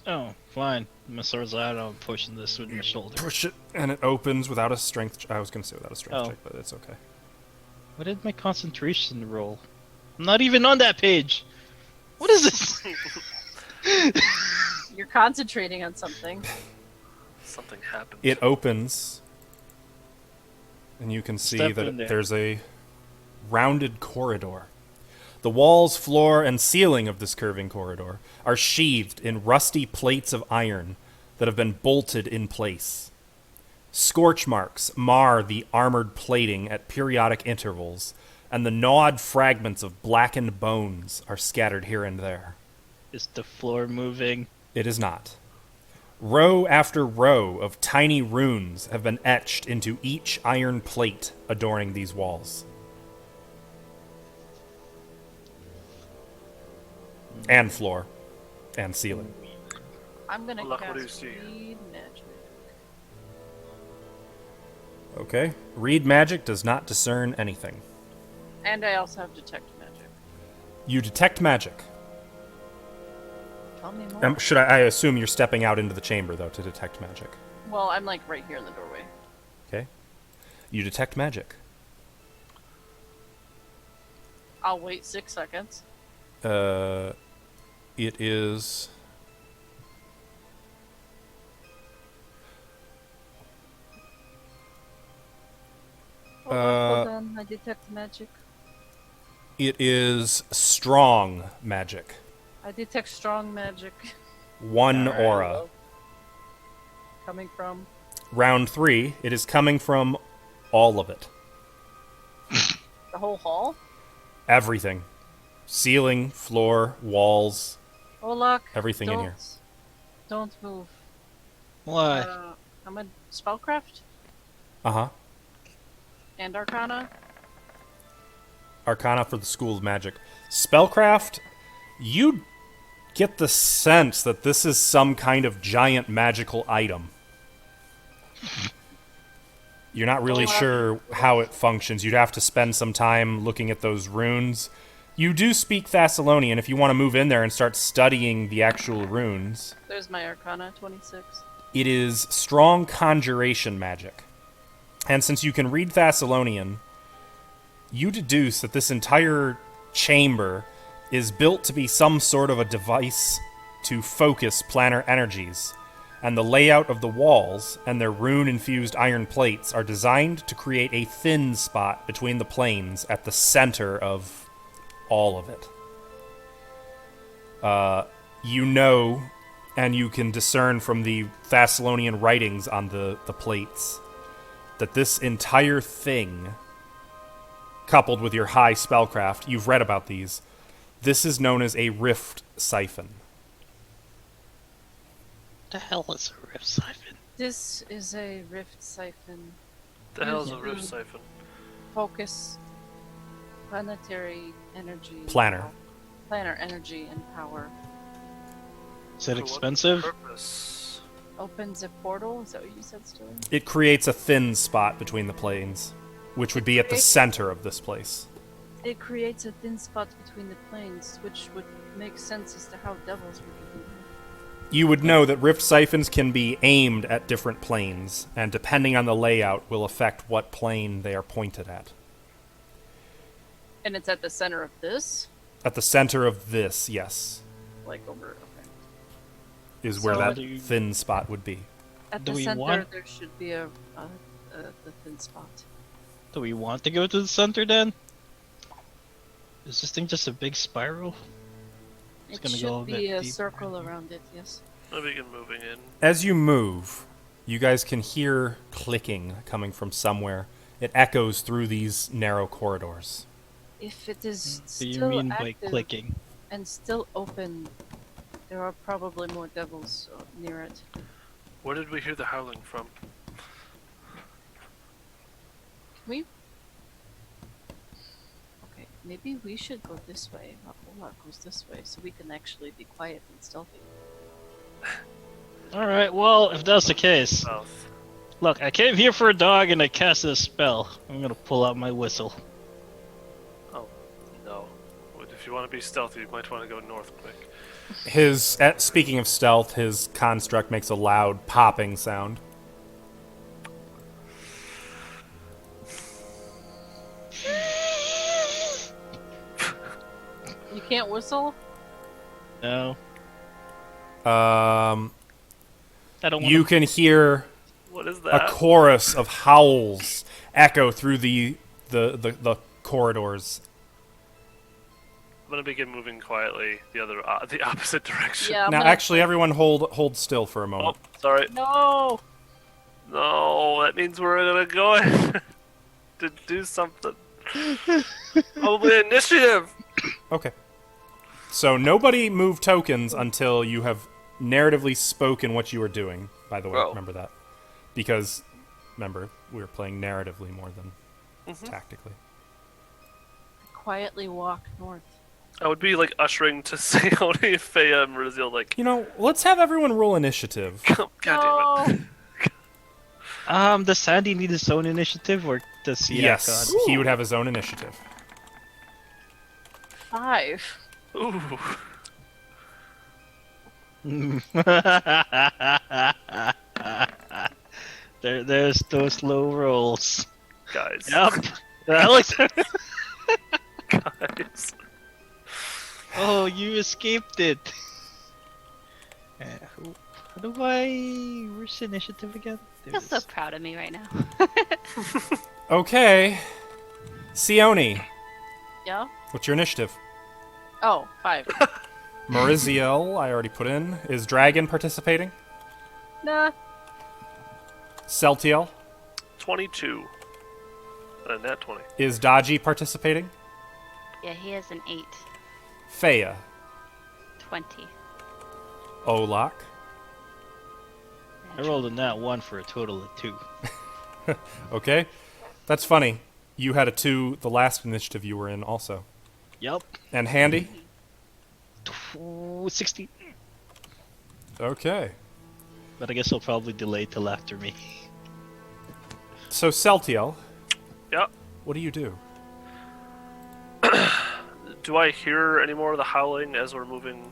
Oh, fine. My sword's out. I'm pushing this with my shoulder. Push it, and it opens without a strength. I was going to say without a strength Oh. check, but it's okay. What did my concentration roll? I'm not even on that page. What is this? You're concentrating on something. Something happened. It opens, and you can see Step that in there. there's a rounded corridor. The walls, floor, and ceiling of this curving corridor are sheathed in rusty plates of iron that have been bolted in place. Scorch marks mar the armored plating at periodic intervals, and the gnawed fragments of blackened bones are scattered here and there. Is the floor moving? It is not. Row after row of tiny runes have been etched into each iron plate adorning these walls. And floor. And ceiling. I'm gonna Look, what do you cast see? Read Magic. Okay. Read magic does not discern anything. And I also have Detect Magic. You detect magic. Tell me more. Should I assume you're stepping out into the chamber, though, to detect magic. Well, I'm like right here in the doorway. Okay. You detect magic. I'll wait 6 seconds. It is... Hold on, I detect magic. It is strong magic. I detect strong magic. One Alright. aura. Coming from. Round 3, it is coming from all of it. The whole hall? Everything. Ceiling, floor, walls, Olak, everything in here. Don't move. Why? I'm a spellcraft Uh-huh. and Arcana. Arcana for the School of Magic. Spellcraft, you get the sense that this is some kind of giant magical item. You're not really sure how it functions. You'd have to spend some time looking at those runes. You do speak Thessalonian if you want to move in there and start studying the actual runes. There's my Arcana, 26. It is strong conjuration magic. And since you can read Thessalonian, you deduce that this entire chamber is built to be some sort of a device to focus planar energies, and the layout of the walls and their rune-infused iron plates are designed to create a thin spot between the planes at the center of all of it. You know, and you can discern from the Thessalonian writings on the plates, that this entire thing coupled with your high spellcraft, you've read about these. This is known as a rift siphon. The hell is a rift siphon? This is a rift siphon. The hell is a Mhm. rift siphon? Focus planetary energy. Planar. Planar energy and power. Is it For what expensive? purpose? Opens a portal. Is that what you said, Sterling? It creates a thin spot between the planes, which would be at the center of this place. It creates a thin spot between the planes, which would make sense as to how devils would be. You would know that rift siphons can be aimed at different planes, and depending on the layout will affect what plane they are pointed at. And it's at the center of this, At the center of this, yes, like over. Okay. is where So that do you- thin spot would be. At Do the we center, want- there should be the thin spot. Do we want to go to the center then? Is this thing just a big spiral? It's It gonna should go a be bit a deeper, circle I think. around it. Yes. Let me begin moving in. As you move, you guys can hear clicking coming from somewhere. It echoes through these narrow corridors. If it is What do you still mean by active clicking? and still open, there are probably more devils near it. Where did we hear the howling from? We. Okay, maybe we should go this way. Ola goes this way, so we can actually be quiet and stealthy. Alright, well, if that's the case. South. Look, I came here for a dog and I cast a spell. I'm gonna pull out my whistle. Oh, no. If you want to be stealthy, you might want to go north quick. Speaking of stealth, his construct makes a loud popping sound. You can't whistle? No, Um, I don't want you can hear What is a that? chorus of howls echo through the corridors. I'm gonna begin moving quietly the opposite direction. Yeah. I'm Now, gonna- actually, everyone hold still for a Oh, moment. sorry. No. No, that means we're gonna go in to do something. Probably initiative. Okay. So nobody move tokens until you have narratively spoken what you are doing. By the way, Oh. remember that, because remember we were playing narratively more than tactically. Quietly walk north. I would be like ushering to Seoni, Fea, and Rizil, like, You know, let's have everyone roll initiative. God damn it. Does Sandy need his own initiative, or does he? Yes, he would have his own initiative. 5. Ooh. There's those low rolls. Guys. Yep. Alex. Guys. Oh, you escaped it. How do I? Where's the initiative again? There Feel it so is. proud of me right now. Okay, Seoni, Yeah? what's your initiative? Oh, 5. Mariziel, I already put in. Is Dragon participating? Nah. Celtiel, 22. And a nat 20. is Daji participating? Yeah, he has an 8. Fea, 20. Olak, I rolled a nat 1 for a total of 2. okay. That's funny. You had a 2 the last initiative you were in also. Yep. And Handy? 60. Okay. But I guess he'll probably delay till after me. So Celtiel, Yeah. what do you do? Do I hear any more of the howling as we're moving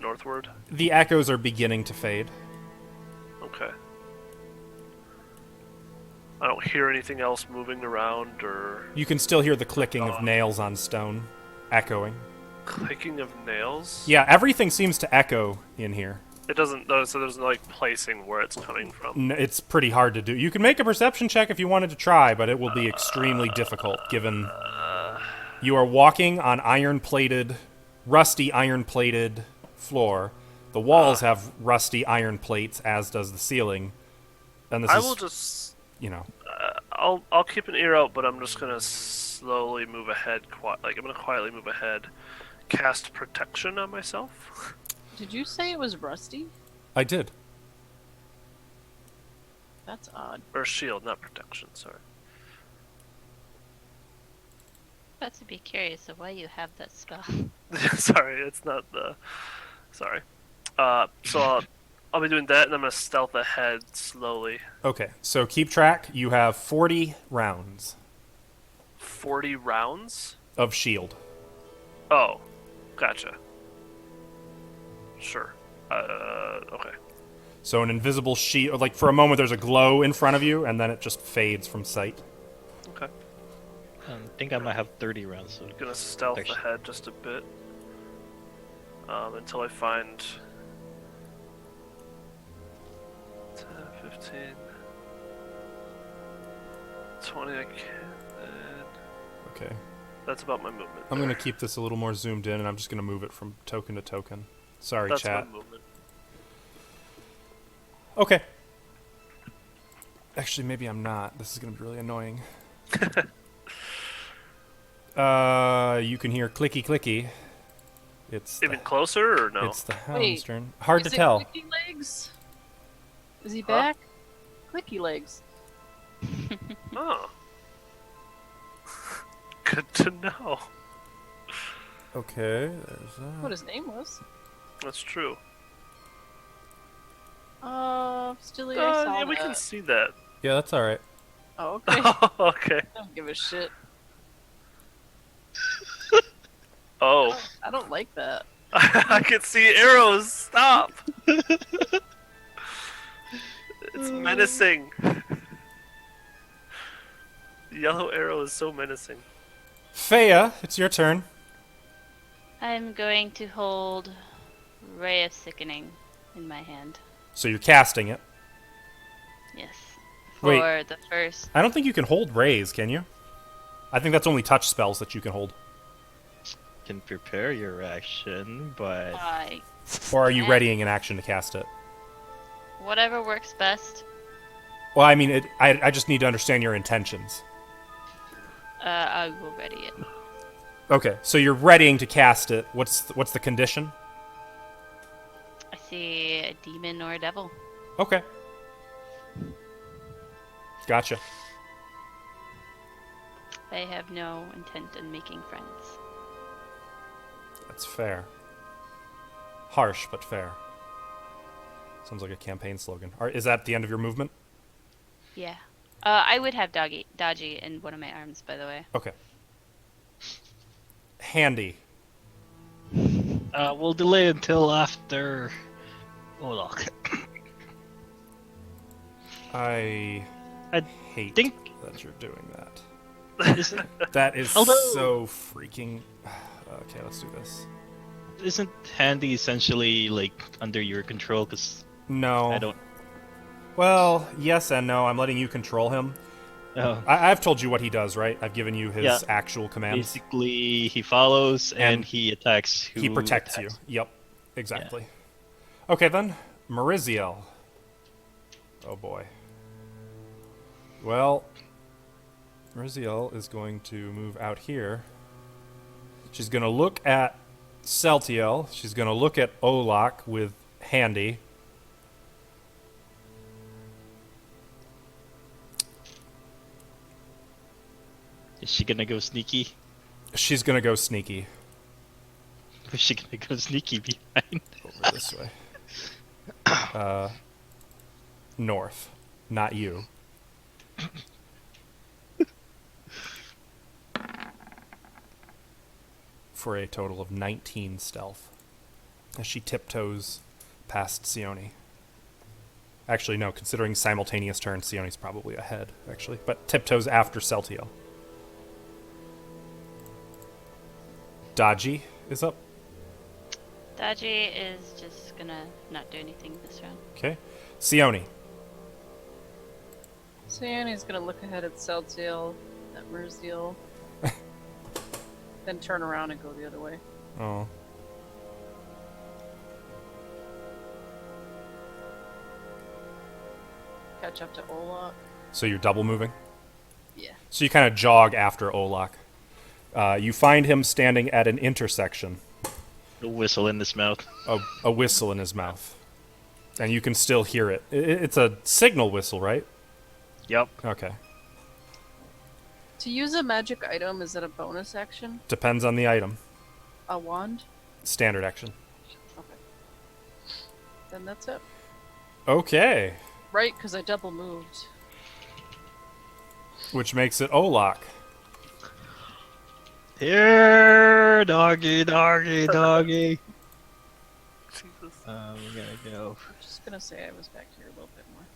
northward? The echoes are beginning to fade. Okay. I don't hear anything else moving around or You can still hear the clicking of nails on stone echoing. clicking of nails. Yeah, everything seems to echo in here. It doesn't. So there's no like placing where it's coming from. It's pretty hard to do. You can make a perception check if you wanted to try, but it will be extremely difficult given you are walking on rusty iron-plated floor. The walls have rusty iron plates, as does the ceiling. And this I is, will just. you know, I'll keep an ear out, but I'm just gonna slowly move ahead. I'm gonna quietly move ahead. Cast protection on myself. Did you say it was rusty? I did. That's odd. Or shield, not protection. Sorry. About to be curious of why you have that spell. Sorry, it's not the. Sorry. So I'll be doing that, and I'm gonna stealth ahead slowly. Okay, so keep track. You have 40 rounds 40 rounds? of shield. Oh, gotcha. Sure. Okay. So an invisible shield, like for a moment there's a glow in front of you, and then it just fades from sight. Okay. I think I might have 30 rounds. So Gonna stealth protection. ahead just a bit. Until I find 10, 15, 20. I can't. Okay. That's about my movement. I'm going to there. keep this a little more zoomed in, and I'm just going to move it from token to token. Sorry, That's chat. my movement. Okay. Actually, maybe I'm not. This is going to be really annoying. You can hear clicky clicky. It's Even closer or no? It's the Wait, hound's turn. Hard to Is it tell. Clicky legs? Is he Huh? back? Clicky legs. Oh. Good to know. Okay, there's that. What his name was? That's true. Still I saw Yeah, we that. can see that. Yeah, that's all right. Oh, okay. Okay. I don't give a shit. Oh. I don't like that. I can see arrows. Stop. It's menacing. The yellow arrow is so menacing. Faya, it's your turn. I'm going to hold Ray of Sickening in my hand. So you're casting it. Yes. Wait. For the first. I don't think you can hold raise, can you? I think that's only touch spells that you can hold. can prepare your action, but Or are you Yeah. readying an action to cast it? Whatever works best. Well, I mean, I just need to understand your intentions. I will ready it. Okay, so you're readying to cast it. What's the condition? I see a demon or a devil. Okay. Gotcha. I have no intent in making friends. That's fair. Harsh, but fair. Sounds like a campaign slogan. Is that the end of your movement? Yeah. I would have Dodgy in one of my arms, by the way. Okay. Handy. we'll delay until after. Hold on. I I hate think- that you're doing that. Isn't That is Although- so freaking... Okay, let's do this. isn't Handy essentially like under your control? Because No. I don't. Well, yes and no. I'm letting you control him. Oh. I've told you what he does, right? I've given you his Yeah. actual commands. Basically, he follows and And he attacks. Who He protects attacks. you. Yep, exactly. Okay, then. Mariziel. Oh, boy. Well, Mariziel is going to move out here. She's going to look at Celtiel. She's going to look at Olak with Handy. Is she gonna go sneaky? She's going to go sneaky Is she gonna go sneaky behind? over this way. North. Not you. For a total of 19 stealth. As she tiptoes past Sione. Actually, no, considering simultaneous turns, Sione's probably ahead, actually. But tiptoes after Celtiel. Dodgy is up. Dodgy is just gonna not do anything this round. Okay. Sione. So Annie's gonna look ahead at Celtiel, at Merziel, then turn around and go the other way. Oh. Catch up to Olak. So you're double moving? Yeah. So you kind of jog after Olak. You find him standing at an intersection, A whistle in his mouth. a whistle in his mouth. And you can still hear it. It's a signal whistle, right? Yep. Okay. To use a magic item, is it a bonus action? Depends on the item. A wand? Standard action. Okay. Then that's it. Okay. Right, because I double moved. Which makes it Olak. Here, doggy, doggy, doggy. Jesus. We gotta go. I'm just gonna say I was back here a little bit more.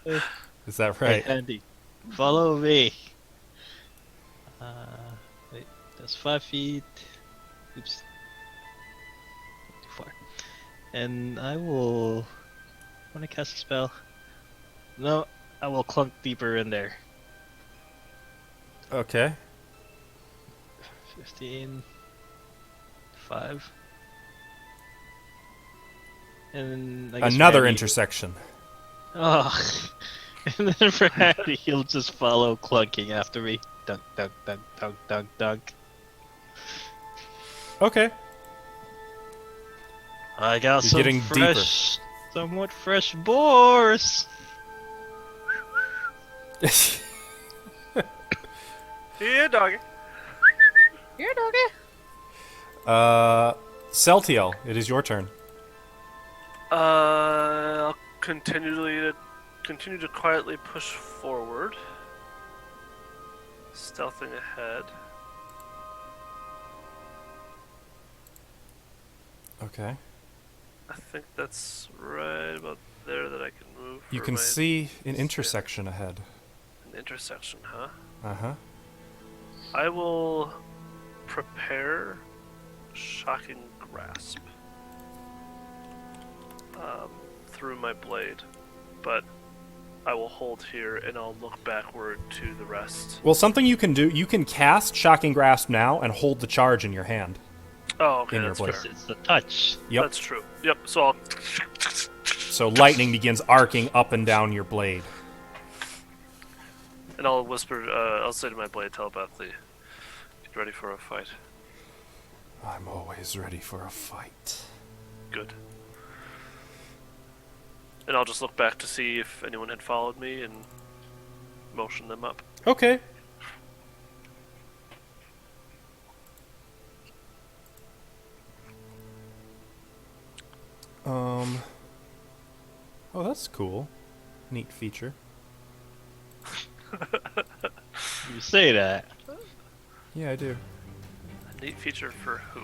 Okay. Is that Hey, right? Andy, follow me. Wait, that's 5 feet. Oops. Too far. And I will. Want to cast a spell? No, I will clunk deeper in there. Okay. 15. 5. And I guess Another Randy- intersection. Oh. And then for Hattie, he'll just follow clunking after me. Dunk, dunk, dunk, dunk, dunk, dunk. Okay. I got You're some getting fresh, somewhat fresh boars. Yeah, doggy. Here, doggy! Celtiel, it is your turn. I'll continue to quietly push forward, stealthing ahead. Okay. I think that's right about there that I can move. You for can my see an intersection ahead. An intersection, huh? Uh-huh. I will prepare Shocking Grasp through my blade, but I will hold here and I'll look backward to the rest. Well, something you can do, you can cast Shocking Grasp now and hold the charge in your hand. Oh, okay, In your that's blade. fair. It's the touch. Yep. That's true. Yep, so I'll... So lightning begins arcing up and down your blade. And I'll whisper, I'll say to my blade telepathically, get ready for a fight. I'm always ready for a fight. Good. And I'll just look back to see if anyone had followed me and motion them up. Okay. Oh, that's cool. Neat feature. You say that. Yeah, I do. A neat feature for who?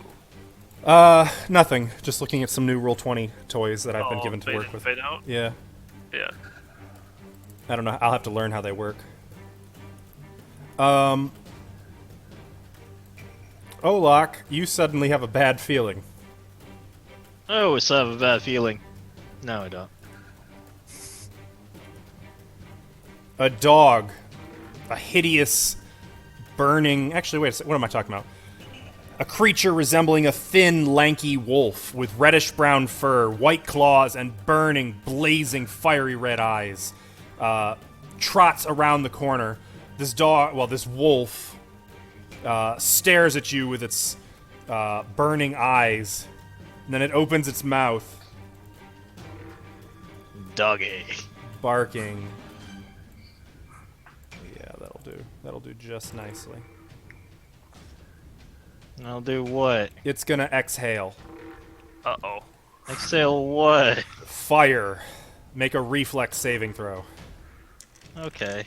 Nothing. Just looking at some new Roll20 toys that I've been given to fade work in, with. Fade out? Yeah. Yeah. I don't know. I'll have to learn how they work. Olak, you suddenly have a bad feeling. I always have a bad feeling. No, I don't. A dog. A hideous, burning... Actually, wait a second. What am I talking about? A creature resembling a thin, lanky wolf with reddish-brown fur, white claws, and burning, blazing, fiery red eyes. Trots around the corner. This wolf, stares at you with its burning eyes. And then it opens its mouth, Doggy. barking. Yeah, that'll do. That'll do just nicely. I'll do what? It's gonna exhale. Uh-oh. Exhale what? Fire. Make a reflex saving throw. Okay.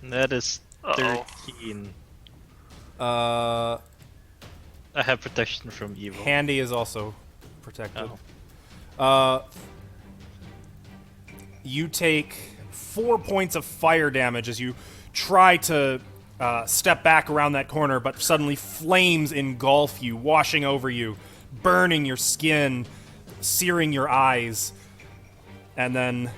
That is Uh-oh. 13. Uh, I have protection from evil. Handy is also protected. Oh. You take 4 points of fire damage as you try to step back around that corner, but suddenly flames engulf you, washing over you, burning your skin, searing your eyes, and then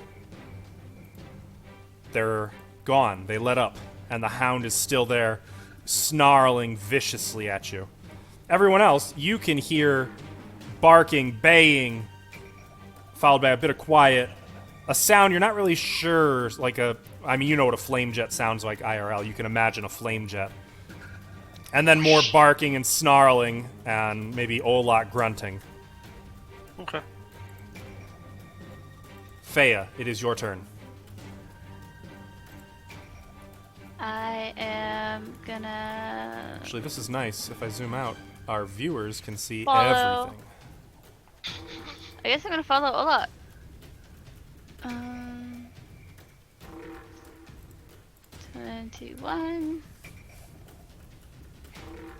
they're gone. They let up, and the hound is still there, snarling viciously at you. Everyone else, you can hear barking, baying, followed by a bit of quiet. A sound you're not really sure, you know what a flame jet sounds like IRL. You can imagine a flame jet. And then more barking and snarling, and maybe Olak grunting. Okay. Fea, it is your turn. I am gonna Actually, this is nice. If I zoom out, our viewers can see Follow. everything. I guess I'm gonna follow Olak. 21.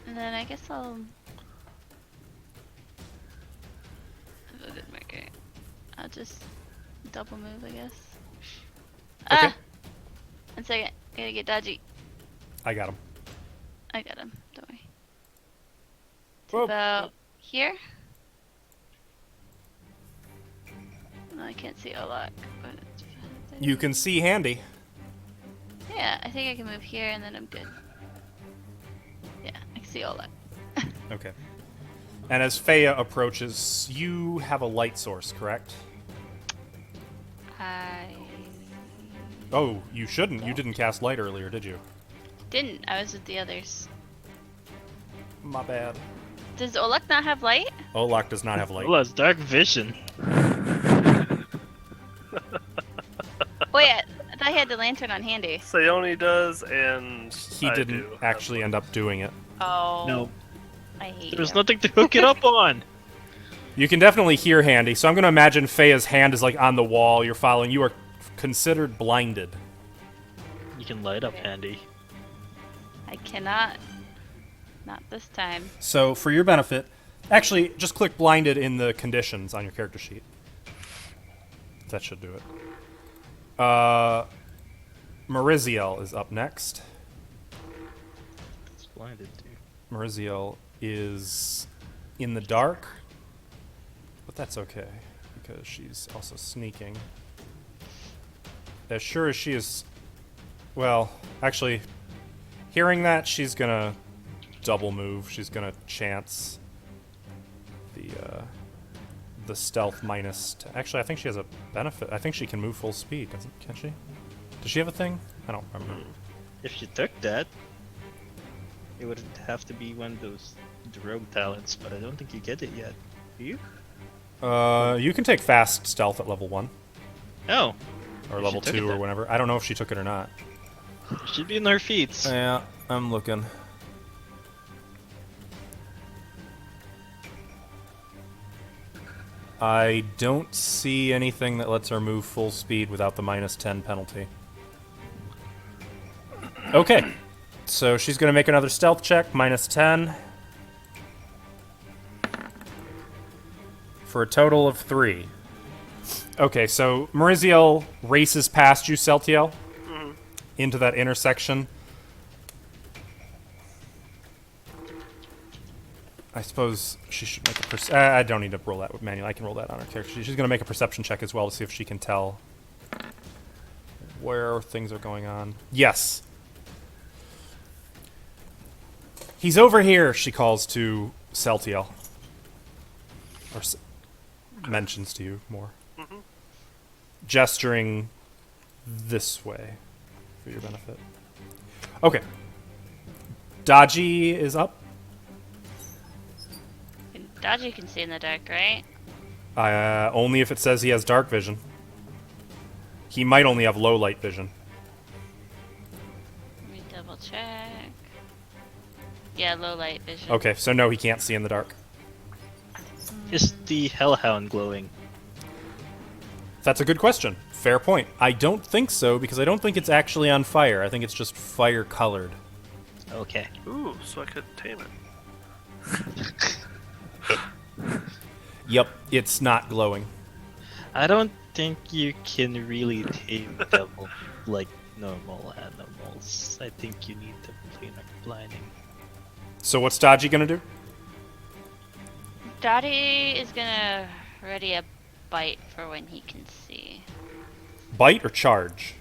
And then I guess I'll have a good marker. I'll just double move, I guess. Okay. Ah! 1 second. Gotta get dodgy. I got him. I got him. Don't worry. It's Whoa. about here. No, I can't see Olak. But it's fine. You can see Handy. Yeah, I think I can move here and then I'm good. Yeah, I can see Olak. Okay. And as Fea approaches, you have a light source, correct? I Oh, you shouldn't. You didn't cast light earlier, did you? didn't. I was with the others. My bad. Does Olak not have light? Olak does not have light. Well, that's dark vision. Wait, I thought he had the lantern on handy. Sayoni does, and He I didn't do. actually end up doing it. Oh. No, I hate there's you. nothing to hook it up on. You can definitely hear Handy, so I'm going to imagine Fea's hand is like on the wall. You're following. You are considered blinded. You can light up Handy. I cannot. Not this time. So, for your benefit, actually, just click blinded in the conditions on your character sheet. That should do it. Mariziel is up next. It's blinded too. Mariziel is in the dark, but that's okay because she's also sneaking. As sure as she is, well, actually, hearing that, she's gonna double move. She's gonna chance the stealth minus. Actually, I think she has a benefit. I think she can move full speed, doesn't? Can she? Does she have a thing? I don't remember. If you took that, it would have to be one of those rogue talents, but I don't think you get it yet. Do you? You can take fast stealth at level 1 Oh, or If level she took 2 it or then. whatever. I don't know if she took it or not. it should be in her feats. Yeah, I'm looking. I don't see anything that lets her move full speed without the minus 10 penalty. Okay, so she's going to make another stealth check, minus 10. For a total of 3. Okay, so Mariziel races past you, Celtiel, into that intersection. I suppose she should make a I don't need to roll that with manual. I can roll that on her character sheet. She's going to make a perception check as well to see if she can tell where things are going on. Yes. He's over here, she calls to Celtiel. Or mentions to you more. Gesturing this way for your benefit. Okay. Dodgy is up. Dodgy can see in the dark, right? Only if it says he has dark vision. He might only have low light vision. Let me double check. Yeah, low light vision. Okay, so no, he can't see in the dark. Is the Hellhound glowing? That's a good question. Fair point. I don't think so, because I don't think it's actually on fire. I think it's just fire colored. Okay. Ooh, so I could tame it. Yep, it's not glowing. I don't think you can really tame devil like normal animals. I think you need the planar blinding. So what's Dodgy gonna do? Dottie is gonna ready a bite for when he can see. Bite or charge?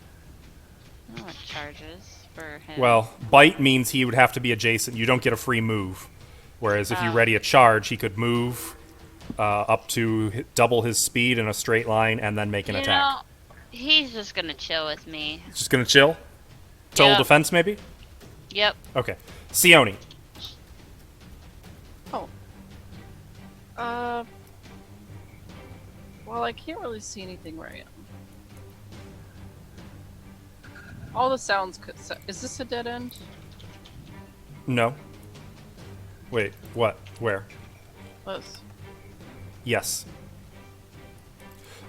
I don't know what charges for him. Well, bite means he would have to be adjacent. You don't get a free move. Whereas if you Oh. ready a charge, he could move up to double his speed in a straight line and then make an you attack. know, he's just gonna chill with me. Just gonna chill? Total Yep. defense, maybe? Yep. Okay. Sione. Oh. Well, I can't really see anything where I am. All the sounds could. Is this a dead end? No. Wait, what? Where? This. Yes.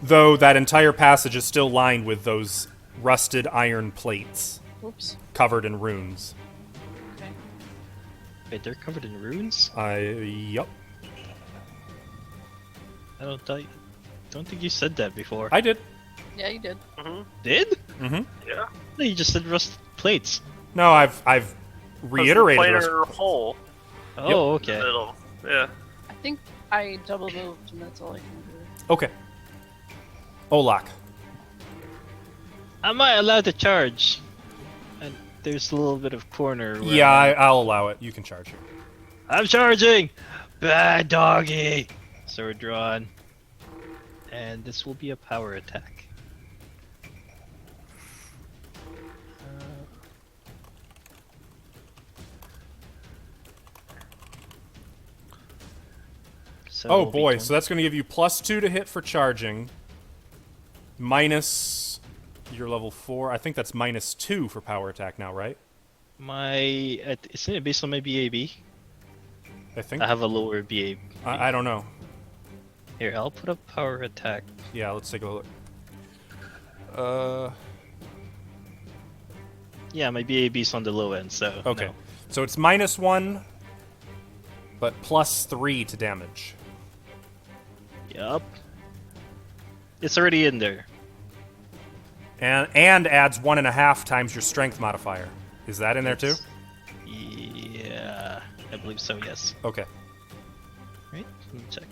Though that entire passage is still lined with those rusted iron plates Oops. covered in runes. Okay. Wait, they're covered in runes? Yup. I don't think you said that before. I did. Yeah, you did. Did? Mm-hmm. Yeah. No, you just said rust plates. No, I've reiterated Planar those. hole. Oh, in the okay. middle. Yeah. I think I double moved, and that's all I can do. Okay. Olak. Am I allowed to charge? And there's a little bit of corner. Where Yeah, I'll allow it. You can charge her. I'm charging! Bad doggy! Sword drawn. And this will be a power attack. So Oh it'll be boy, 20. so that's going to give you +2 to hit for charging. Minus your level 4. I think that's -2 for power attack now, right? Isn't it based on my BAB? I think. I have a lower BAB. I don't know. Here, I'll put up power attack. Yeah, let's take a look. Yeah, my BAB's on the low end, so. Okay. no. So it's -1, but +3 to damage. Yup. It's already in there. And adds 1.5 times your strength modifier. Is that in there too? Yeah, I believe so, yes. Okay. Right? Let me check.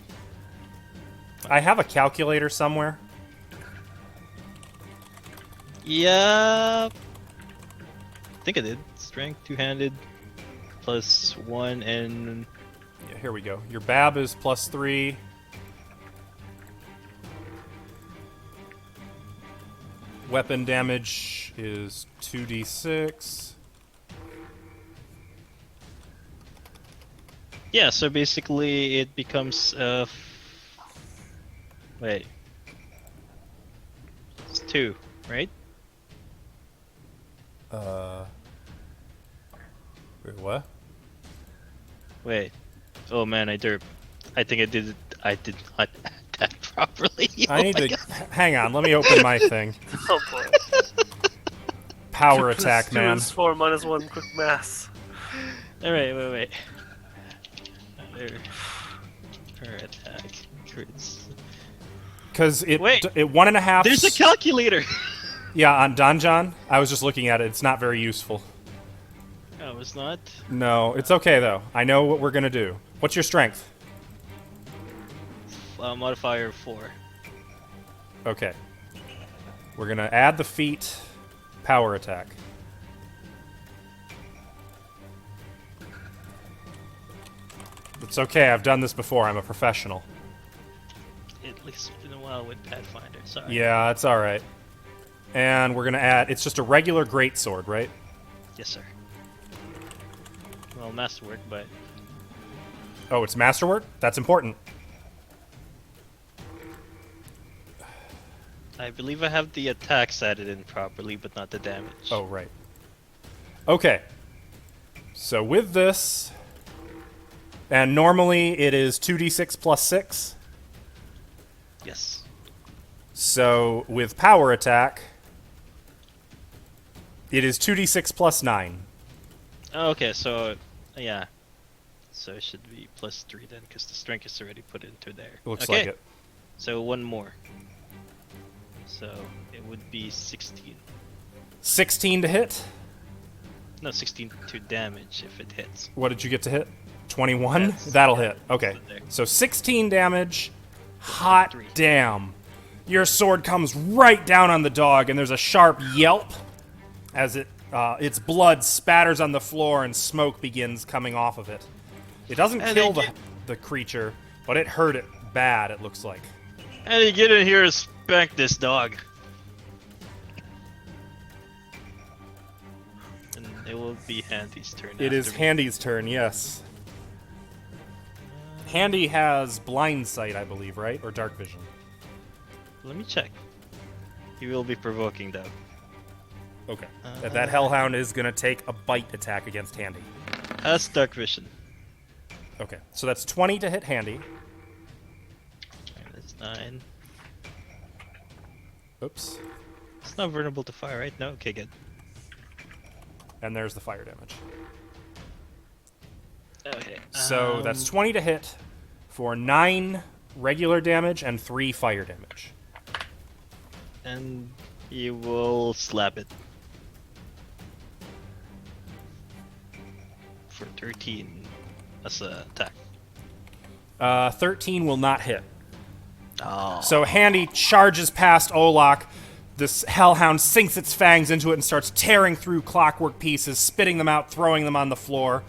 I have a calculator somewhere. Yeah. I think I did. Strength, two-handed, +1, and Yeah, here we go. Your BAB is +3. Weapon damage is 2d6. yeah. So basically, it becomes wait, it's 2, right? Wait, what? Wait. Oh man, I derped. I think I did not add that properly. I Oh need my to God. hang on. Let me open my thing. Oh boy. Power attack, Two man. is 4 minus 1 quick math. All right, wait. Power attack. Crits. Because it Wait. it 1.5. There's a calculator. Yeah, on Donjon. I was just looking at it. It's not very useful. No, it's not. No, it's okay though. I know what we're gonna do. What's your strength? Modifier 4. Okay. We're gonna add the feat power attack. It's okay. I've done this before. I'm a professional. At least it's been a while with Pathfinder. Sorry. Yeah, it's all right. And we're gonna add. It's just a regular greatsword, right? Yes, sir. Well, masterwork, but Oh, it's masterwork. That's important. I believe I have the attacks added in properly, but not the damage. Oh, right. Okay. So with this, and normally it is 2d6 plus 6. Yes. So with power attack, it is 2d6 plus 9. Oh, okay, so yeah. So it should be +3 then, because the strength is already put into there. Looks okay. like it. So one more. So it would be 16. 16 to hit. No, 16 to damage if it hits. What did you get to hit? 21? That's- That'll yeah, hit. Okay. that's there. So 16 damage. Hot 3. damn. Your sword comes right down on the dog, and there's a sharp yelp as its blood spatters on the floor and smoke begins coming off of it. It doesn't And kill they the creature, but it hurt it bad, it looks like. And you get in here and spank this dog. And it will be Handy's turn. It is after me. Handy's turn, yes. Handy has blind sight, I believe, right? Or dark vision. Let me check. He will be provoking though. Okay. That Hellhound is going to take a bite attack against Handy. Has dark vision. Okay. So that's 20 to hit Handy. That's 9. Oops. It's not vulnerable to fire, right? No? Okay, good. And there's the fire damage. Okay. So that's 20 to hit for 9 regular damage and 3 fire damage. And you will slap it. For 13 as an attack. 13 will not hit. Oh. So Handy charges past Olak. This Hellhound sinks its fangs into it and starts tearing through clockwork pieces, spitting them out, throwing them on the floor.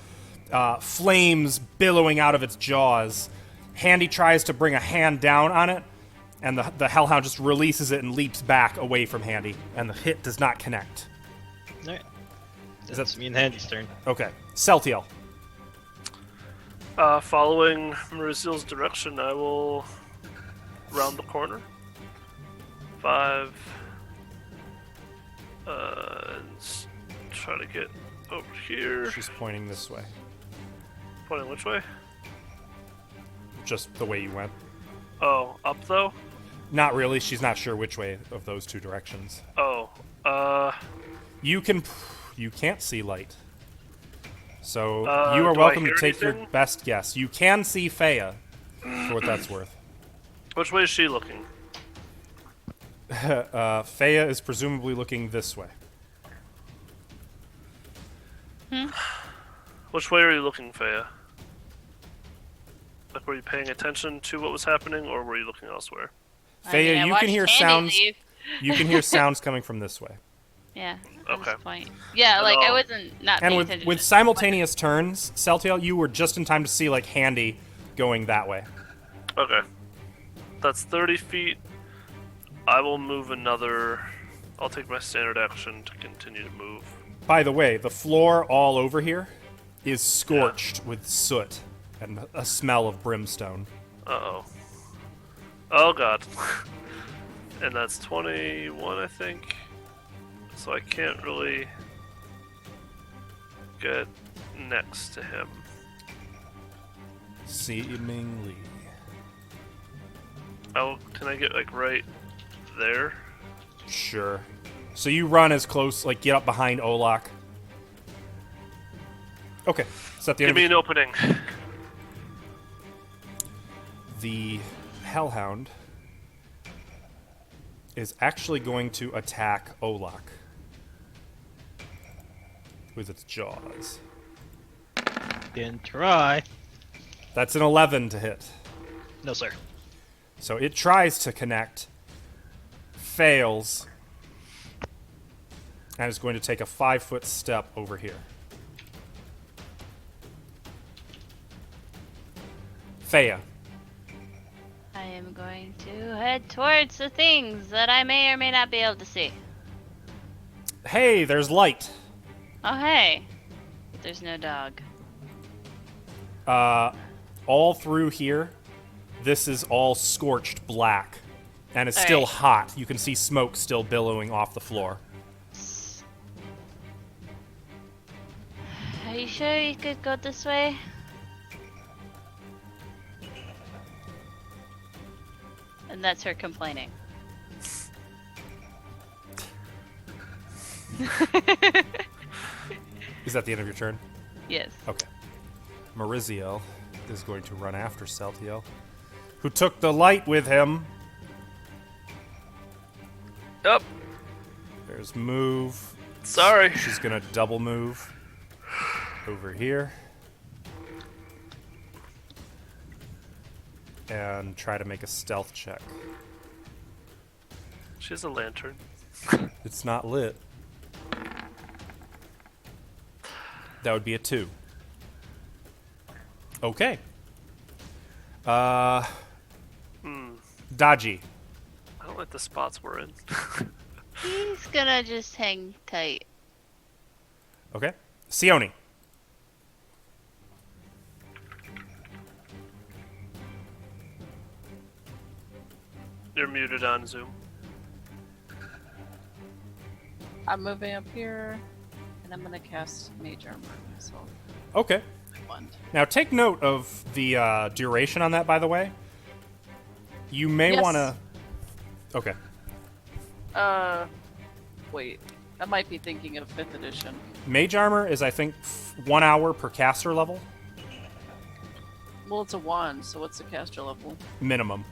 Flames billowing out of its jaws. Handy tries to bring a hand down on it, and the Hellhound just releases it and leaps back away from Handy, and the hit does not connect. Alright. Is That's that me and Handy's turn. okay? Celtiel. Following Mariziel's direction, I will round the corner. 5. And try to get over here. She's pointing this way, Pointing which way? just the way you went. Oh, up though? Not really. She's not sure which way of those two directions. Oh, You can't see light. So you do are I welcome to hear take your anything? best guess. You can see Faya, for what that's worth. which way is she looking? Faya is presumably looking this way. Which way are you looking, Faya? Like, were you paying attention to what was happening, or were you looking elsewhere? I Faya, mean, I you watched can hear Handy sounds. leave. You can hear sounds coming from this way. Yeah. Okay. That's the point. Yeah, like I wasn't not And paying with attention. with simultaneous turns, Celtiel, you were just in time to see like Handy going that way. Okay. That's 30 feet. I will move another. I'll take my standard action to continue to move. By the way, the floor all over here is scorched with soot and a smell of brimstone. Uh-oh. Oh, God. And that's 21, I think. So I can't really get next to him. Seemingly. Oh, can I get, like, right there? Sure. So you run as close, like get up behind Olak. Okay. Is that the end Give of me an opening. the Hellhound is actually going to attack Olak with its jaws. Can try. That's an 11 to hit. No, sir. So it tries to connect, fails, and is going to take a 5-foot step over here. Faya. I am going to head towards the things that I may or may not be able to see. Hey, there's light. Oh, hey. But there's no dog. All through here, this is all scorched black, and it's All still right. hot. You can see smoke still billowing off the floor. Are you sure you could go this way? And that's her complaining. Is that the end of your turn? Yes. Okay. Mariziel is going to run after Celtiel, who took the light with him. Yep. There's move. Sorry. She's going to double move over here. And try to make a stealth check. She has a lantern. It's not lit. That would be a 2. Okay. Dodgy. I don't like the spots we're in. He's gonna just hang tight. Okay. Sione. You're muted on Zoom. I'm moving up here, and I'm gonna cast Mage Armor myself. Okay. Wand. Now take note of the duration on that, by the way. You may Yes. want to... Okay. Wait. I might be thinking of 5th edition. Mage Armor is, I think, 1 hour per caster level. Well, it's a wand, so what's the caster level? Minimum.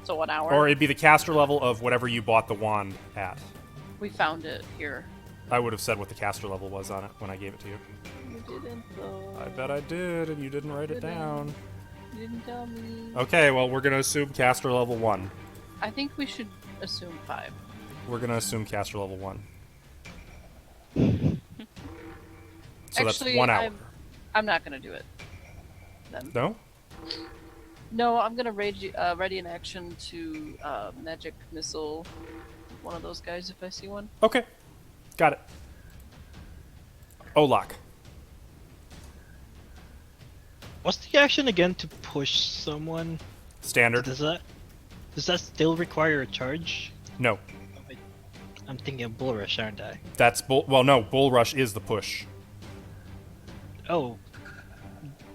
So 1 hour? Or it'd be the caster level of whatever you bought the wand at. We found it here. I would have said what the caster level was on it when I gave it to you. You didn't, though. I bet I did, and you didn't write it down. You didn't tell me. Okay, well, we're going to assume caster level 1. I think we should assume 5. We're going to assume caster level 1. So Actually, that's 1 hour. I'm not gonna do it. Then. No? No, I'm gonna ready an action to magic missile one of those guys if I see one. Okay. Got it. Olak. What's the action again to push someone? Standard. Does that still require a charge? No. I'm thinking of Bull Rush, aren't I? That's well, no. Bull Rush is the push. Oh,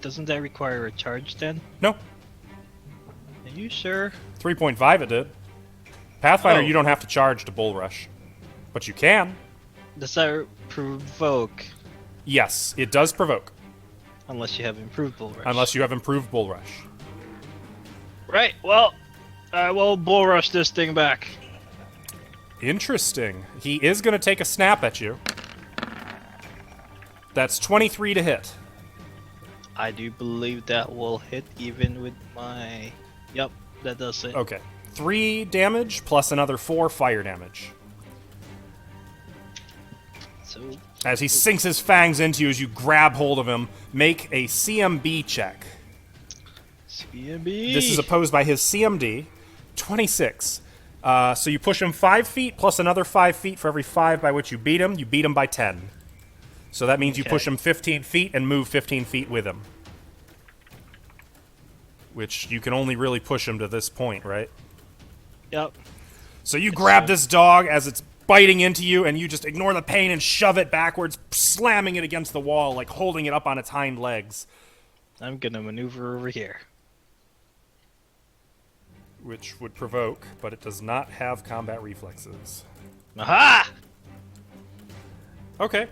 doesn't that require a charge then? No. Are you sure? 3.5 it did. Pathfinder, Oh. you don't have to charge to Bull Rush. But you can. Does that provoke? Yes, it does provoke. Unless you have improved Bull Rush. Unless you have improved Bull Rush. Right, well, I will Bull Rush this thing back. Interesting. He is going to take a snap at you. That's 23 to hit. I do believe that will hit even with my... Yep, that does it. Okay. 3 damage plus another 4 fire damage. So, As he sinks his fangs into you as you grab hold of him, make a CMB check. CMB! This is opposed by his CMD, 26. So you push him 5 feet plus another 5 feet for every 5 by which you beat him. You beat him by 10. So that means you push him 15 feet and move 15 feet with him. Which you can only really push him to this point, right? Yep. So you grab this dog as it's biting into you, and you just ignore the pain and shove it backwards, slamming it against the wall, like holding it up on its hind legs. I'm gonna maneuver over here. Which would provoke, but it does not have combat reflexes. Aha! Okay.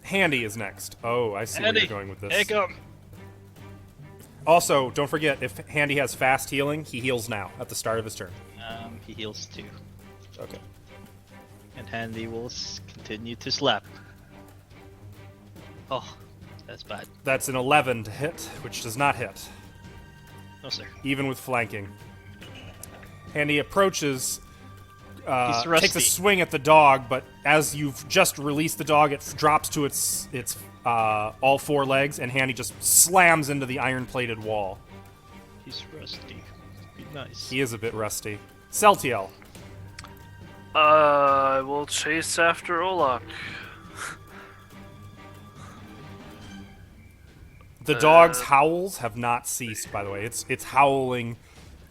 Handy is next. Oh, I see where you're going with this. Take him! Also, don't forget, if Handy has fast healing, he heals now, at the start of his turn. He heals too. Okay. And Handy will continue to slap. Oh, that's bad. That's an 11 to hit, which does not hit, No, sir. even with flanking. Handy approaches, He's rusty. takes a swing at the dog, but as you've just released the dog, it drops to its all 4 legs, and Handy just slams into the iron-plated wall. He's rusty. Be nice. He is a bit rusty. Celtiel. I will chase after Olak. The dog's howls have not ceased, by the way. It's howling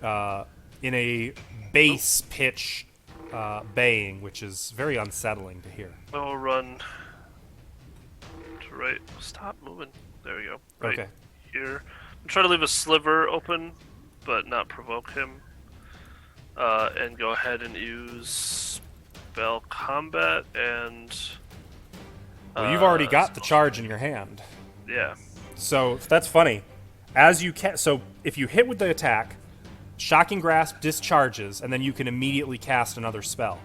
in a bass pitch baying, which is very unsettling to hear. I will run to right. Stop moving. There we go. Right Okay. here. I'm trying to leave a sliver open, but not provoke him. And go ahead and use spell combat and. Well, you've already got the charge in your hand. Yeah. So that's funny. As you so if you hit with the attack, Shocking Grasp discharges, and then you can immediately cast another spell.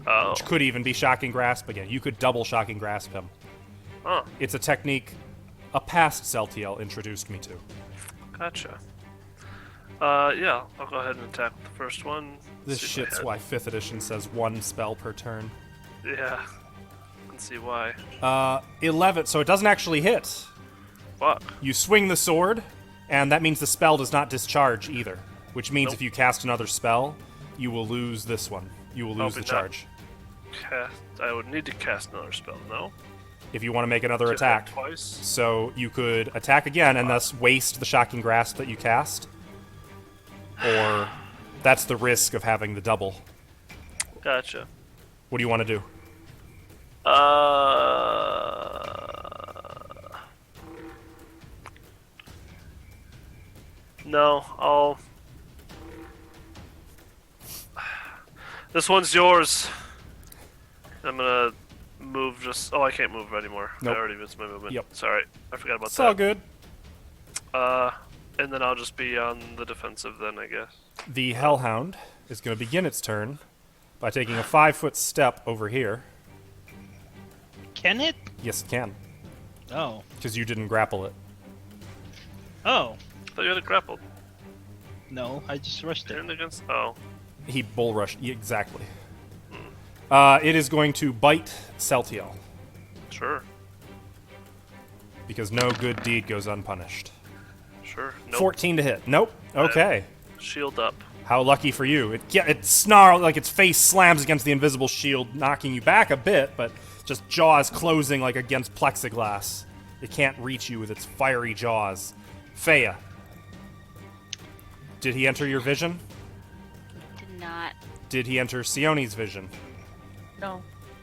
Oh. Which could even be Shocking Grasp again. You could double Shocking Grasp him. Huh. It's a technique a past Celtiel introduced me to. Gotcha. Yeah, I'll go ahead and attack the first one. This See if I shit's hit. why 5th edition says 1 spell per turn. Yeah. Can see why. 11, so it doesn't actually hit. Fuck. You swing the sword, and that means the spell does not discharge either. Which means Nope. if you cast another spell, you will lose this one. You will lose the Probably not. charge. I would need to cast another spell, no? If you want to make another To attack. hit twice? So you could attack again and thus waste the Shocking Grasp that you cast. Or That's the risk of having the double. Gotcha. What do you want to do? No, I'll... This one's yours. I'm gonna move just... Oh, I can't move anymore. Nope. I already missed my movement. Yep. Sorry, I forgot about It's that. all good. And then I'll just be on the defensive then, I guess. The Hellhound is going to begin its turn by taking a 5-foot step over here. Can it? Yes, it can, Oh. because you didn't grapple it. Oh. I thought you had it grappled. No, I just rushed it. Turn against... Oh. He bull rushed. Exactly. It is going to bite Celtiel, Sure. because no good deed goes unpunished. Sure. Nope. 14 to hit. Nope. Okay. Shield up. How lucky for you. It snarls, like its face slams against the invisible shield, knocking you back a bit, but just jaws closing like against plexiglass. It can't reach you with its fiery jaws. Fea. Did he enter your vision? Did not. Did he enter Sione's vision? No.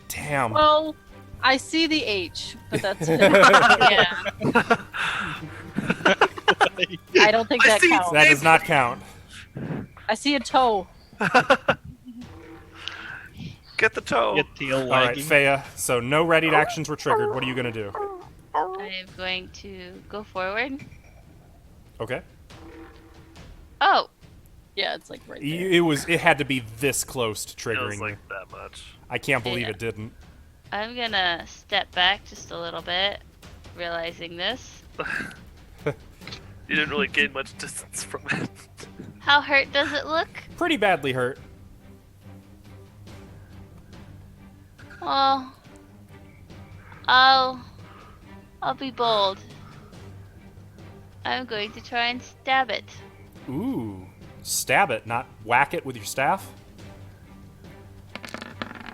Damn. Well, I see the H, but that's it. Yeah. I don't think that counts. That does not count. I see a toe. Get the toe. Get tail All right, wagging. Fea. So no readied actions were triggered. What are you going to do? I'm going to go forward. Okay. Oh, Yeah, it's like right there. It had to be this close to Feels triggering you. like that much. I can't believe Yeah. it didn't. I'm gonna step back just a little bit, realizing this. You didn't really gain much distance from it. How hurt does it look? Pretty badly hurt. Well, I'll be bold. I'm going to try and stab it. Ooh. Stab it, not whack it with your staff?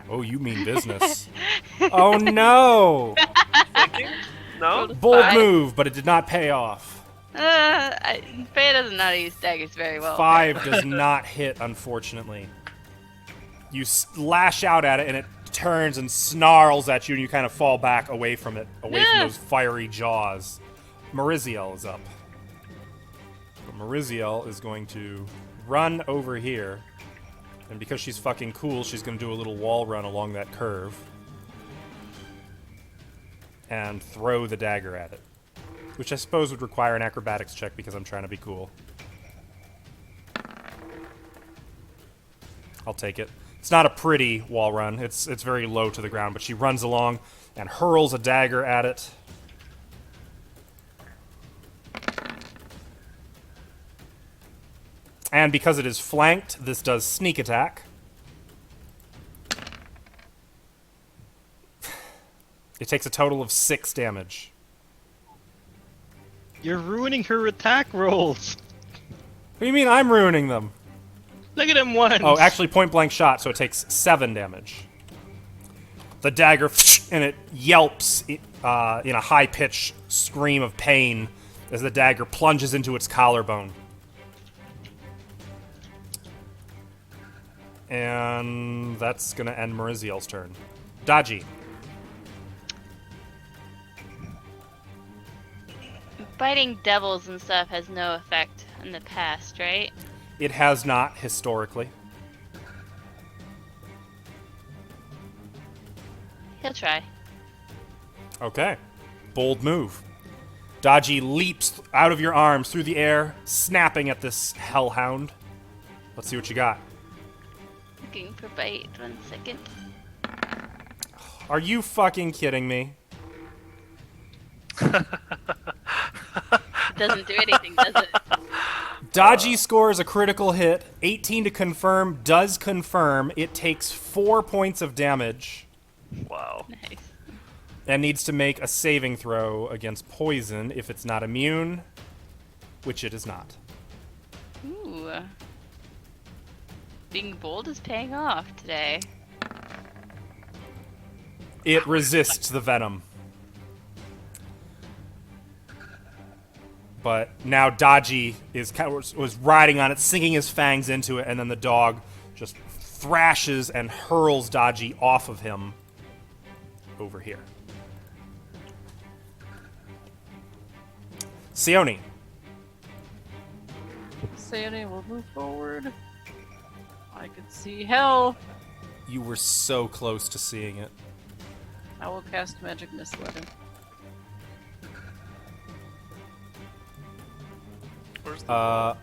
Oh, you mean business. Oh, no! No? Bold Five. move, but it did not pay off. Faye doesn't know how to use daggers very well. 5 does not hit, unfortunately. You lash out at it, and it turns and snarls at you, and you kind of fall back away from it, away from those fiery jaws. Mariziel is up. So Mariziel is going to run over here, and because she's fucking cool, she's going to do a little wall run along that curve and throw the dagger at it, which I suppose would require an acrobatics check because I'm trying to be cool. I'll take it. It's not a pretty wall run. It's very low to the ground, but she runs along and hurls a dagger at it. And because it is flanked, this does sneak attack. It takes a total of 6 damage. You're ruining her attack rolls. What do you mean I'm ruining them? Look at him once. Oh, actually point blank shot, so it takes 7 damage. The dagger, and it yelps in a high-pitched scream of pain as the dagger plunges into its collarbone. And that's going to end Mariziel's turn. Daji. Biting devils and stuff has no effect in the past, right? It has not, historically. He'll try. Okay. Bold move. Daji leaps out of your arms through the air, snapping at this hellhound. Let's see what you got. Looking for bite. 1 second. Are you fucking kidding me? It doesn't do anything, does it? Daji scores a critical hit. 18 to confirm does confirm. It takes 4 points of damage Wow. Nice. and needs to make a saving throw against poison if it's not immune, which it is not. Ooh. Being bold is paying off today. It resists the venom. But now Dodgy was riding on it, sinking his fangs into it, and then the dog just thrashes and hurls Dodgy off of him over here. Sione. Sione will move forward. I can see hell. You were so close to seeing it. I will cast Magic Missile at him. Where's the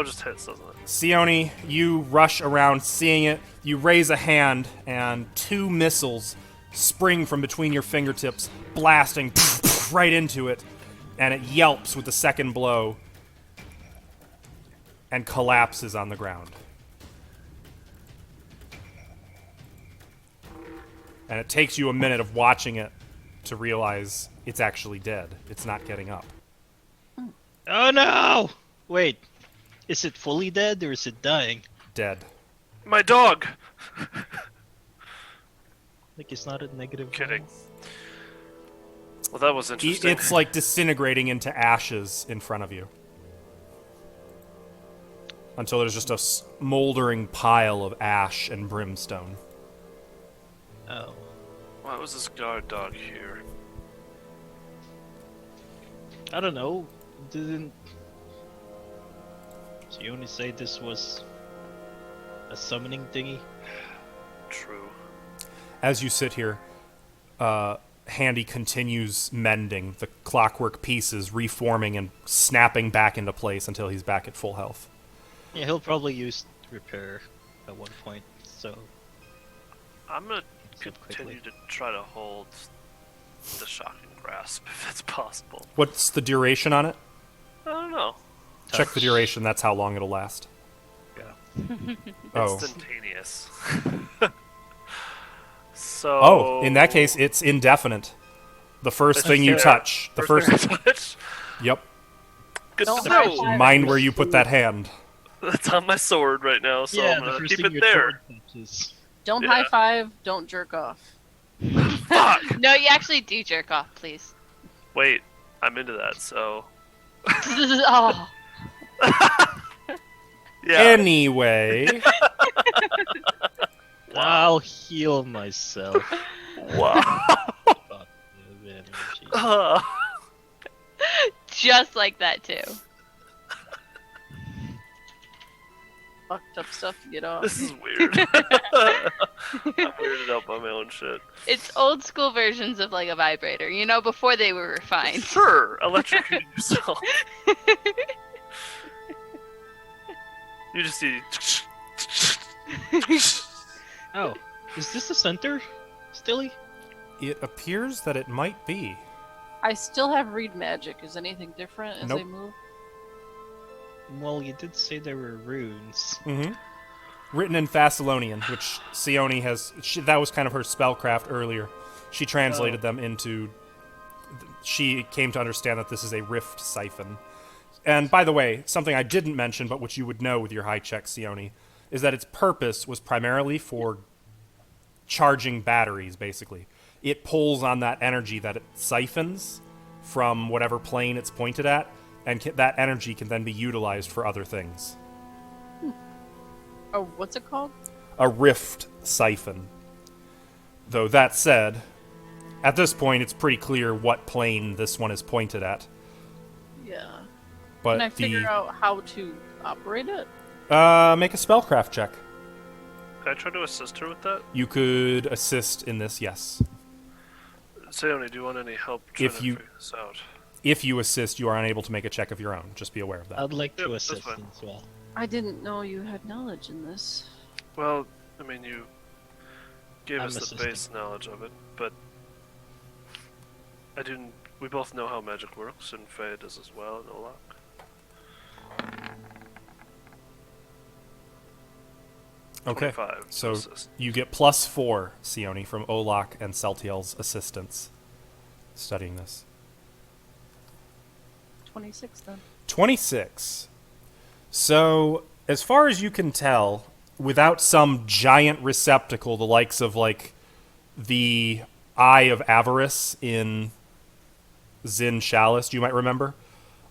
just hits, doesn't it? Sione, you rush around seeing it. You raise a hand, and 2 missiles spring from between your fingertips, blasting right into it, and it yelps with the second blow and collapses on the ground. And it takes you a minute of watching it to realize it's actually dead. It's not getting up. Oh no! Wait, is it fully dead or is it dying? Dead. My dog! Like it's not a negative. Kidding. Well, that was interesting. It's like disintegrating into ashes in front of you. Until there's just a smoldering pile of ash and brimstone. Oh. Why was this guard dog here? I don't know. Didn't you only say this was a summoning thingy? True. As you sit here, Handy continues mending the clockwork pieces, reforming and snapping back into place until he's back at full health. Yeah, he'll probably use repair at one point, so... I'm gonna So continue quickly. to try to hold the shocking grasp if it's possible. What's the duration on it? I don't know. Check the duration, that's how long it'll last. Yeah. Oh. Instantaneous. So. Oh, in that case, it's indefinite. The first thing you Yeah. touch. The first. thing I touch. Yep. Good Don't to high know. five. Mind where you put that hand. That's on my sword right now, so yeah, I'm the gonna first keep thing it your there. sword touches. Don't Yeah. high five, don't jerk off. Fuck! No, you actually do jerk off, please. Wait, I'm into that, so. Oh. Yeah. Anyway. I'll heal myself. Wow. Positive energy. Just like that, too. Fucked up stuff to get off. This is weird. I'm weirded out by my own shit. It's old school versions of like a vibrator, you know, before they were refined. Sure, electrocute yourself. You just need. Oh, is this the center, Stilly? It appears that it might be. I still have read magic. Is anything different as Nope. they move? Well, you did say there were runes. Mm-hmm. Written in Thessalonian, which Sione has... that was kind of her spellcraft earlier. She translated them into... She came to understand that this is a rift siphon. And by the way, something I didn't mention, but which you would know with your high check, Sione, is that its purpose was primarily for charging batteries, basically. It pulls on that energy that it siphons from whatever plane it's pointed at, and that energy can then be utilized for other things. Oh, what's it called? A rift siphon. Though that said, at this point it's pretty clear what plane this one is pointed at. Yeah. But Can I figure out how to operate it? make a spellcraft check. Can I try to assist her with that? You could assist in this, yes. Sayoni, do you want any help trying If to you- figure this out? If you assist, you are unable to make a check of your own. Just be aware of that. I'd like Yep, to that's assist fine. as well. I didn't know you had knowledge in this. Well, I mean, you gave I'm us the assisting. base knowledge of it, but I didn't. We both know how magic works, and Faye does as well, and Olak. Okay. 25 to So assist. you get +4, Sione, from Olak and Celtiel's assistance studying this. 26 then. 26. So, as far as you can tell, without some giant receptacle, the likes of, like, the Eye of Avarice in Zin Chalice, you might remember,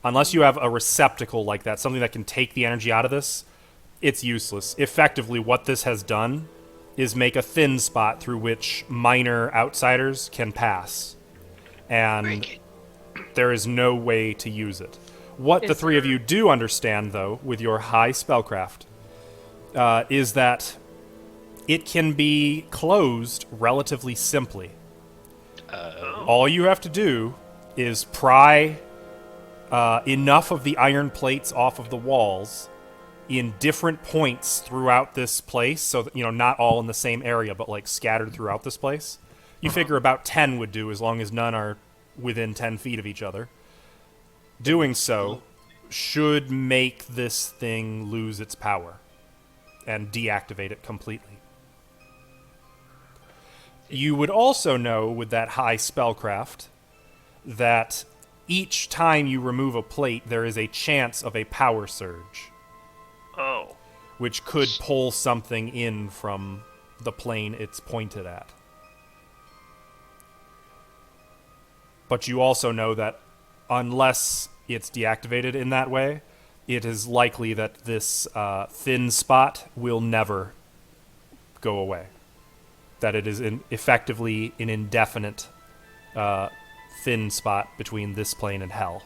Unless you have a receptacle like that, something that can take the energy out of this, it's useless. Effectively, what this has done is make a thin spot through which minor outsiders can pass. And there is no way to use it. What the three of you do understand, though, with your high spellcraft, is that it can be closed relatively simply. All you have to do is pry enough of the iron plates off of the walls in different points throughout this place, so that, not all in the same area, but like scattered throughout this place. You figure about 10 would do, as long as none are within 10 feet of each other. Doing so should make this thing lose its power and deactivate it completely. You would also know, with that high spellcraft, that each time you remove a plate, there is a chance of a power surge. Oh. Which could pull something in from the plane it's pointed at. But you also know that unless it's deactivated in that way, it is likely that this thin spot will never go away. That it is effectively an indefinite thin spot between this plane and hell.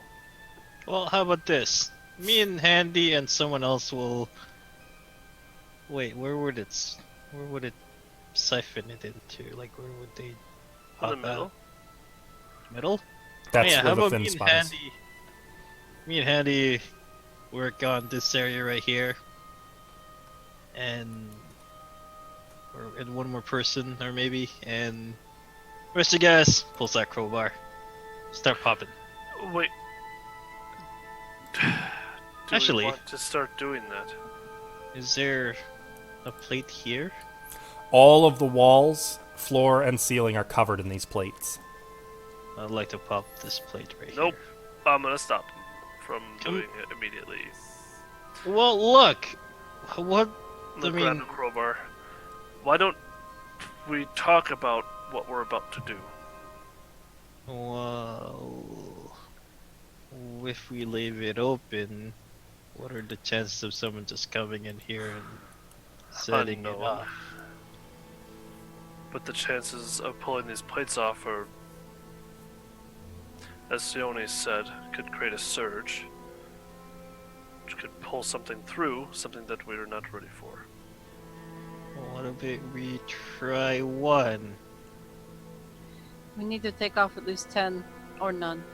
Well, how about this? Me and Handy and someone else will... Wait, where would it siphon it into? Like, where would they... In the middle? Middle? That's yeah, where how the about thin me and spot is. Handy... Me and Handy work on this area right here. And... and one more person, or maybe, and... Rest of you guys, pulls that crowbar. Start popping. Wait. Actually, we want to start doing that? Is there a plate here? All of the walls, floor, and ceiling are covered in these plates. I'd like to pop this plate right Nope. here. I'm gonna stop him from doing it immediately. Well, look! What? Look, grab the crowbar. Why don't we talk about what we're about to do? Well... If we leave it open, what are the chances of someone just coming in here and setting it off? But the chances of pulling these plates off are, as Sione said, could create a surge, which could pull something through, something that we're not ready for. What if we try one? We need to take off at least 10 or none.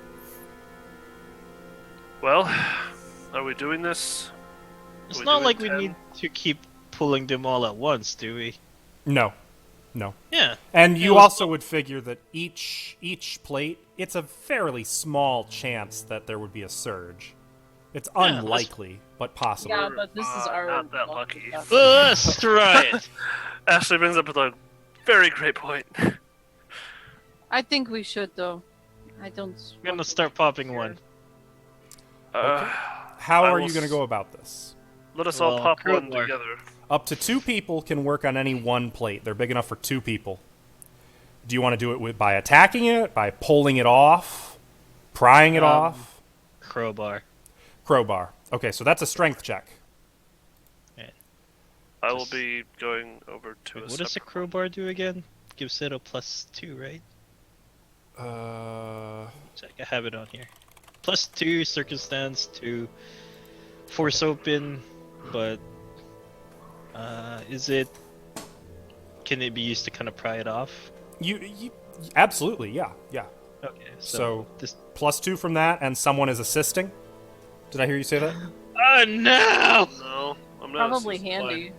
Well, are we doing this? It's Are we not doing like we 10? need to keep pulling them all at once, do we? No. Yeah. And you Yeah, also would figure that each plate, it's a fairly small chance that there would be a surge. It's unlikely, but possible. Yeah, but this is our... not that lucky. Let's try it! Ashley brings up with a very great point. I think we should, though. I don't... I'm gonna start popping one. How are you going to go about this? Let us all pop one crowbar. together. Up to 2 people can work on any one plate. They're big enough for 2 people. Do you want to do it by attacking it, by pulling it off, prying it off? Crowbar. Crowbar. Okay, so that's a strength check. I will be going over to Wait, a what does a separate crowbar do again? Gives it a +2, right? Check, I have it on here. +2 circumstance to force open, but is it? Can it be used to kind of pry it off? You absolutely, yeah. Okay, So this. +2 from that, and someone is assisting. Did I hear you say that? Oh no! No, I'm not. Probably assisting. handy.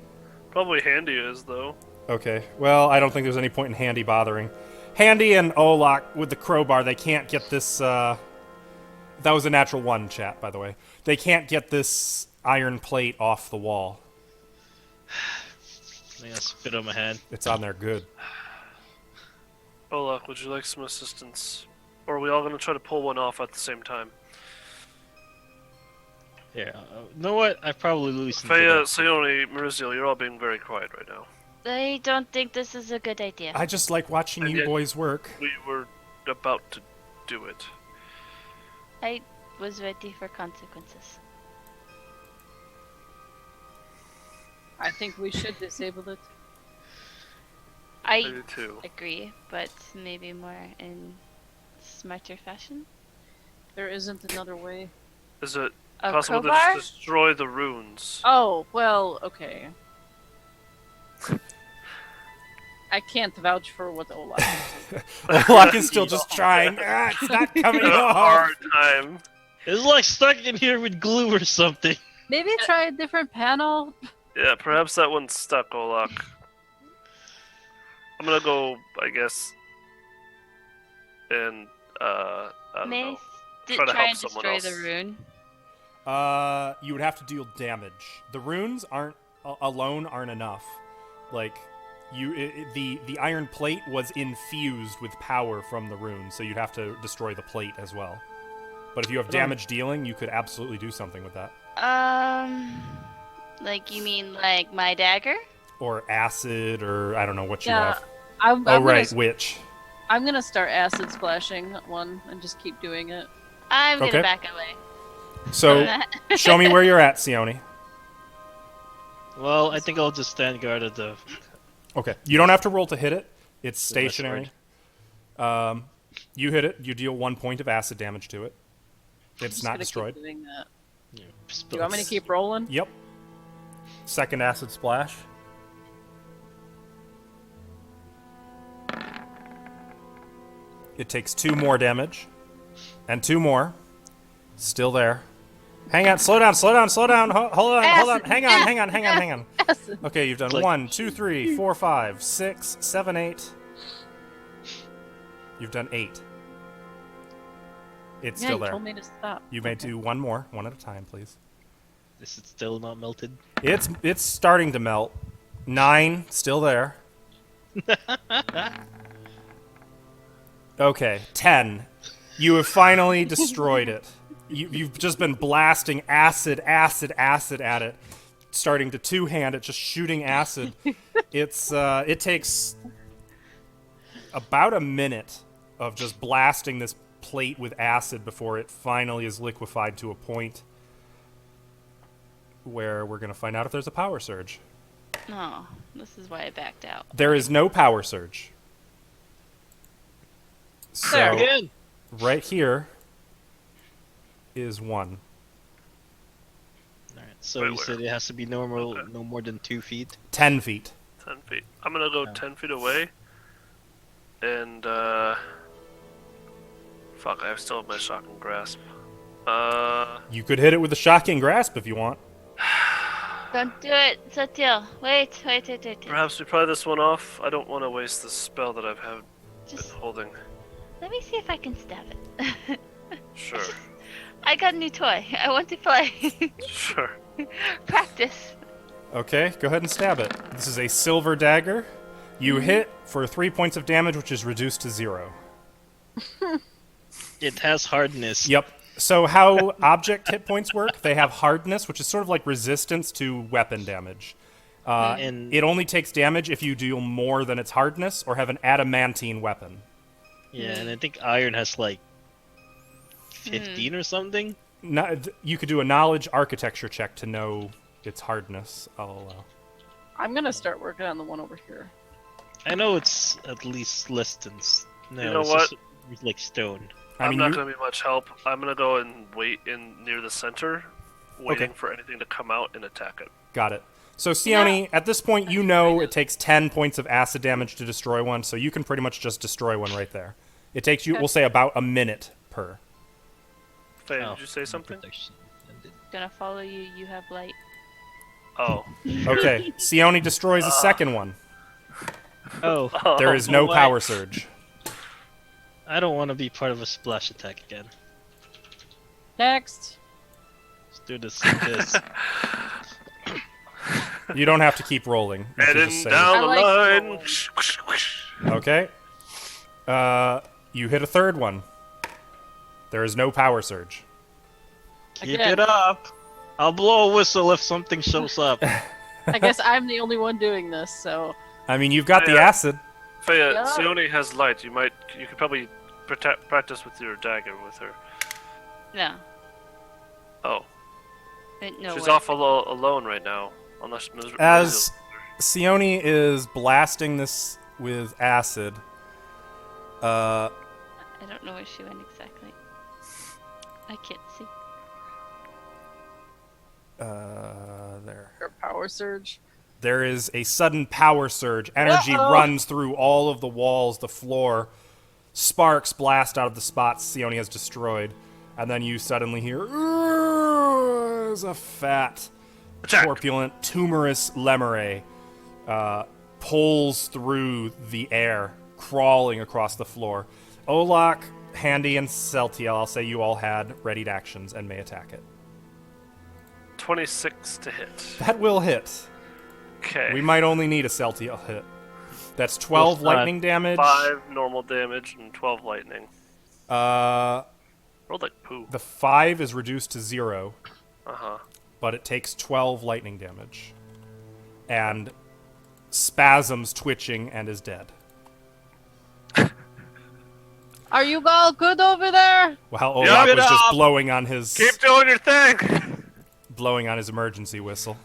Probably handy is though. Okay. Well, I don't think there's any point in Handy bothering. Handy and Olak with the crowbar, they can't get this. That was a natural 1, chat, by the way. They can't get this iron plate off the wall. I gotta spit on my hand. It's on there good. Olak, would you like some assistance? Or are we all going to try to pull one off at the same time? Yeah, you know what? I probably loosened it Faya, up. Sione, Marizio, you're all being very quiet right now. I don't think this is a good idea. I just like watching And you yet- boys work. We were about to do it. was ready for consequences. I think we should disable it. I I do too. agree, but maybe more in smarter fashion. There isn't another way. Is it A possible to crowbar? just destroy the runes? Oh, well, okay. I can't vouch for what Olaf. Locke is still just trying. It's not coming A off. hard time. It's like stuck in here with glue or something. Maybe try a different panel. Yeah, perhaps that one's stuck, Olak. I'm gonna go, I guess, and I don't May know. I Try to try help and someone destroy else. the rune? You would have to deal damage. The runes alone aren't enough. Like, the iron plate was infused with power from the rune, so you'd have to destroy the plate as well. But if you have damage dealing, you could absolutely do something with that. Like you mean like my dagger? Or acid, or I don't know what you Yeah, have. I'm Oh, gonna, right, witch. I'm gonna start acid splashing one and just keep doing it. I'm Okay. gonna back away. So, show me where you're at, Sione. Well, I think I'll just stand guard at the. Okay. You don't have to roll to hit it. It's Yeah, that's stationary. You hit it, you deal 1 point of acid damage to it. I'm It's just not gonna destroyed. Keep doing that. Yeah, Do you want me to keep rolling? Yep. Second acid splash. It takes 2 more damage. And 2 more. Still there. Hang on, slow down. Hold on. Acid. Hang on. Acid. Okay, you've done It's like- 1, 2, 3, 4, 5, 6, 7, 8. You've done 8. It's Yeah, still you there. told me to stop. You may Okay. do one more, one at a time, please. Is it still not melted? It's starting to melt. 9, still there. Okay, 10. You have finally destroyed it. You've just been blasting acid at it, starting to two-hand it, just shooting acid. It takes about a minute of just blasting this plate with acid before it finally is liquefied to a point where we're going to find out if there's a power surge. Oh, this is why I backed out. There is no power surge. There. So, Again. right here is 1. Alright, so Wait, you where? said it has to be normal, Okay. no more than 2 feet. 10 feet. 10 feet. I'm gonna go Oh. 10 feet away. And, fuck, I still have my shocking grasp. You could hit it with a shocking grasp if you want. Don't do it, Satil. Wait. Perhaps we pry this one off? I don't want to waste the spell that I've been Just holding. let me see if I can stab it. Sure. I got a new toy. I want to play. Sure. Practice. Okay, go ahead and stab it. This is a silver dagger. You hit for 3 points of damage, which is reduced to 0. It has hardness. Yep. So how object hit points work, they have hardness, which is sort of like resistance to weapon damage. And It only takes damage if you deal more than its hardness or have an adamantine weapon. yeah, and I think iron has like 15 or something. You could do a knowledge architecture check to know its hardness. I'm gonna start working on the one over here. I know it's at least less than. No, You know it's what? just like stone. I I'm mean, not you- going to be much help. I'm going to go and wait in near the center, waiting Okay. for anything to come out and attack it. Got it. So, Sione, at this point, you know it takes 10 points of acid damage to destroy one, so you can pretty much just destroy one right there. It takes you, we'll say, about a minute per. Faye, Oh, did you say something? protection ended. Gonna follow you. You have light. Oh. Okay, Sione destroys a second one. Oh, There is no why? power surge. I don't want to be part of a splash attack again. Next. Let's do this like this. You don't have to keep rolling. You can Heading just say- down the I like line. rolling. Okay. You hit a third one. There is no power surge. Keep Again. it up. I'll blow a whistle if something shows up. I guess I'm the only one doing this, so I mean, you've got the Yeah. acid. Faye, Yeah. Sione has light. You could probably practice with your dagger with her. No. Oh, No she's way. off alone right now. Unless As Sione is blasting this with acid, I don't know where she went exactly. I can't see. there. Her power surge. There is a sudden power surge. Energy runs through all of the walls, the floor. Sparks blast out of the spots Sione has destroyed. And then you suddenly hear, there's a fat, corpulent, tumorous lemure pulls through the air, crawling across the floor. Olak, Handy, and Celtiel, I'll say you all had readied actions and may attack it. 26 to hit. That will hit. Okay. We might only need a Celtiel hit. That's 12 lightning damage. 5 normal damage and 12 lightning. Rolled like poo. The 5 is reduced to 0, Uh-huh. but it takes 12 lightning damage. And spasms twitching and is dead. Are you all good over there? While Keep Olak it was just up! blowing on his Keep doing your thing! blowing on his emergency whistle.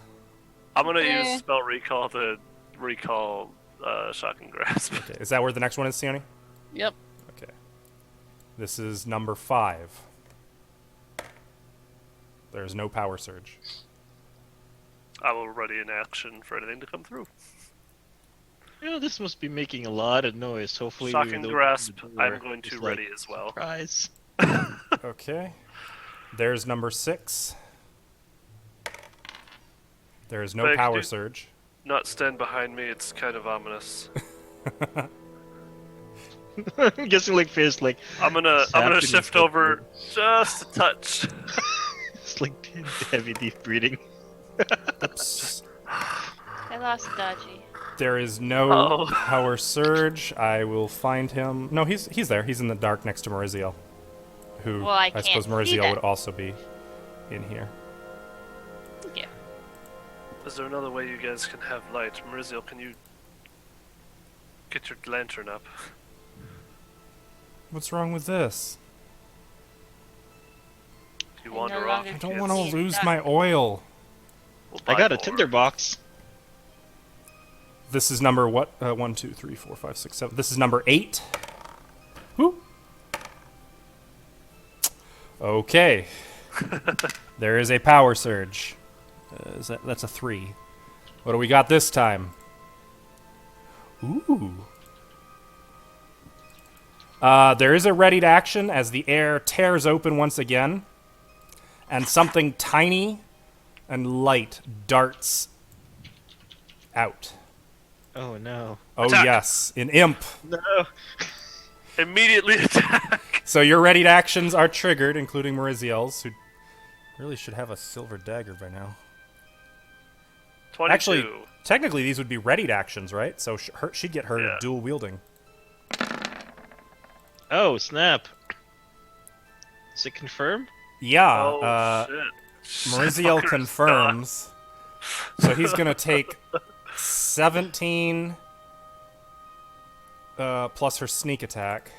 I'm gonna Okay. use spell recall to recall shocking grasp. Okay, is that where the next one is, Sione? Yep. Okay. This is number 5. There's no power surge. I will ready in action for anything to come through. You know, this must be making a lot of noise. Hopefully, Shocking they'll grasp. open the door. I'm going to Just ready like, as well. Surprise. Okay. There's number 6. There is no But power do- surge. Not stand behind me. It's kind of ominous. I'm guessing like face like I'm gonna Happening shift so over just a touch. it's like heavy deep breathing. Oops. I lost Dodgy. There is no Oh. power surge. I will find him. No, he's there. He's in the dark next to Mariziel. Who Well, I suppose can't see Mariziel that. would also be in here. Yeah. Is there another way you guys can have light? Mariziel, can you get your lantern up? What's wrong with this? You I wander no off. longer I you don't can't want see to it. lose my oil. We'll I buy got a more. tinderbox. This is number what? 1, 2, 3, 4, 5, 6, 7. This is number 8. Whoo. Okay. There is a power surge. That's a 3. What do we got this time? Ooh. There is a readied action as the air tears open once again, and something tiny and light darts out. Oh no. Oh Attack. yes, an imp. No. Immediately attack. So your readied actions are triggered, including Mariziel's, who really should have a silver dagger by now. 22. Actually, technically these would be readied actions, right? So she'd get her Yeah. dual wielding. Oh snap. Does it confirm? Yeah, Oh shit. Mariziel Fucker's confirms. So he's gonna take 17 plus her sneak attack. done.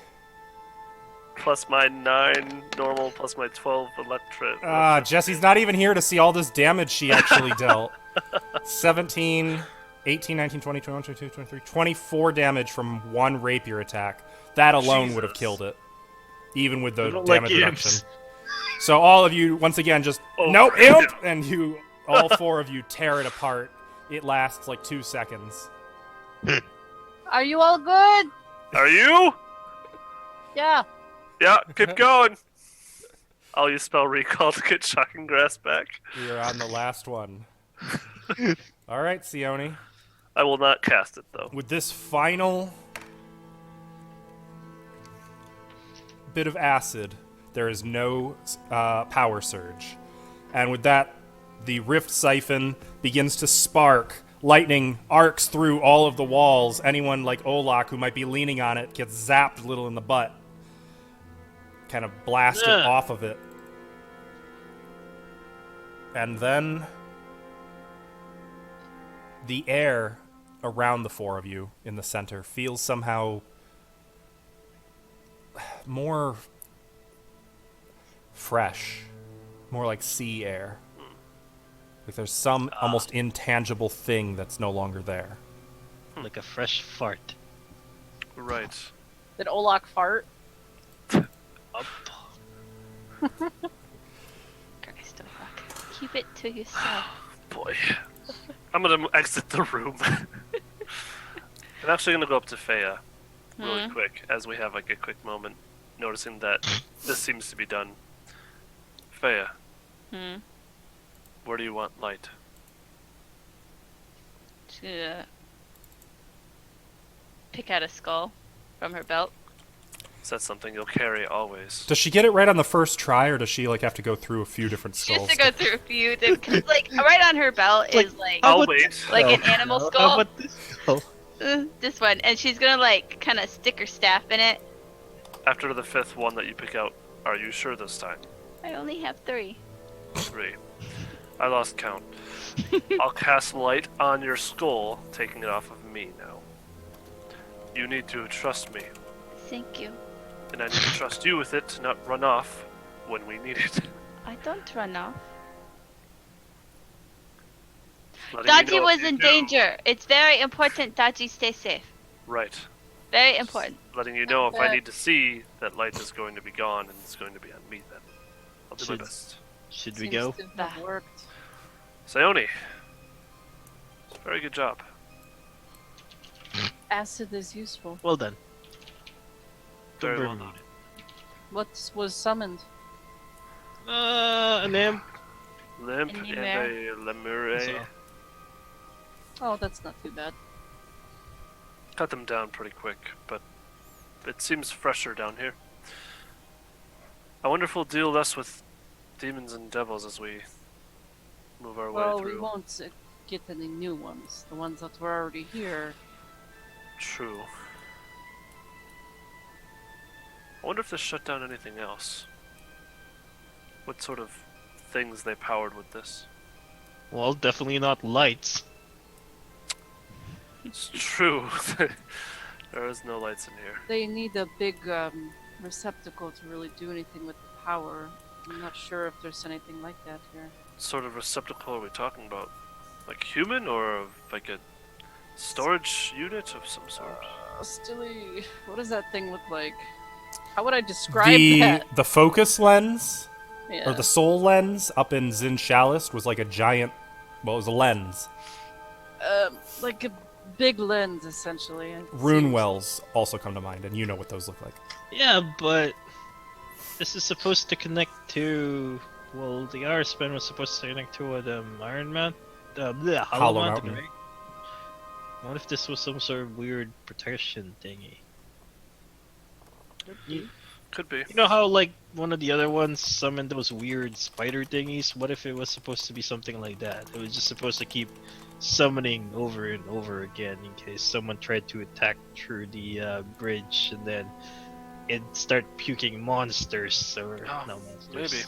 Plus my 9 normal, plus my 12 electric. Jesse's not even here to see all this damage she actually dealt. 17, 18, 19, 20, 21, 22, 23, 24 damage from one rapier attack. That alone would have Jesus. killed it. Even with the I don't like damage reduction. imps. So all of you, once again, just, Oh, nope, yeah. imp! And you, all 4 of you tear it apart. It lasts like 2 seconds. Are you all good? Are you? Yeah. Yeah, keep going. I'll use spell recall to get shocking grasp back. We are on the last one. All right, Sione. I will not cast it though. With this final bit of acid, there is no power surge. And with that, the rift siphon begins to spark. Lightning arcs through all of the walls. Anyone like Olak who might be leaning on it gets zapped a little in the butt. Kind of blasted Yeah. off of it. And then the air around the 4 of you in the center feels somehow more fresh, More like sea air. Like there's some almost intangible thing that's no longer there. Like a fresh fart. Right. Did Olak fart? Up. Christ, Olak. Keep it to yourself. Boy. I'm gonna exit the room. I'm actually gonna go up to Faya really quick as we have like a quick moment, noticing that this seems to be done. Faya, where do you want light? She's gonna pick out a skull from her belt. Is that something you'll carry always? Does she get it right on the first try, or does she like have to go through a few different She has skulls? to go through a few, because like right on her belt is like I'll wait. like an animal How skull. about this skull? This one, and she's gonna like kind of stick her staff in it. After the 5th one that you pick out, are you sure this time? I only have 3. 3. I lost count. I'll cast light on your skull, taking it off of me now. You need to trust me, Thank you. and I need to trust you with it to not run off when we need it. I don't run off. Letting you Daji know was if you in do. danger. It's very important Daji stay safe. Right. Very important. Letting you know if I need to see that light is going to be gone and it's going to be on me then. I'll do my Should- best. Should we Seems go? to have worked. Sayoni. Very good job. Acid is useful. Well done. Don't Very burn well me. done. What was summoned? An imp. Limp And and Ymir. a lemure. So, Oh, that's not too bad. Cut them down pretty quick, but it seems fresher down here. I wonder if we'll deal less with demons and devils as we move our way Well, we through. won't get any new ones. The ones that were already here. True. I wonder if this shut down anything else. What sort of things they powered with this? well, definitely not lights. It's true. There is no lights in here. They need a big receptacle to really do anything with the power. I'm not sure if there's anything like that here. What sort of receptacle are we talking about? Like human or like a storage unit of some sort? Stilly, what does that thing look like? How would I describe The that? the focus lens Yeah. or the soul lens up in Zin Shalist was like a giant. Well, it was a lens. Like a big lens, essentially. It Rune seems. wells also come to mind, and you know what those look like. Yeah, but this is supposed to connect to. Well, the Irisman was supposed to connect to what Iron Man, Hollow Hollow Mountain, Mountain. right? What if this was some sort of weird protection thingy? Could be. You know how like one of the other ones summoned those weird spider thingies? What if it was supposed to be something like that? It was just supposed to keep summoning over and over again in case someone tried to attack through the bridge, and then it'd start puking monsters or Oh, no monsters. Maybe.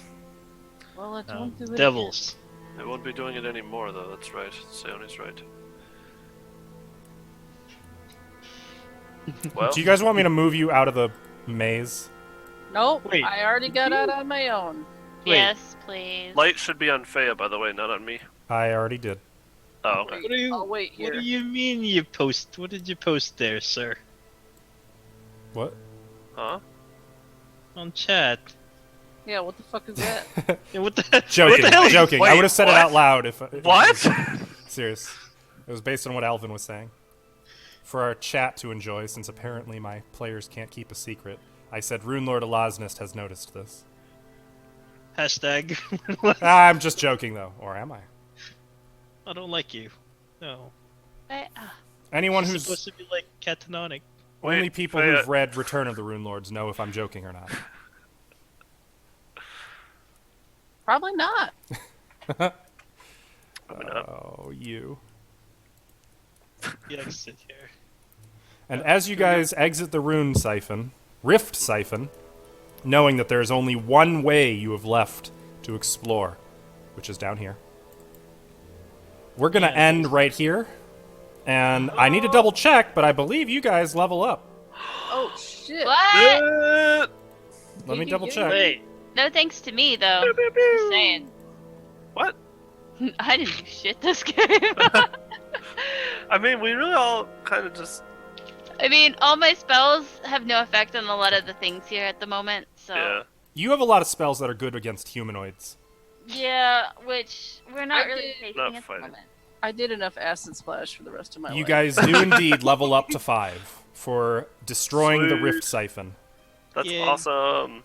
Well, it won't do it. Devils. It won't be doing it anymore, though. That's right. Sayoni's right. Well, Do you guys want me to move you out of the maze? Again. Nope. Wait, I already got out on my own. Wait. Yes, please. light should be on Faya, by the way, not on me. I already did. Oh, okay. What do you? I'll wait What here. do you mean you post? What did you post there, sir? What? Huh? On chat. Yeah, what the fuck is that? Yeah, what the? Joking, What the hell? joking. I Wait, would have said it what? out loud if it What? was serious. It was based on what Alvin was saying. For our chat to enjoy, since apparently my players can't keep a secret, I said Rune Lord Elosnist has noticed this. Hashtag. I'm just joking, though. Or am I? I don't like you. No. Anyone It's who's... supposed to be like catatonic. Only Wait, people Faya- who've read Return of the Rune Lords know if I'm joking or not. Probably not. Probably not. Oh, you. You exit here. And as you guys exit the rune siphon, rift siphon, knowing that there is only one way you have left to explore, which is down here, we're going to end right here. And I need to double check, but I believe you guys level up. Oh shit. What? Let me Yay, double yay. check. Wait, No thanks to me, though. Just saying. What? I didn't do shit this game. I mean, we really all kind of just. I mean, all my spells have no effect on a lot of the things here at the moment, so. Yeah. You have a lot of spells that are good against humanoids. Yeah, which we're not I really did facing not at the fighting. moment. I did enough acid splash for the rest of my life. You guys do indeed level up to 5 for destroying the Sweet. Rift Siphon. That's Yay. awesome.